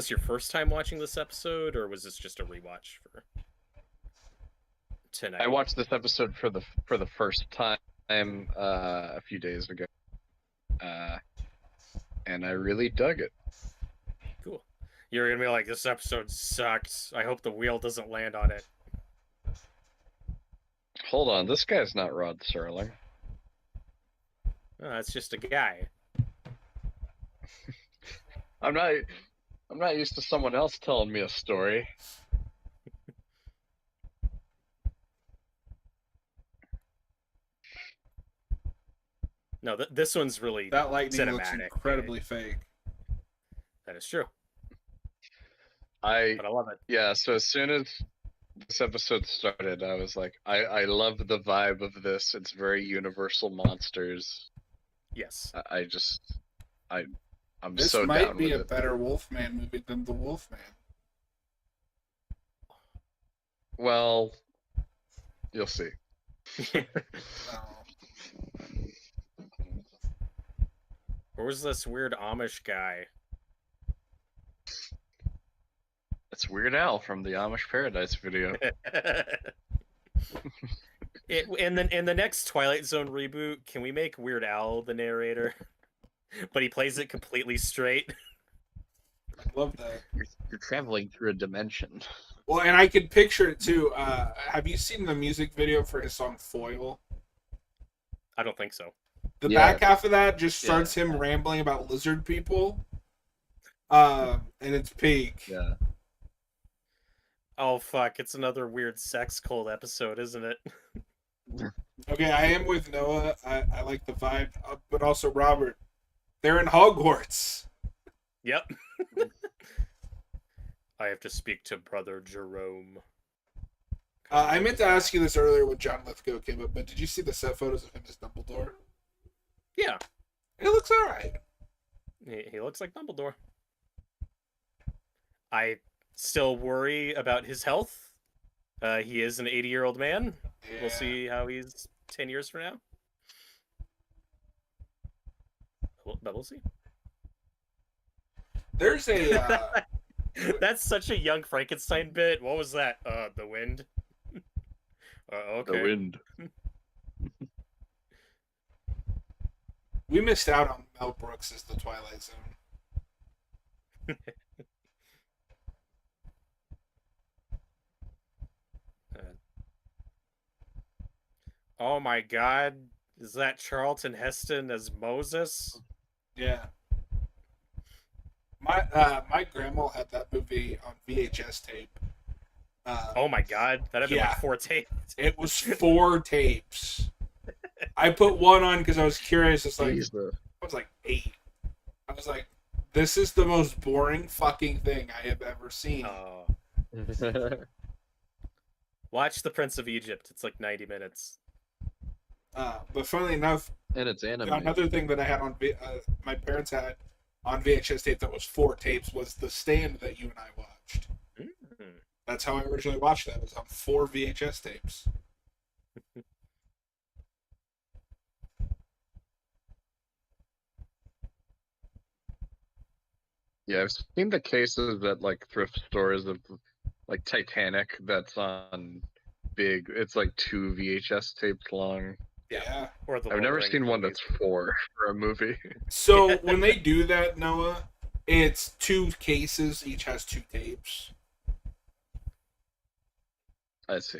your first time watching this episode, or was this just a rewatch for tonight? I watched this episode for the first time a few days ago, and I really dug it. Cool. You're gonna be like, this episode sucks. I hope the wheel doesn't land on it. Hold on, this guy's not Rod Serling. Oh, that's just a guy. I'm not used to someone else telling me a story. No, this one's really That lightning cinematic. looks incredibly fake. That is true. But I love it. Yeah, so as soon as this episode started, I was like, I love the vibe of this. It's very Universal Monsters. Yes. I'm This so might down be with a it. better Wolfman movie than The Wolfman. Well, you'll see. Where was this weird Amish guy? It's Weird Al from the Amish Paradise video. In the next Twilight Zone reboot, can we make Weird Al the narrator? But he plays it completely straight. I love that. You're traveling through a dimension. Well, and I could picture it too. Have you seen the music video for his song Foil? I don't think so. The Yeah. back half of that just starts him rambling about lizard people. And it's peak. Yeah. Oh fuck, it's another weird sex cult episode, isn't it? Okay, I am with Noah. I like the vibe. But also Robert. They're in Hogwarts. Yep. I have to speak to Brother Jerome. I meant to ask you this earlier when John Lithgow came up, but did you see the set photos of him as Dumbledore? Yeah. It looks alright. He looks like Dumbledore. I still worry about his health. He is an 80-year-old man. Yeah. We'll see how he's 10 years from now. But we'll see. There's a That's such a young Frankenstein bit. What was that? The wind. Okay. The wind. We missed out on Mel Brooks as the Twilight Zone. Oh my God! Is that Charlton Heston as Moses? Yeah. My grandma had that movie on VHS tape. Oh my God! That had been Yeah. like 4 tapes. It was 4 tapes. I put one on because I was curious. It's like Jesus. I was like 8. I was like, this is the most boring fucking thing I have ever seen. Watch The Prince of Egypt. It's like 90 minutes. But funnily enough, And it's animated. another thing that I had on my parents had on VHS tape that was 4 tapes was The Stand that you and I watched. Mm. That's how I originally watched that. It was on 4 VHS tapes. Yeah, I've seen the cases at like thrift stores of like Titanic that's on big. It's like 2 VHS tapes long. Yeah. Or the I've Lord never of the seen Rings one movies. that's 4 for a movie. So when they do that, Noah, it's 2 cases. Each has 2 tapes. I see.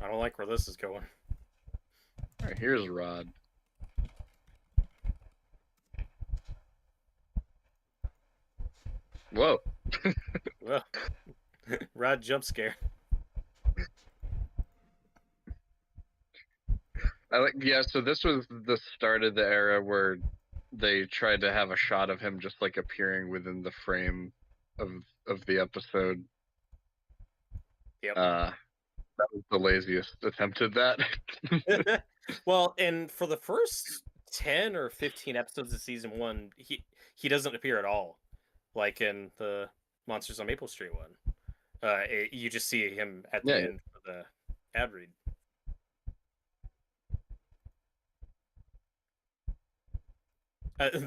I don't like where this is going. All right, here's Rod. Whoa. Well, Rod jump scare. Yeah, so this was the start of the era where they tried to have a shot of him just like appearing within the frame of the episode. Yep. That was the laziest attempt at that. Well, and for the first 10 or 15 episodes of season 1, he doesn't appear at all, like in the Monsters on Maple Street one. You just see him at the Yeah. end for the ad read.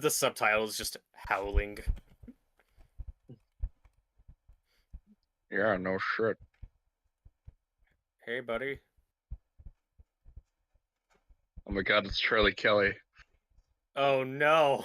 The subtitle is just howling. Yeah, no shit. Hey, buddy. Oh my god, it's Charlie Kelly. Oh no.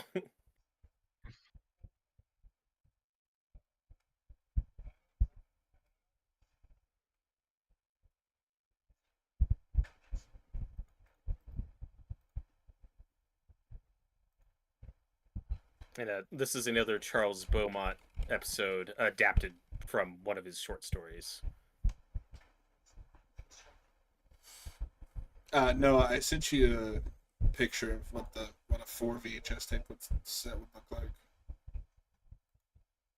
And this is another Charles Beaumont episode adapted from one of his short stories. No, I sent you a picture of what a 4 VHS tape set would look like.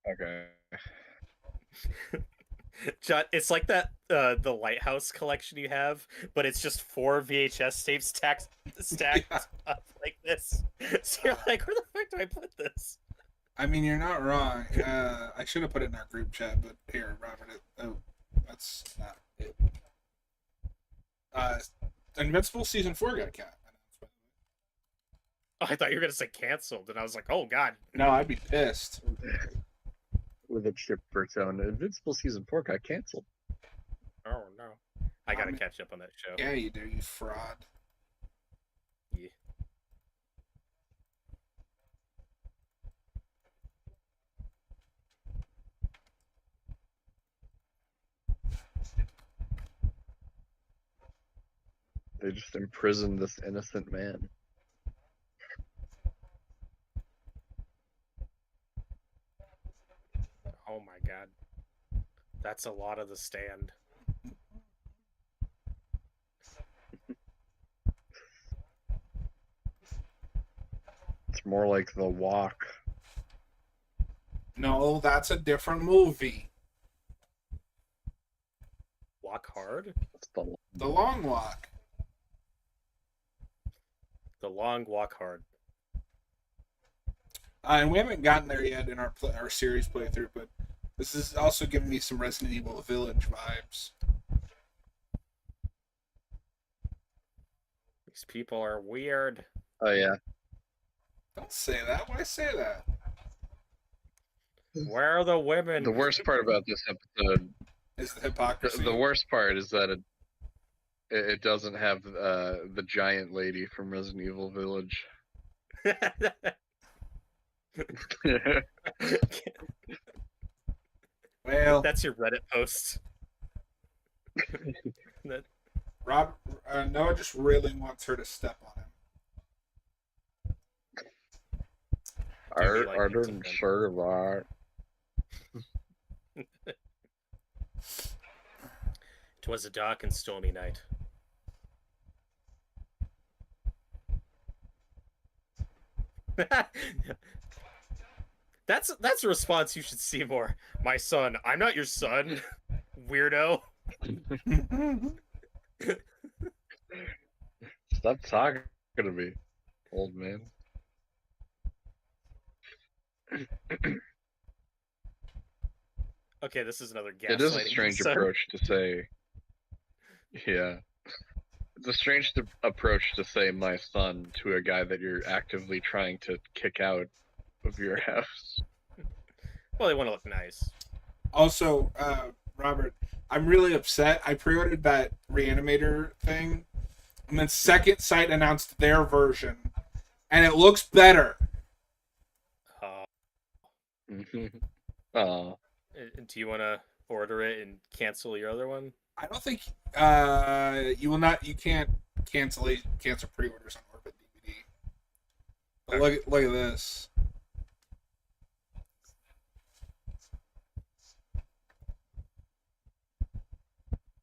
Okay. John, it's like that the Lighthouse collection you have, but it's just 4 VHS tapes stacked Yeah. up like this. So you're like, where the fuck do I put this? I mean, you're not wrong. I should have put it in our group chat, but here, Robert. That's not it. Invincible season 4 got cat. Oh, I thought you were gonna say canceled, and I was like, oh god. No, I'd be pissed. With a chipper tone. Invincible season 4 got canceled. Oh no. I gotta catch up on that show. Yeah, you do, you fraud. Yeah. They just imprisoned this innocent man. Oh my god. That's a lot of The Stand. It's more like The Walk. No, that's a different movie. Walk Hard? It's the The Long Walk. The Long Walk Hard. And we haven't gotten there yet in our series playthrough, but this is also giving me some Resident Evil Village vibes. These people are weird. Oh yeah. Don't say that. Why say that? Where are the women? The worst part about this episode, Is the hypocrisy. the worst part is that it doesn't have the giant lady from Resident Evil Village. Well, That's your Reddit post. Noah just really wants her to step on him. I didn't say that. It was a dark and stormy night. That's a response you should see more. My son, I'm not your son, weirdo. Stop talking to me, old man. Okay, this is another gaslighting. It is a strange episode. approach to say. Yeah. It's a strange approach to say my son to a guy that you're actively trying to kick out of your house. Well, they want to look nice. Also, Robert, I'm really upset. I pre-ordered that Reanimator thing, and then Second Sight announced their version, and it looks better. Oh. Do you want to order it and cancel your other one? I don't think you will not. You can't cancel pre-orders on Orbit DVD. But look at this.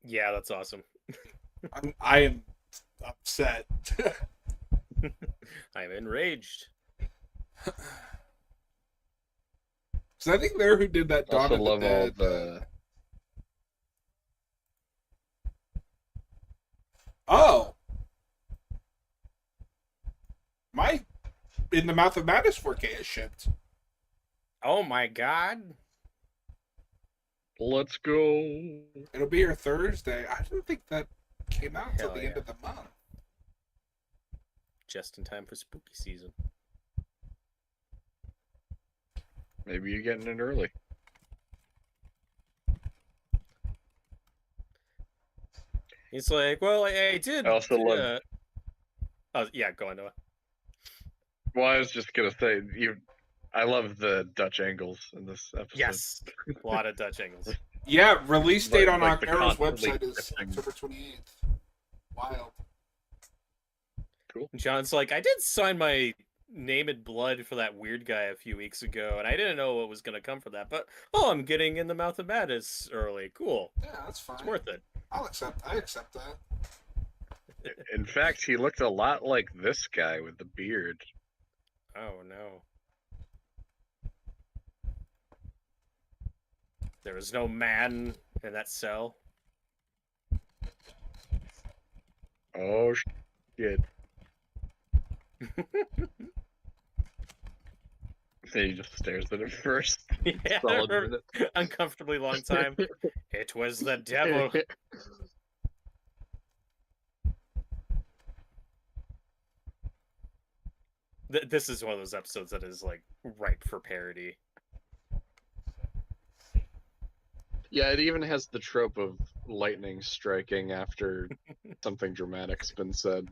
Yeah, that's awesome. I am upset. I'm enraged. So I think they're who did that Dawn Also of the love all Dead. the. Oh, my In the Mouth of Madness 4K is shipped. Oh my god. Let's go. It'll be here Thursday. I didn't think that came out until Hell the yeah. end of the month. Just in time for spooky season. Maybe you're getting it early. He's like, well, I did. I also love. Oh, yeah, go on, Noah. Well, I was just gonna say I love the Dutch angles in this episode. Yes. A lot of Dutch angles. Yeah, release date on Like the Arrow's constantly website is shifting. October 28th. Wild. Cool. John's like, I did sign my name in blood for that weird guy a few weeks ago, and I didn't know what was going to come from that, but, I'm getting In the Mouth of Madness early. Cool. Yeah, that's fine. It's worth it. I accept that. In fact, he looked a lot like this guy with the beard. Oh, no. There was no man in that cell. Oh shit! He just stares at it first. Yeah, Solid for minute. uncomfortably long time. It was the devil. This is one of those episodes that is like ripe for parody. Yeah, it even has the trope of lightning striking after something dramatic's been said.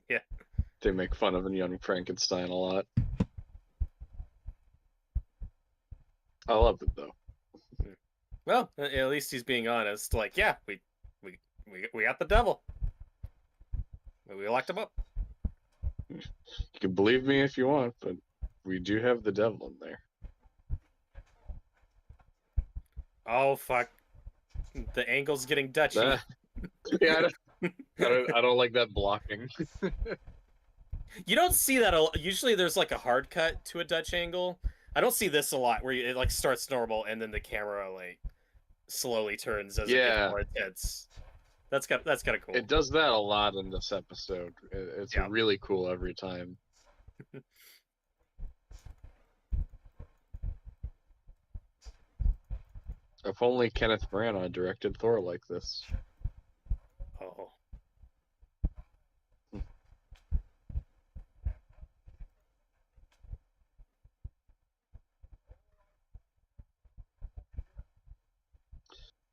Yeah. They make fun of Young Frankenstein a lot. I love it though. Well, at least he's being honest. Like, yeah, we got the devil. We locked him up. You can believe me if you want, but we do have the devil in there. Oh fuck! The angle's getting Dutchy. Yeah, I don't like that blocking. You don't see that a lot. Usually, there's like a hard cut to a Dutch angle. I don't see this a lot, where it like starts normal and then the camera like slowly turns as it gets more intense. That's kind of cool. It does that a lot in this episode. It's Yeah. really cool every time. If only Kenneth Branagh directed Thor like this. Oh.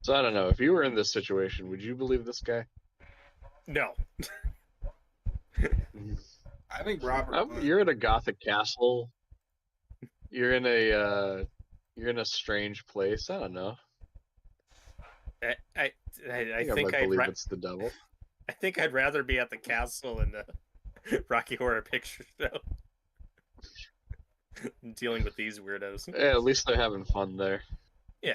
So I don't know. If you were in this situation, would you believe this guy? No. I think Robert would. You're in a gothic castle. You're in a strange place. I don't know. I I think might believe it's the devil. I think I'd rather be at the castle in the Rocky Horror Picture Show dealing with these weirdos. Yeah, at least they're having fun there. Yeah.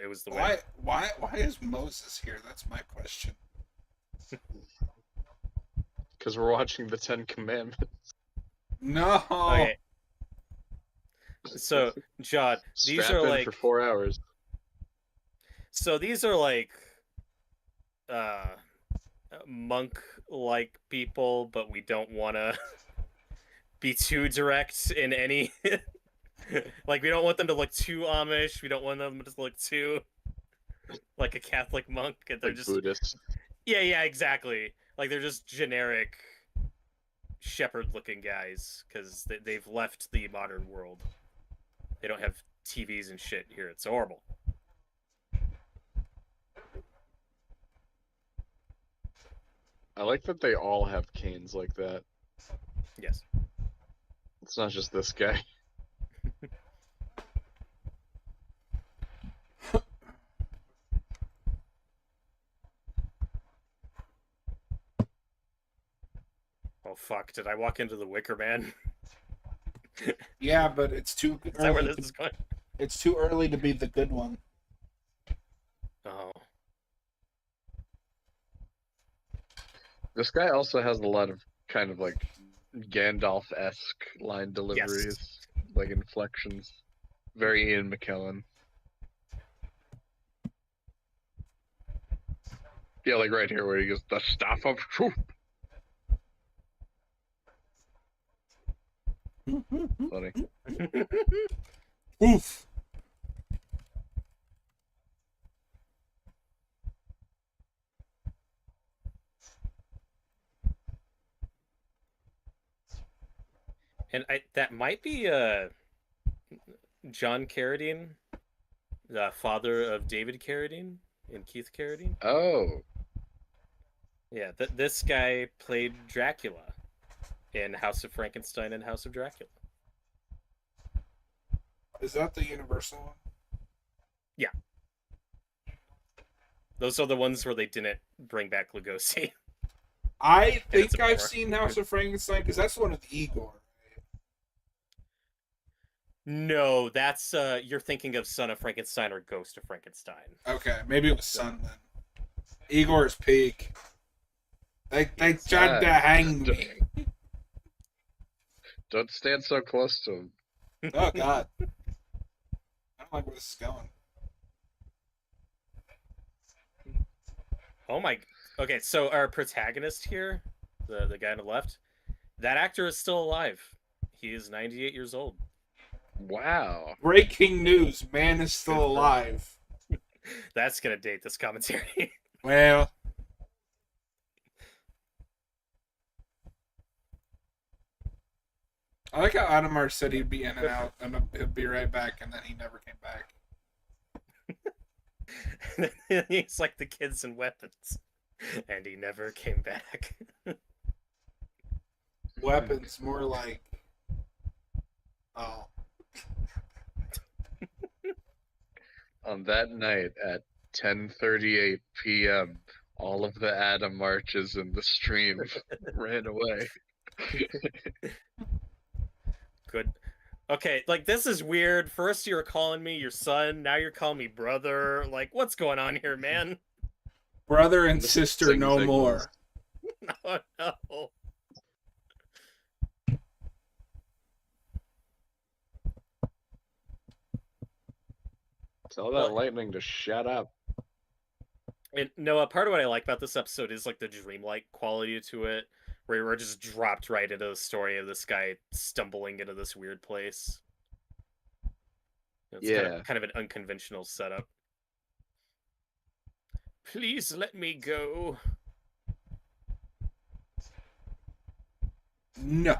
It was the Why is Moses here? That's my question. Because we're watching the Ten Commandments. No. Okay. So, John, these Strap are in like for 4 hours. So these are like monk-like people, but we don't want to be too direct in any. Like, we don't want them to look too Amish. We don't want them to look too like a Catholic monk. And they're Like just Buddhist. yeah, exactly. Like, they're just generic shepherd-looking guys because they've left the modern world. They don't have TVs and shit here. It's horrible. I like that they all have canes like that. Yes. It's not just this guy. Oh fuck! Did I walk into the Wicker Man? Yeah, but it's too Is that where early. this is going? It's too early to be the good one. Oh. This guy also has a lot of kind of like Gandalf-esque line deliveries, like inflections. Very Ian McKellen. Yeah, like right here where he goes, the staff of truth. Funny. Oof. And that might be John Carradine, the father of David Carradine and Keith Carradine. Oh. Yeah, this guy played Dracula in House of Frankenstein and House of Dracula. Is that the Universal one? Yeah. Those are the ones where they didn't bring back Lugosi. I it's think a I've bore. seen House of Frankenstein because that's the one with Igor. No, that's you're thinking of Son of Frankenstein or Ghost of Frankenstein. Okay, maybe it was Son then. Igor's peak. They tried to hang me. Don't stand so close to him. Oh God. I don't like where this is going. Oh my. Okay, so our protagonist here, the guy on the left, that actor is still alive. He is 98 years old. Wow. Breaking news: man is still alive. That's gonna date this commentary. Well, I like how Adamar said he'd be in and out, and he'd be right back, and then he never came back. He's like the kids and weapons, and he never came back. Weapons, more like. Oh. On that night at 10:38 p.m., all of the Adam marches in the stream ran away. Good. Okay, like, this is weird. First you were calling me your son, now you're calling me brother. Like, what's going on here, man? Brother and The sister sing no signals. more. Oh no. Tell that lightning to shut up. And no, part of what I like about this episode is like the dreamlike quality to it, where we're just dropped right into the story of this guy stumbling into this weird place. It's kind of an unconventional setup. Please let me go. No.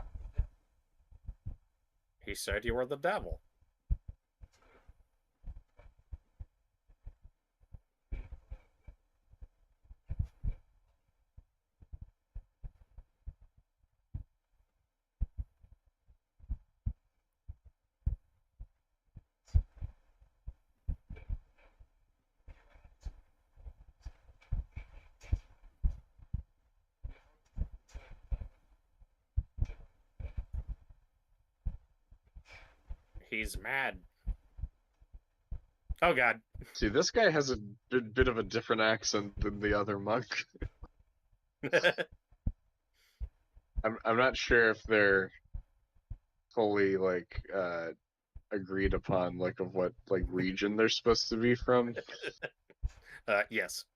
He said you were the devil. He's mad. Oh god. See, this guy has a bit of a different accent than the other monk. I'm not sure if they're fully like agreed upon, like of what like region they're supposed to be from. Yes.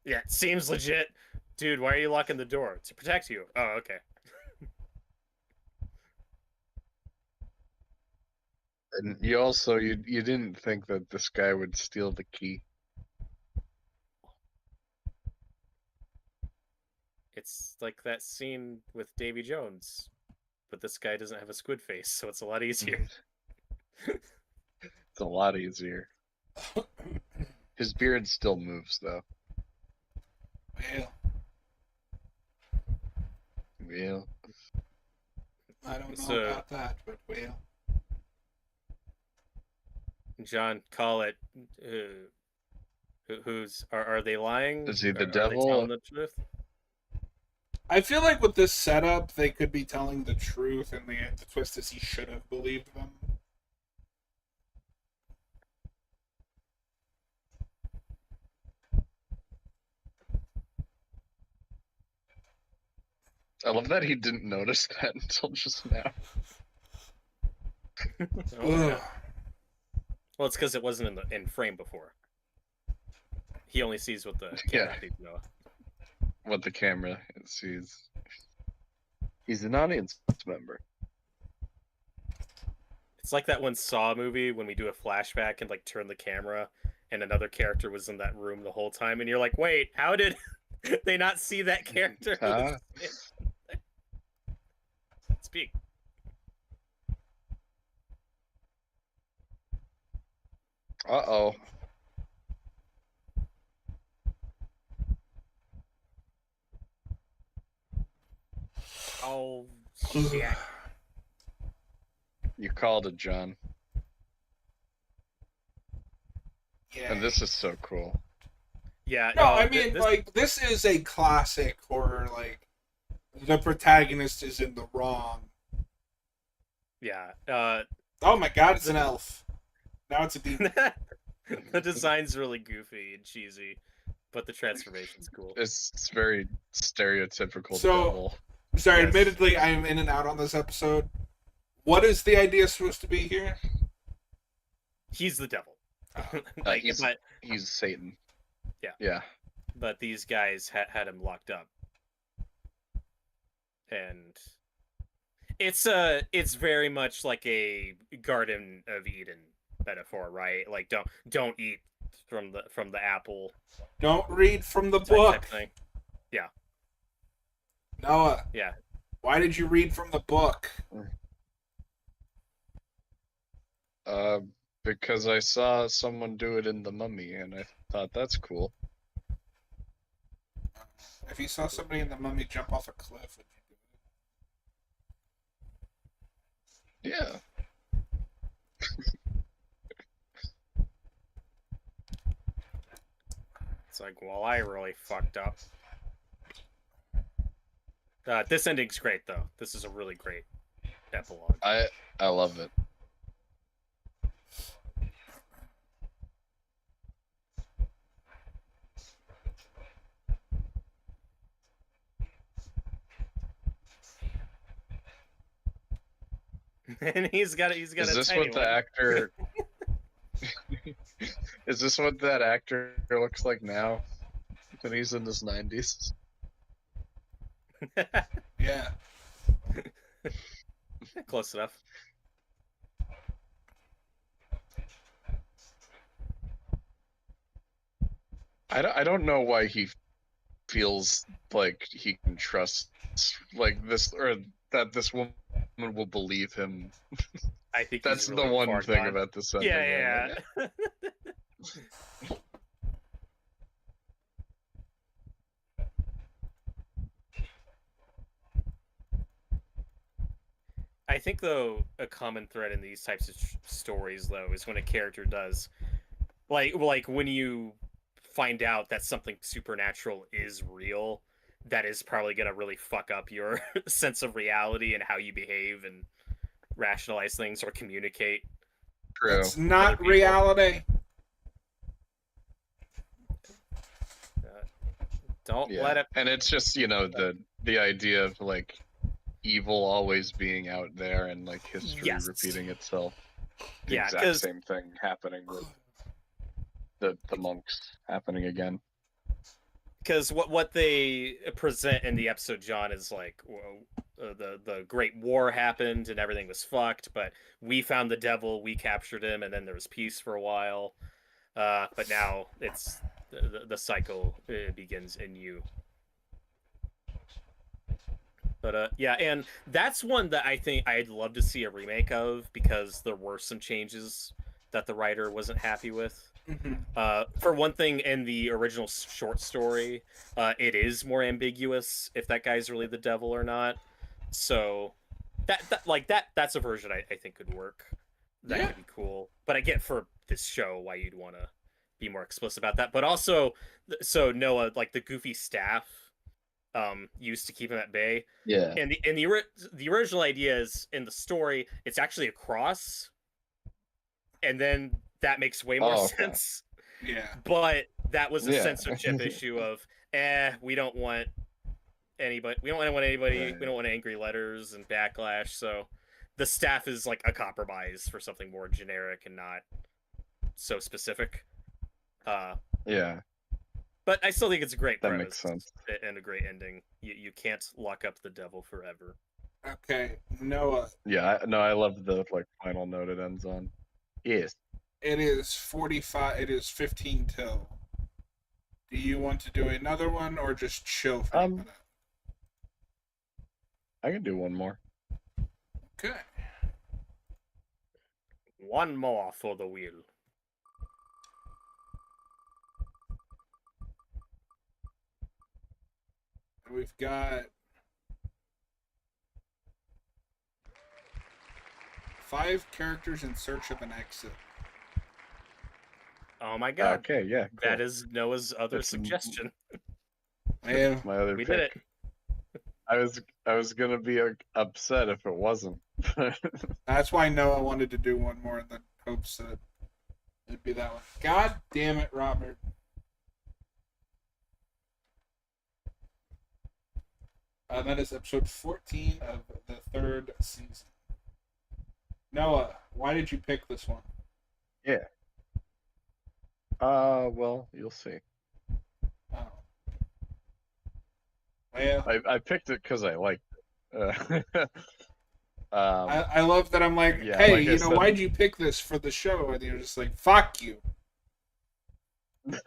Yeah, seems legit. Dude, why are you locking the door? To protect you. Oh, okay. And you also you didn't think that this guy would steal the key. It's like that scene with Davy Jones, but this guy doesn't have a squid face, so it's a lot easier. It's a lot easier. His beard still moves though. Well, Well, I don't know So- about that, but well. John, call it. Who's are they lying? Is he the Are they devil? telling the truth? I feel like with this setup, they could be telling the truth, and the twist is he should have believed them. I love that he didn't notice that until just now. Oh, yeah. Ugh. Well, it's because it wasn't in frame before. He only sees what the camera Yeah. people know. What the camera sees. He's an audience member. It's like that one Saw movie when we do a flashback and like turn the camera, and another character was in that room the whole time, and you're like, wait, how did they not see that character? Huh? Speak. Uh-oh. Oh shit. You called it, John. Yeah. And this is so cool. Yeah. No, I thi- mean, this- like, this is a classic horror. Like, the protagonist is in the wrong. Yeah. Oh my god, it's an elf. Now it's a demon. The design's really goofy and cheesy, but the transformation's cool. It's very stereotypical So- devil. Sorry, Yes. admittedly, I am in and out on this episode. What is the idea supposed to be here? He's the devil. Uh, like, he's- but He's Satan. Yeah. Yeah. but these guys had him locked up, and it's very much like a Garden of Eden metaphor, right? Like don't eat from the apple Don't read from the type book. thing. Noah, Yeah. why did you read from the book? Because I saw someone do it in The Mummy, and I thought that's cool. If you saw somebody in the Mummy jump off a cliff, would you do it? Yeah. It's like, well, I really fucked up. This ending's great though. This is a really great epilogue. I love it. And he's got Is a this tiny what the one. actor? Is this what that actor looks like now? When he's in his 90s? Yeah. Close enough. I don't know why he feels like he can trust like this, or that this woman will believe him. I think That's he's the really one far thing gone. about this ending. Yeah, yeah. I think though a common thread in these types of stories though is when a character does like when you find out that something supernatural is real, that is probably gonna really fuck up your sense of reality and how you behave and rationalize things or communicate. True. It's not people. reality. Don't Yeah. let it. And it's just, you know, the idea of like evil always being out there and like history Yes. repeating itself. The Yeah, exact 'cause- same thing happening with the monks happening again. Because what they present in the episode, John, is like the Great War happened and everything was fucked, but we found the devil, we captured him, and then there was peace for a while. But now it's the cycle begins in you. But yeah, and that's one that I think I'd love to see a remake of because there were some changes that the writer wasn't happy with. For one thing, in the original short story, it is more ambiguous if that guy's really the devil or not. So that's a version I think could work. That could be cool. But I get for this show why you'd want to be more explicit about that. But also, so Noah, like the goofy staff, used to keep him at bay. Yeah. And the original idea is in the story, it's actually a cross, and then that makes way more sense. Yeah. But that was a censorship issue of, we don't want anybody. We don't want anybody. Right. We don't want angry letters and backlash. So the staff is like a compromise for something more generic and not so specific. Yeah. But I still think it's a great That premise makes sense. and a great ending. You can't lock up the devil forever. Okay, Noah. Yeah, I love the like final note it ends on. Yes. It is 45. It is 15 till. Do you want to do another one or just chill for a minute? I can do one more. Okay. One more for the wheel. We've got 5 characters in search of an exit. Oh my god. Okay, yeah. Cool. That is Noah's other suggestion. Yeah. My other We pick. did it. I was gonna be upset if it wasn't. That's why Noah wanted to do one more in the hopes that it'd be that one. God damn it, Robert. That is episode 14 of the 3rd season. Noah, why did you pick this one? Yeah. Well, you'll see. Oh. Well, I picked it because I liked it. I love that I'm like, yeah, hey, like I you know, said- why'd you pick this for the show? And you're just like, fuck you.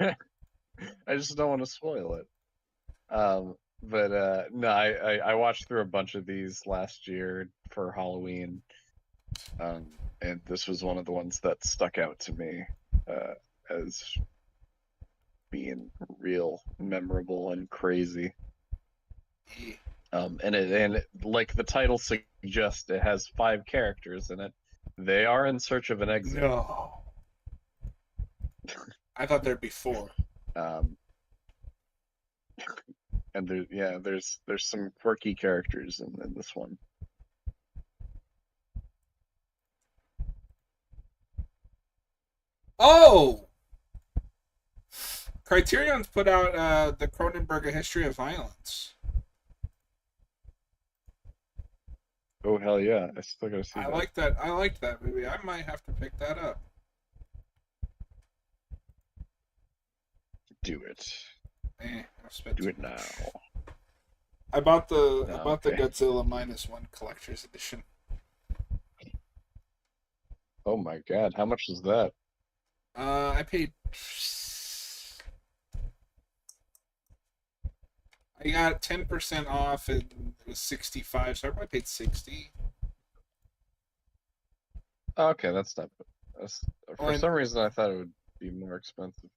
I just don't want to spoil it. But no, I watched through a bunch of these last year for Halloween. And this was one of the ones that stuck out to me as being real memorable and crazy. And it like the title suggests, it has 5 characters in it. They are in search of an exit. No. I thought there'd be 4. And there's some quirky characters in this one. Oh! Criterion's put out the Cronenberg A History of Violence. Oh hell yeah! I still gotta see I that. like that. I liked that movie. I might have to pick that up. Do it. I've spent Do too it now. much. I bought the Okay. Godzilla -1 collector's edition. Oh my god! How much is that? I paid. I got 10% off and it was 65, so I probably paid 60. Oh, okay, that's not. That's, for and- some reason, I thought it would be more expensive.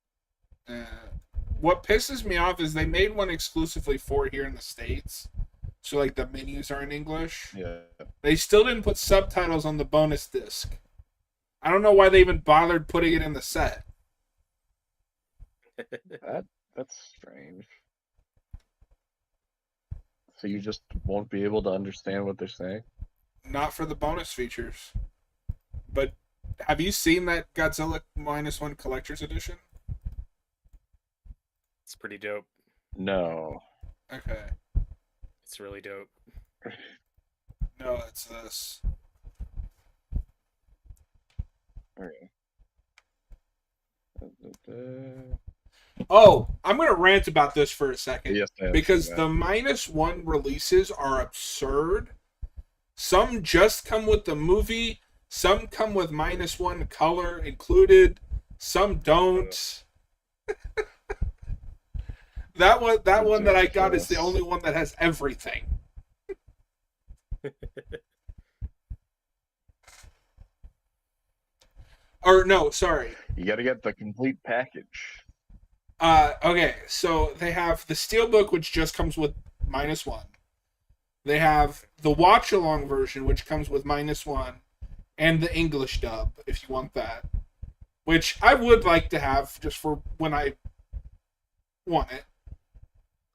What pisses me off is they made one exclusively for here in the States. So, like, the menus are in English. Yeah. They still didn't put subtitles on the bonus disc. I don't know why they even bothered putting it in the set. That's strange. So you just won't be able to understand what they're saying? Not for the bonus features. But have you seen that Godzilla -1 Collector's Edition? It's pretty dope. No. Okay. It's really dope. No, it's this. Okay. Oh, I'm going to rant about this for a second. Yes, I have because seen the that. -1 releases are absurd. Some just come with the movie. Some come with -1 color included. Some don't. that one that I got is the only one that has everything. Or no, sorry. You got to get the complete package. Okay, so they have the Steelbook, which just comes with -1. They have the watch along version, which comes with -1, and the English dub, if you want that. Which I would like to have just for when I want it.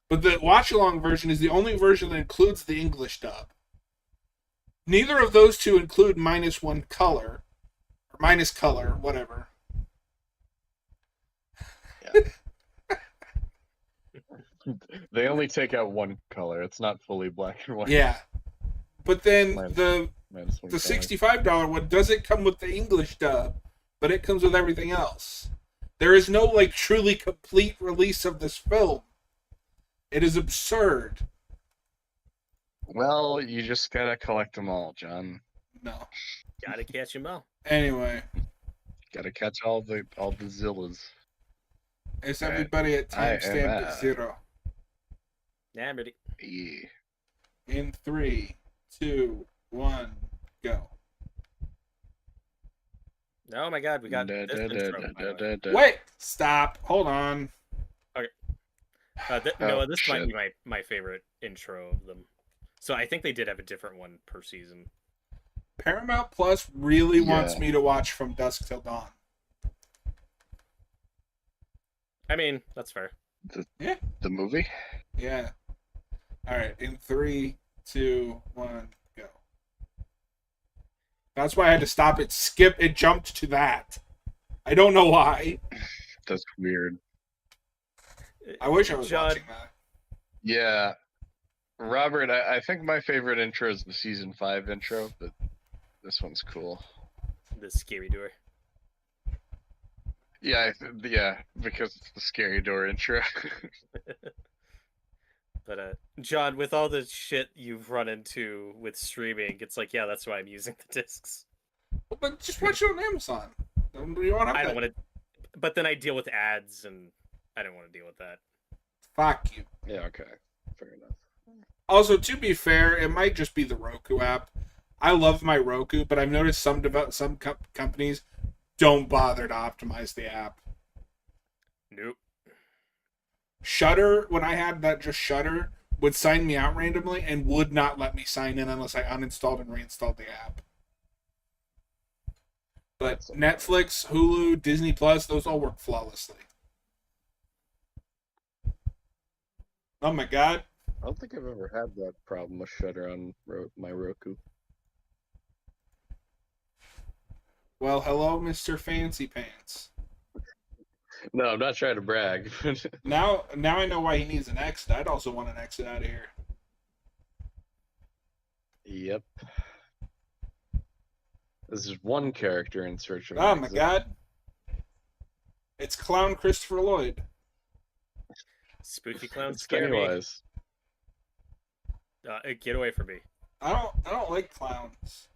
But the watch along version is the only version that includes the English dub. Neither of those two include -1 color. Or minus color, whatever. They only take out one color. It's not fully black and white. Yeah. But then Minus one the color. $65 one doesn't come with the English dub, but it comes with everything else. There is no like truly complete release of this film. It is absurd. Well, you just gotta collect them all, John. No. Gotta catch him all. Anyway, Gotta catch all the Zillas. is Right. everybody at I am timestamp at- at 0? Yeah, I'm ready. Yeah. In 3, 2, 1, go. Oh my god, we got this intro, by the way. Wait! Stop. Hold on. No, this might shit. be my favorite intro of them. So I think they did have a different one per season. Paramount Plus really wants Yeah. me to watch From Dusk Till Dawn. I mean, that's fair. The movie? Yeah. Alright, in 3, 2, 1, go. That's why I had to stop it. It jumped to that. I don't know why. That's weird. I wish I was John- watching that. Yeah. Robert, I think my favorite intro is the season 5 intro, but this one's cool. The scary door. Yeah, yeah, because it's the scary door intro. But John, with all the shit you've run into with streaming, it's like, yeah, that's why I'm using the discs. But just watch it on Amazon. You won't have I that. don't want to, but then I deal with ads, and I don't want to deal with that. Fuck you. Yeah, okay. Fair enough. Also, to be fair, it might just be the Roku app. I love my Roku, but I've noticed some companies don't bother to optimize the app. Nope. Shutter, when I had that just Shutter, would sign me out randomly and would not let me sign in unless I uninstalled and reinstalled the app. But That's Netflix, Hulu, Disney Plus, those all work flawlessly. Oh my god. I don't think I've ever had that problem with Shutter on my Roku. Well, hello, Mr. Fancy Pants. No, I'm not trying to brag. Now I know why he needs an exit. I'd also want an exit out of here. Yep. This is one character in search of. Oh an my exit. god. It's Clown Christopher Lloyd. Spooky clowns It's scare me. Pennywise. Get away from me. I don't like clowns.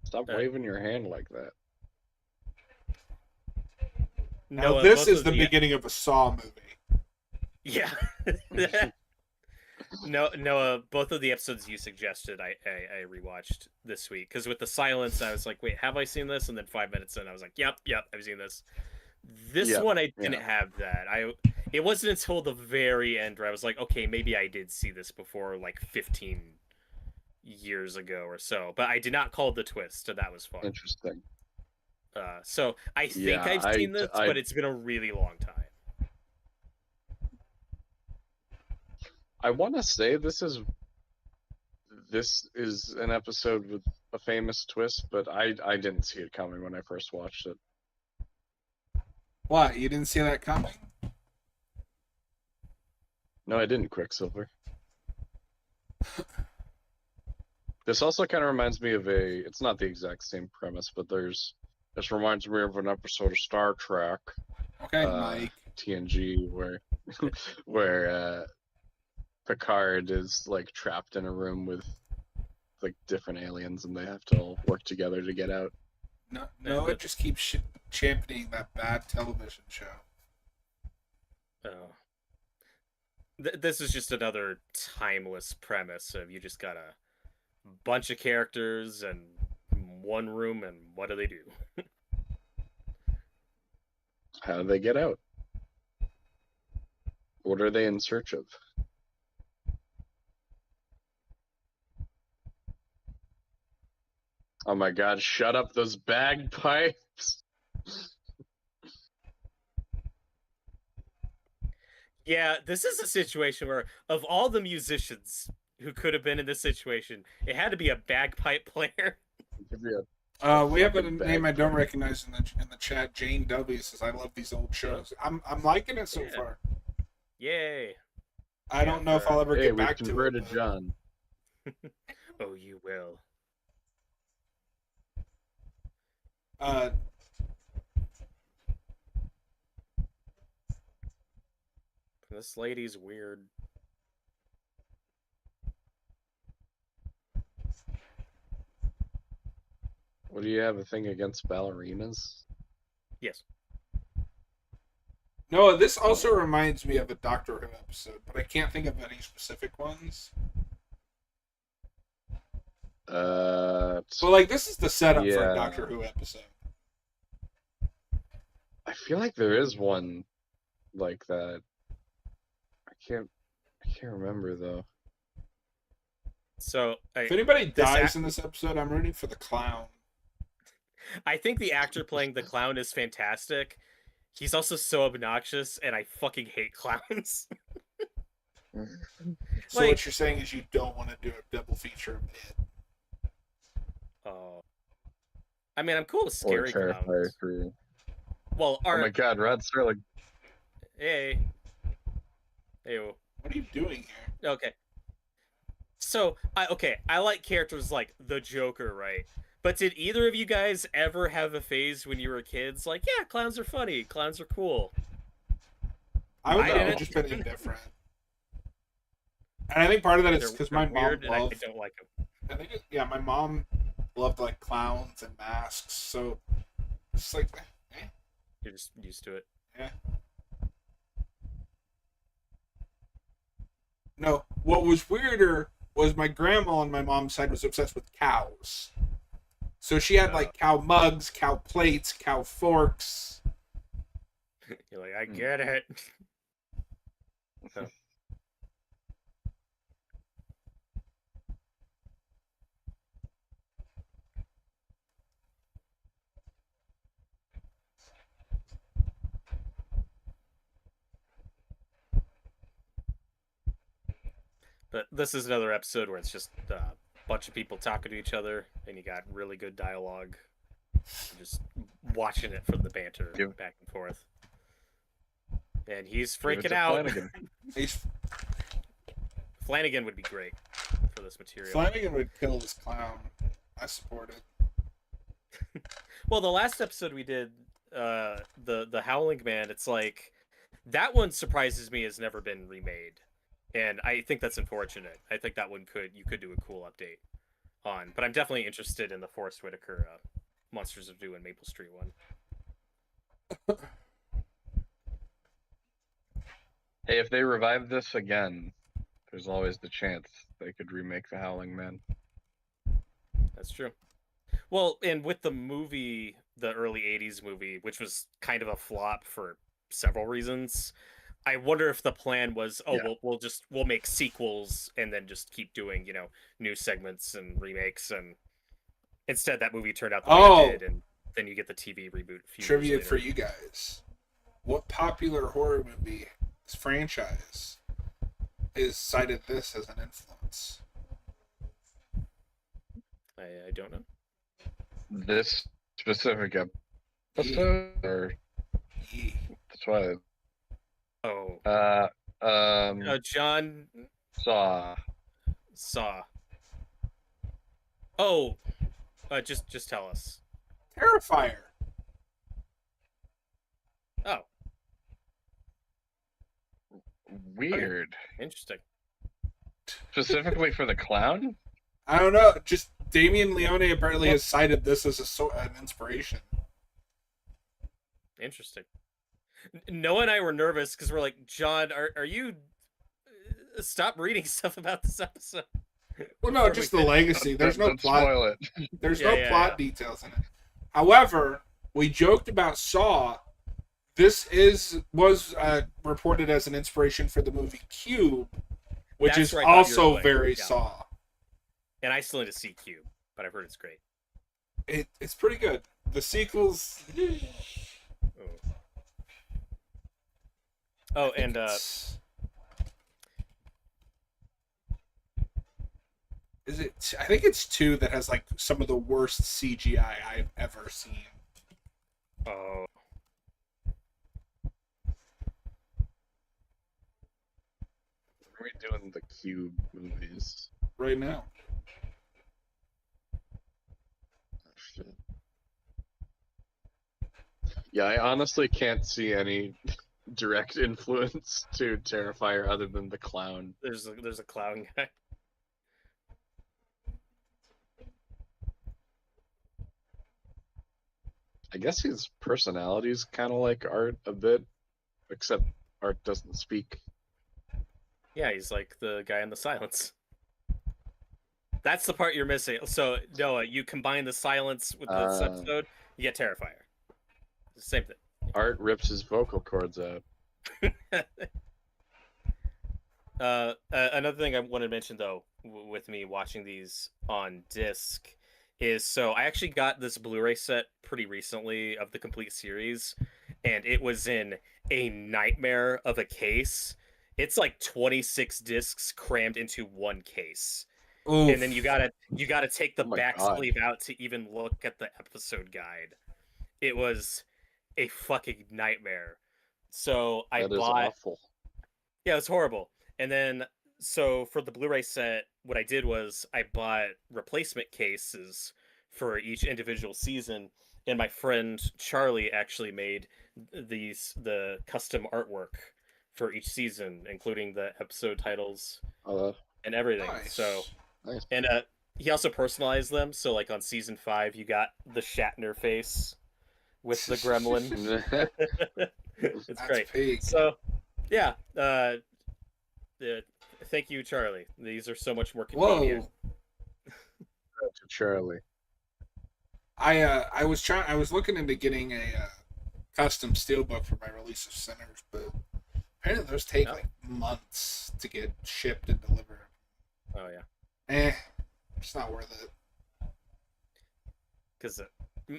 Stop waving your hand like that. Now Noah, this both is of the beginning of a Saw movie. Yeah. No, both of the episodes you suggested, I rewatched this week because with the silence, I was like, wait, have I seen this? And then 5 minutes in, I was like, yep, I've seen this. This Yeah, one, I didn't have that. It wasn't until the very end where I was like, okay, maybe I did see this before, like 15 years ago or so, but I did not call the twist, so that was fun. Interesting. So I think Yeah, I've seen this, I- but it's been a really long time. I want to say this is an episode with a famous twist, but I didn't see it coming when I first watched it. What? You didn't see that coming? No, I didn't, Quicksilver. This also kind of reminds me of it's not the exact same premise, but this reminds me of an episode of Star Trek, Okay, Mike. TNG, where Picard is like trapped in a room with like different aliens, and they have to all work together to get out. No, it just keeps championing that bad television show. Oh. This is just another timeless premise of you just got a bunch of characters and one room, and what do they do? How do they get out? What are they in search of? Oh my god, shut up those bagpipes! Yeah, this is a situation where, of all the musicians who could have been in this situation, it had to be a bagpipe player. Give me We have a fucking name I bag don't player. recognize in the chat. Jane W says, "I love these old shows." I'm liking it so Yeah. far. Yay. I don't know if I'll ever Hey, get we've back to it. converted but- John. Oh, you will. This lady's weird. What do you have a thing against ballerinas? Yes. No, this also reminds me of a Doctor Who episode, but I can't think of any specific ones. So, like, this is the setup for Yeah. a Doctor Who episode. I feel like there is one like that. I can't remember though. So, If anybody this dies in this episode, I'm rooting for the clown. I think the actor playing the clown is fantastic. He's also so obnoxious, and I fucking hate clowns. So Like- what you're saying is you don't want to do a double feature of it. Oh. I mean, I'm cool with Or scary Terrifier clowns. 3. Well, Oh my god, Rod Serling. Hey. Ew. What are you doing here? Okay. So, I like characters like the Joker, right? But did either of you guys ever have a phase when you were kids like, yeah, clowns are funny, clowns are cool? I would I have didn't- just been indifferent. And I think part of that is They're- because they're my mom weird, and I loved. don't like them. I think my mom loved like clowns and masks, so it's like, You're just used to it. no. What was weirder was my grandma on my mom's side was obsessed with cows, so she had like cow mugs, cow plates, cow forks. You're like, I get it. But this is another episode where it's just a bunch of people talking to each other, and you got really good dialogue. You're just watching it from the banter Give- back and forth. And he's Give it freaking to out. Flanagan. Flanagan would be great for this material. Flanagan would kill this clown. I support it. Well, the last episode we did, the Howling Man, it's like that one surprises me has never been remade, and I think that's unfortunate. I think that one you could do a cool update on, but I'm definitely interested in the Forrest Whitaker Monsters of Dew and Maple Street one. Hey, if they revive this again, there's always the chance they could remake The Howling Man. That's true. Well, and with the movie, the early '80s movie, which was kind of a flop for several reasons, I wonder if the plan was, Yeah. we'll make sequels and then just keep doing, new segments and remakes, and instead that movie turned out the way it did. And then you get the TV reboot. A few Trivia years for later. you guys. What popular horror movie franchise is cited this as an influence? I don't know. This specific episode or Yee. the Twilight? Oh, John Saw. Saw. Oh, just tell us. Terrifier. Oh, Weird. interesting. Specifically for the clown? I don't know. Just Damien Leone apparently has cited this as an inspiration. Interesting. Noah and I were nervous because we're like, John, are you stop reading stuff about this episode? Well, no, just the legacy. There's no Don't plot. spoil it. There's Yeah, no yeah, plot yeah. details in it. However, we joked about Saw. This was reported as an inspiration for the movie Cube, which That's is where I thought you were also going. very Yeah. Saw. And I still need to see Cube, but I've heard it's great. It's pretty good. The sequels. Oh, and Is it? I think it's 2 that has like some of the worst CGI I've ever seen. oh, We're doing the Cube movies. Right now. Shit. Yeah, I honestly can't see any direct influence to Terrifier other than the clown. there's a clown guy. I guess his personality is kind of like Art a bit, except Art doesn't speak. Yeah, he's like the guy in the silence. That's the part you're missing. So Noah, you combine the silence with this episode, you get Terrifier. Same thing. Art rips his vocal cords out. Another thing I wanted to mention though, with me watching these on disc, is so I actually got this Blu-ray set pretty recently of the complete series, and it was in a nightmare of a case. It's like 26 discs crammed into one case. Oof. And then you gotta take the Oh my back God. sleeve out to even look at the episode guide. It was a fucking nightmare. So I That is bought. awful. Yeah, it's horrible. And then so for the Blu-ray set, what I did was I bought replacement cases for each individual season, and my friend Charlie actually made the custom artwork for each season, including the episode titles and everything. Nice. So Nice. and he also personalized them. So like on season 5, you got the Shatner face with the gremlin. It's That's great. big. So yeah, thank you, Charlie. These are so much more convenient. Whoa. To Charlie. I was looking into getting a custom steelbook for my release of Sinners, but apparently those take Oh. like months to get shipped and delivered. Oh yeah, It's not worth it. because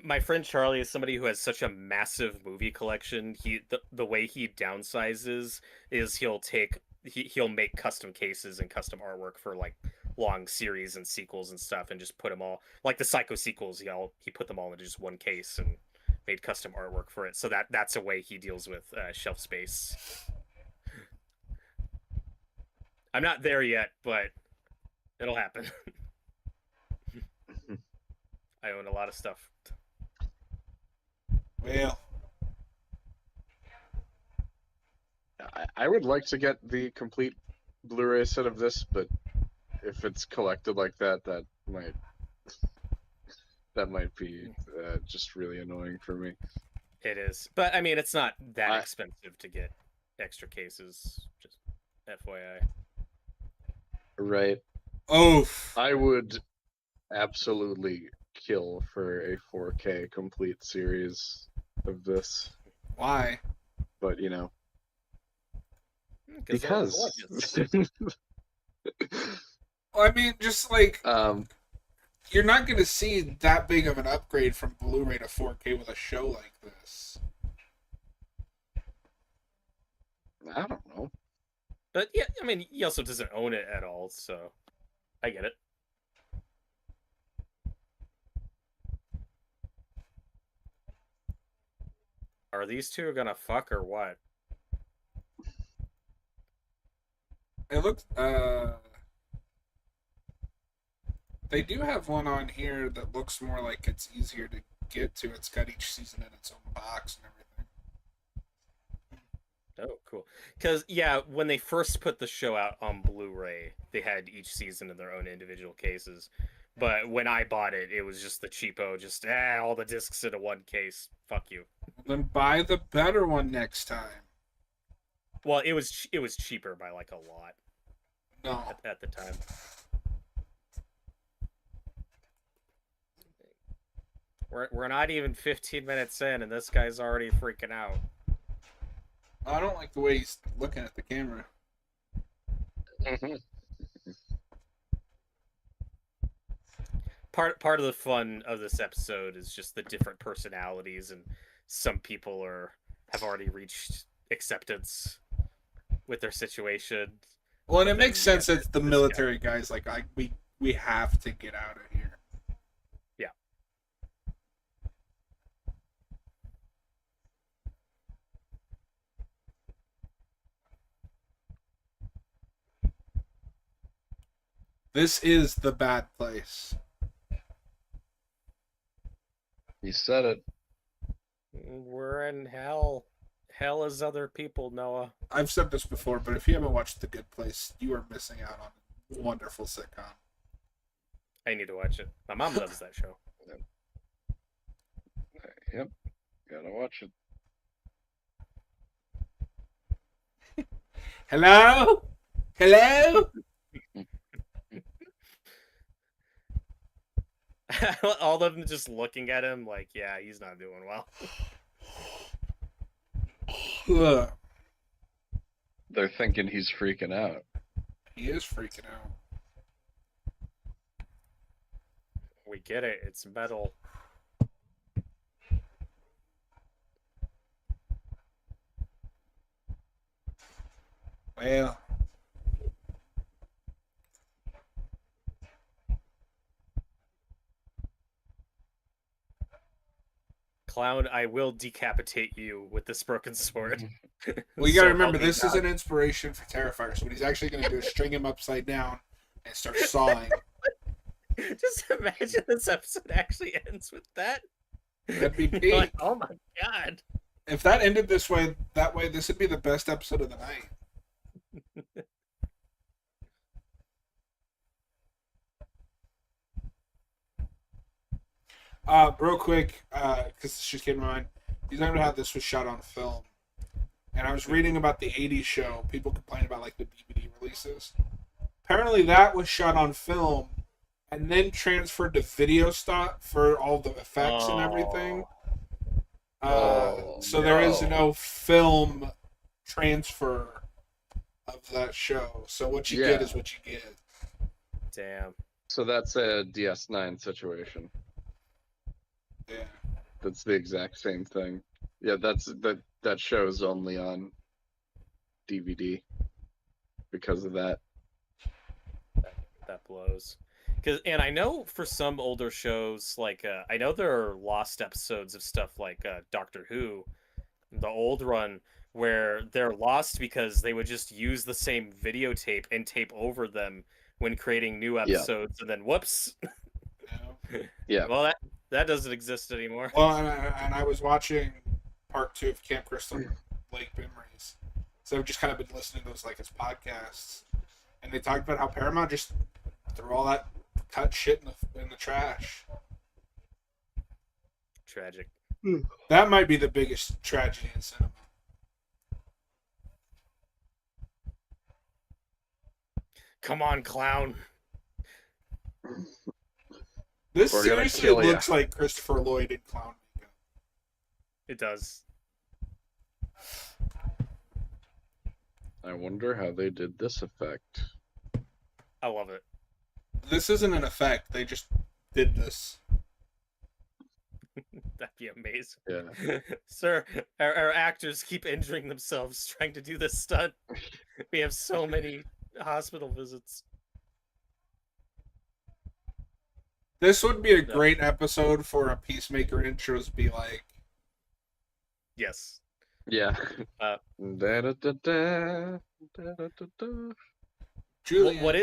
my friend Charlie is somebody who has such a massive movie collection. The way he downsizes is he'll make custom cases and custom artwork for like long series and sequels and stuff, and just put them all like the Psycho sequels. He put them all into just one case and made custom artwork for it. So that's a way he deals with shelf space. I'm not there yet, but it'll happen. I own a lot of stuff. Well, I would like to get the complete Blu-ray set of this, but if it's collected like that, that might be just really annoying for me. It is, but I mean, it's not that I- expensive to get extra cases. Just FYI. Right. oof. I would absolutely kill for a 4K complete series of this, Why? but you know, they're because gorgeous. Well, I mean, just like you're not going to see that big of an upgrade from Blu-ray to 4K with a show like this. I don't know. But yeah, I mean, he also doesn't own it at all, so I get it. Are these two gonna fuck or what? It looks. They do have one on here that looks more like it's easier to get to. It's got each season in its own box and everything. Oh, cool. Because, yeah, when they first put the show out on Blu-ray, they had each season in their own individual cases. But when I bought it, it was just the cheapo, just, all the discs into one case. Fuck you. Then buy the better one next time. Well, it was cheaper by, like, a lot No. at the time. We're not even 15 minutes in, and this guy's already freaking out. I don't like the way he's looking at the camera. Part of the fun of this episode is just the different personalities, and some people have already reached acceptance with their situation. Well, and it makes then, sense yeah, that the this military guys like we have to get out of here. Yeah. This is the bad place. You said it. We're in hell. Hell is other people, Noah. I've said this before, but if you haven't watched The Good Place, you are missing out on a wonderful sitcom. I need to watch it. My mom loves that show. Yep. Gotta watch it. Hello? Hello? All of them just looking at him like, yeah, he's not doing well. Ugh. They're thinking he's freaking out. He is freaking out. We get it. It's metal. Well, Clown, I will decapitate you with this broken sword. well, you gotta So remember, help me this is God. an inspiration for Terrifier. So what he's actually gonna do is string him upside down and start sawing. Just imagine this episode actually ends with that. That'd be You're peak. like, oh my god. If that ended this way, this would be the best episode of the night. Real quick, because this just came to mind. You talking about how this was shot on film, and I was reading about the '80s show. People complain about like the DVD releases. Apparently, that was shot on film, and then transferred to video stock for all the effects and everything. So there is no film transfer of that show. So what you get is what you get. Damn. So that's a DS9 situation. Yeah. That's the exact same thing. Yeah, that show's only on DVD because of that. That blows. And I know for some older shows, like I know there are lost episodes of stuff like Doctor Who, the old run, where they're lost because they would just use the same videotape and tape over them when creating new episodes, and then whoops. Yeah. Well, that doesn't exist anymore. Well, and I was watching part 2 of Camp Crystal Lake Memories, so I've just kind of been listening to those like as podcasts, and they talked about how Paramount just threw all that cut shit in the trash. Tragic. That might be the biggest tragedy in cinema. Come on, Clown. This We're gonna seriously kill ya. looks like Christopher Lloyd in clown makeup. It does. I wonder how they did this effect. I love it. This isn't an effect. They just did this. That'd be amazing. Yeah. Sir, our actors keep injuring themselves trying to do this stunt. We have so many hospital visits. This would be a No. great episode for a Peacemaker intros. Be like, Yes. Yeah. Da-da-da-da, da-da-da-da. Julian. What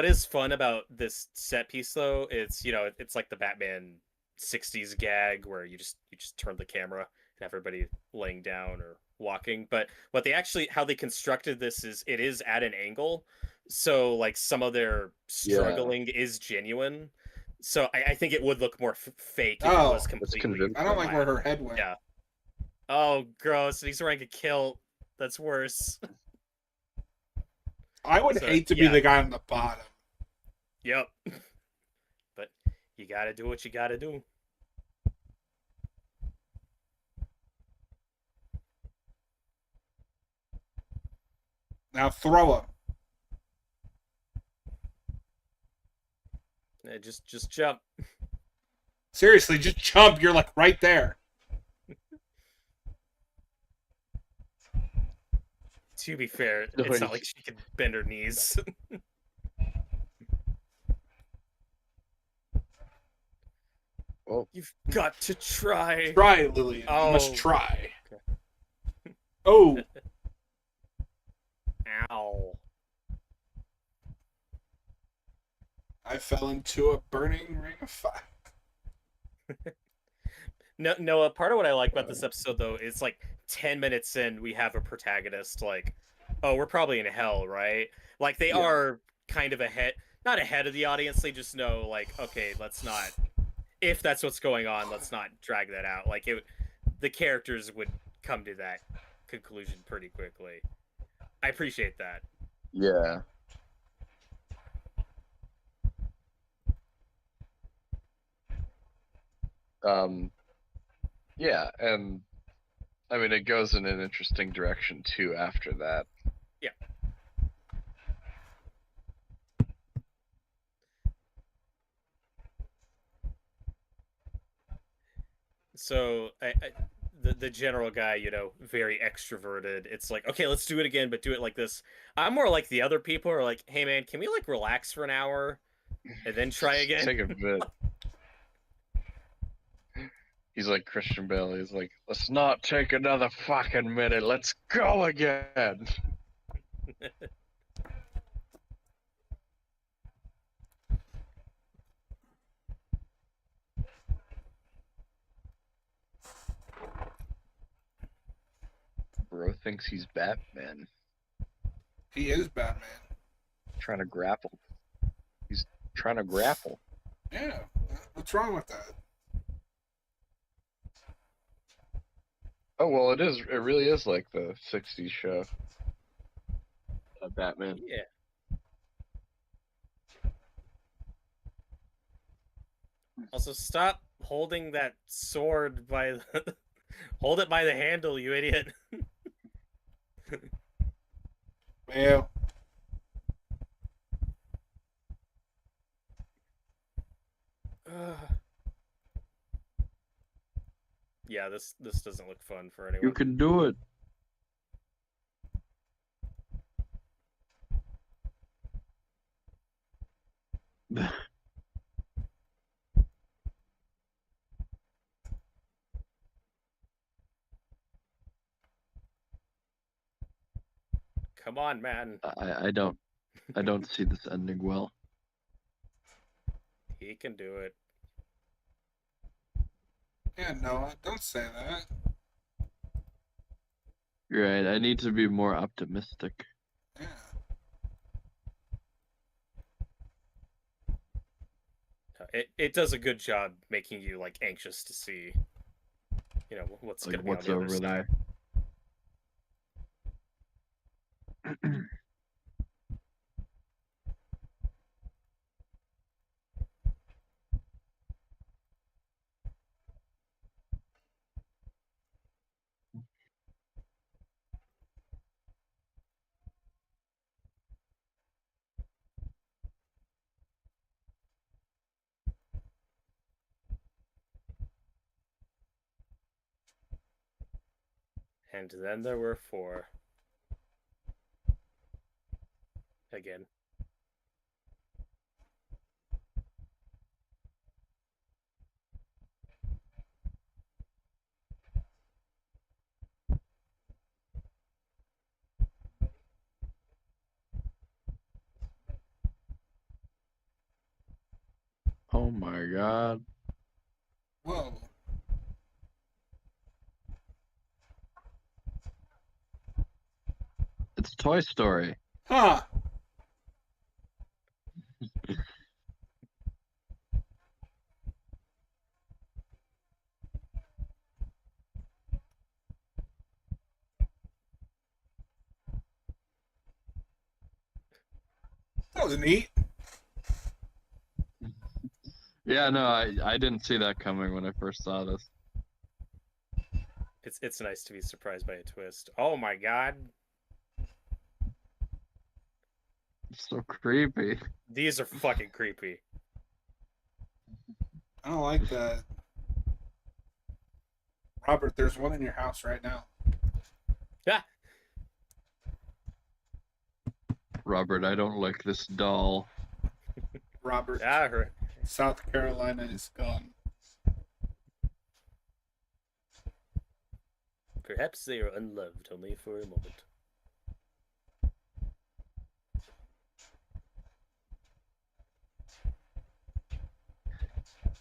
is fun about this set piece though? It's it's like the Batman '60s gag where you just turn the camera and everybody laying down or walking. But what they actually how they constructed this is it is at an angle, so like some of their struggling is genuine. So I think it would look more fake if it Oh, was that's completely. convincing. I don't like where her head went. Yeah. Oh, gross! And he's wearing a kilt. That's worse. I would So, hate to be yeah. the guy on the bottom. Yep. But you gotta do what you gotta do. Now throw him. Just jump. Seriously, just jump. You're like right there. To be fair, it's not like she can bend her knees. Oh. You've got to try. Try, Lillian. You must Oh. try. Okay. Oh, Ow. I fell into a burning ring of fire. No, part of what I like about this episode though is like 10 minutes in we have a protagonist like, oh, we're probably in hell, right? Like they Yeah. are kind of not ahead of the audience. They just know like, okay, let's not. If that's what's going on, let's not drag that out. Like the characters would come to that conclusion pretty quickly. I appreciate that. Yeah. Yeah, and I mean it goes in an interesting direction too after that. Yeah. So the general guy, very extroverted. It's like, okay, let's do it again, but do it like this. I'm more like the other people are like, hey man, can we like relax for an hour and then try again? Take a bit. He's like Christian Bale. He's like, let's not take another fucking minute. Let's go again. Bro thinks he's Batman. He is Batman. Trying to grapple. He's trying to grapple. Yeah. What's wrong with that? Oh well, it is. It really is like the '60s show. Batman. Yeah. Also, stop holding that sword by the... Hold it by the handle, you idiot. Well, Yeah, this doesn't look fun for anyone. You can do it. Come on, man. I don't see this ending well. He can do it. yeah, Noah, don't say that. You're right. I need to be more optimistic. Yeah. It does a good job making you like anxious to see, what's Like gonna be on what's the other over side. there. And then there were 4. Again. Oh my god. Whoa. It's Toy Story. Huh. That was neat. Yeah, no, I didn't see that coming when I first saw this. It's nice to be surprised by a twist. Oh my god. It's so creepy. These are fucking creepy. I don't like that. Robert, there's one in your house right now. Yeah. Robert, I don't like this doll. Robert, Yeah, South Carolina is gone. perhaps they are unloved only for a moment.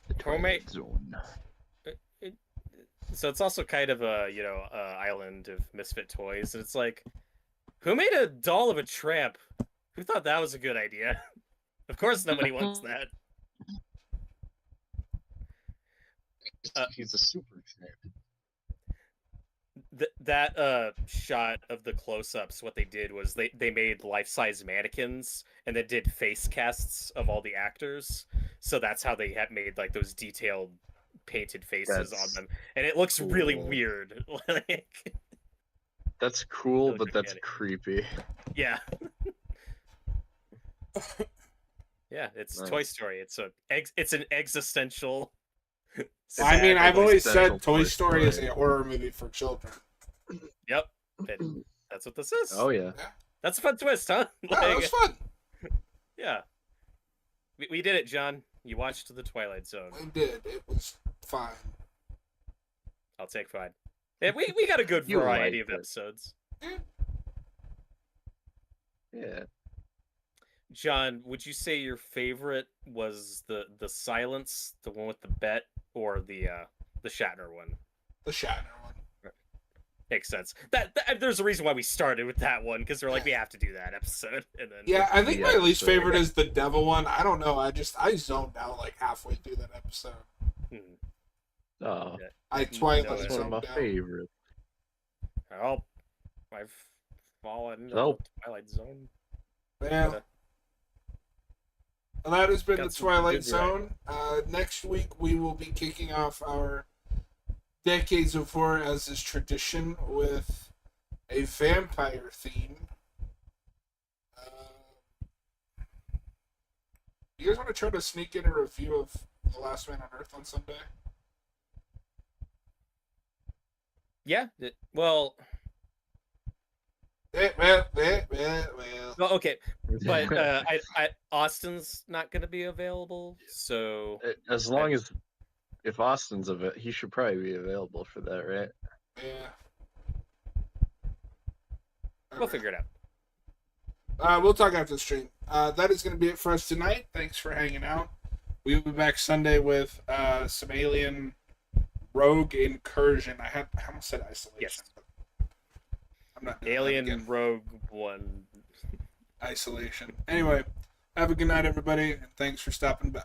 The Homemade- Twilight Zone. So it's also kind of a, island of misfit toys. And it's like, who made a doll of a tramp? Who thought that was a good idea? Of course nobody wants that. He's a super fan. That shot of the close-ups, what they did was they made life-size mannequins and then did face casts of all the actors. So that's how they had made like those detailed painted faces on That's them, and it looks really cool. weird. Like, That's cool, Really but that's organic. creepy. yeah. Yeah, it's Nice. Toy Story. It's an existential. I mean, I've always Existential said Toy Toy Story is a Story. horror movie for children. Yep, and that's what this is. Oh yeah. That's a fun twist, huh? Yeah, that was fun. Yeah. We did it, John. You watched The Twilight Zone. I did. It was fine. I'll take 5. Yeah, we got a good You variety of liked it. episodes. Yeah. John, would you say your favorite was the silence, the one with the bet, or the Shatner one? The Shatner one. Makes sense. That there's a reason why we started with that one, because we're like, we have to do that episode, and then Yeah, I think The my least episode. favorite is the devil one. I don't know. I zoned out like halfway through that episode. Oh, I No, Twilight that's one of zoned my out. favorites. Oh, I've fallen into Oh. the Twilight Zone. Yeah. And that has been Got the some Twilight good Zone. Next week we will be kicking off our Decades of Horror as is tradition with a vampire theme. You guys want to try to sneak in a review of The Last Man on Earth on Sunday? Yeah. Well, Well. okay, but Austin's not going to be available, so As long as if Austin's of it, he should probably be available for that, right? Yeah. we'll figure it out. We'll talk after the stream. That is going to be it for us tonight. Thanks for hanging out. We will be back Sunday with some alien rogue incursion. I almost said isolation. Yes. But I'm not doing that Alien again. Rogue One. Isolation. Anyway, have a good night, everybody, and thanks for stopping by.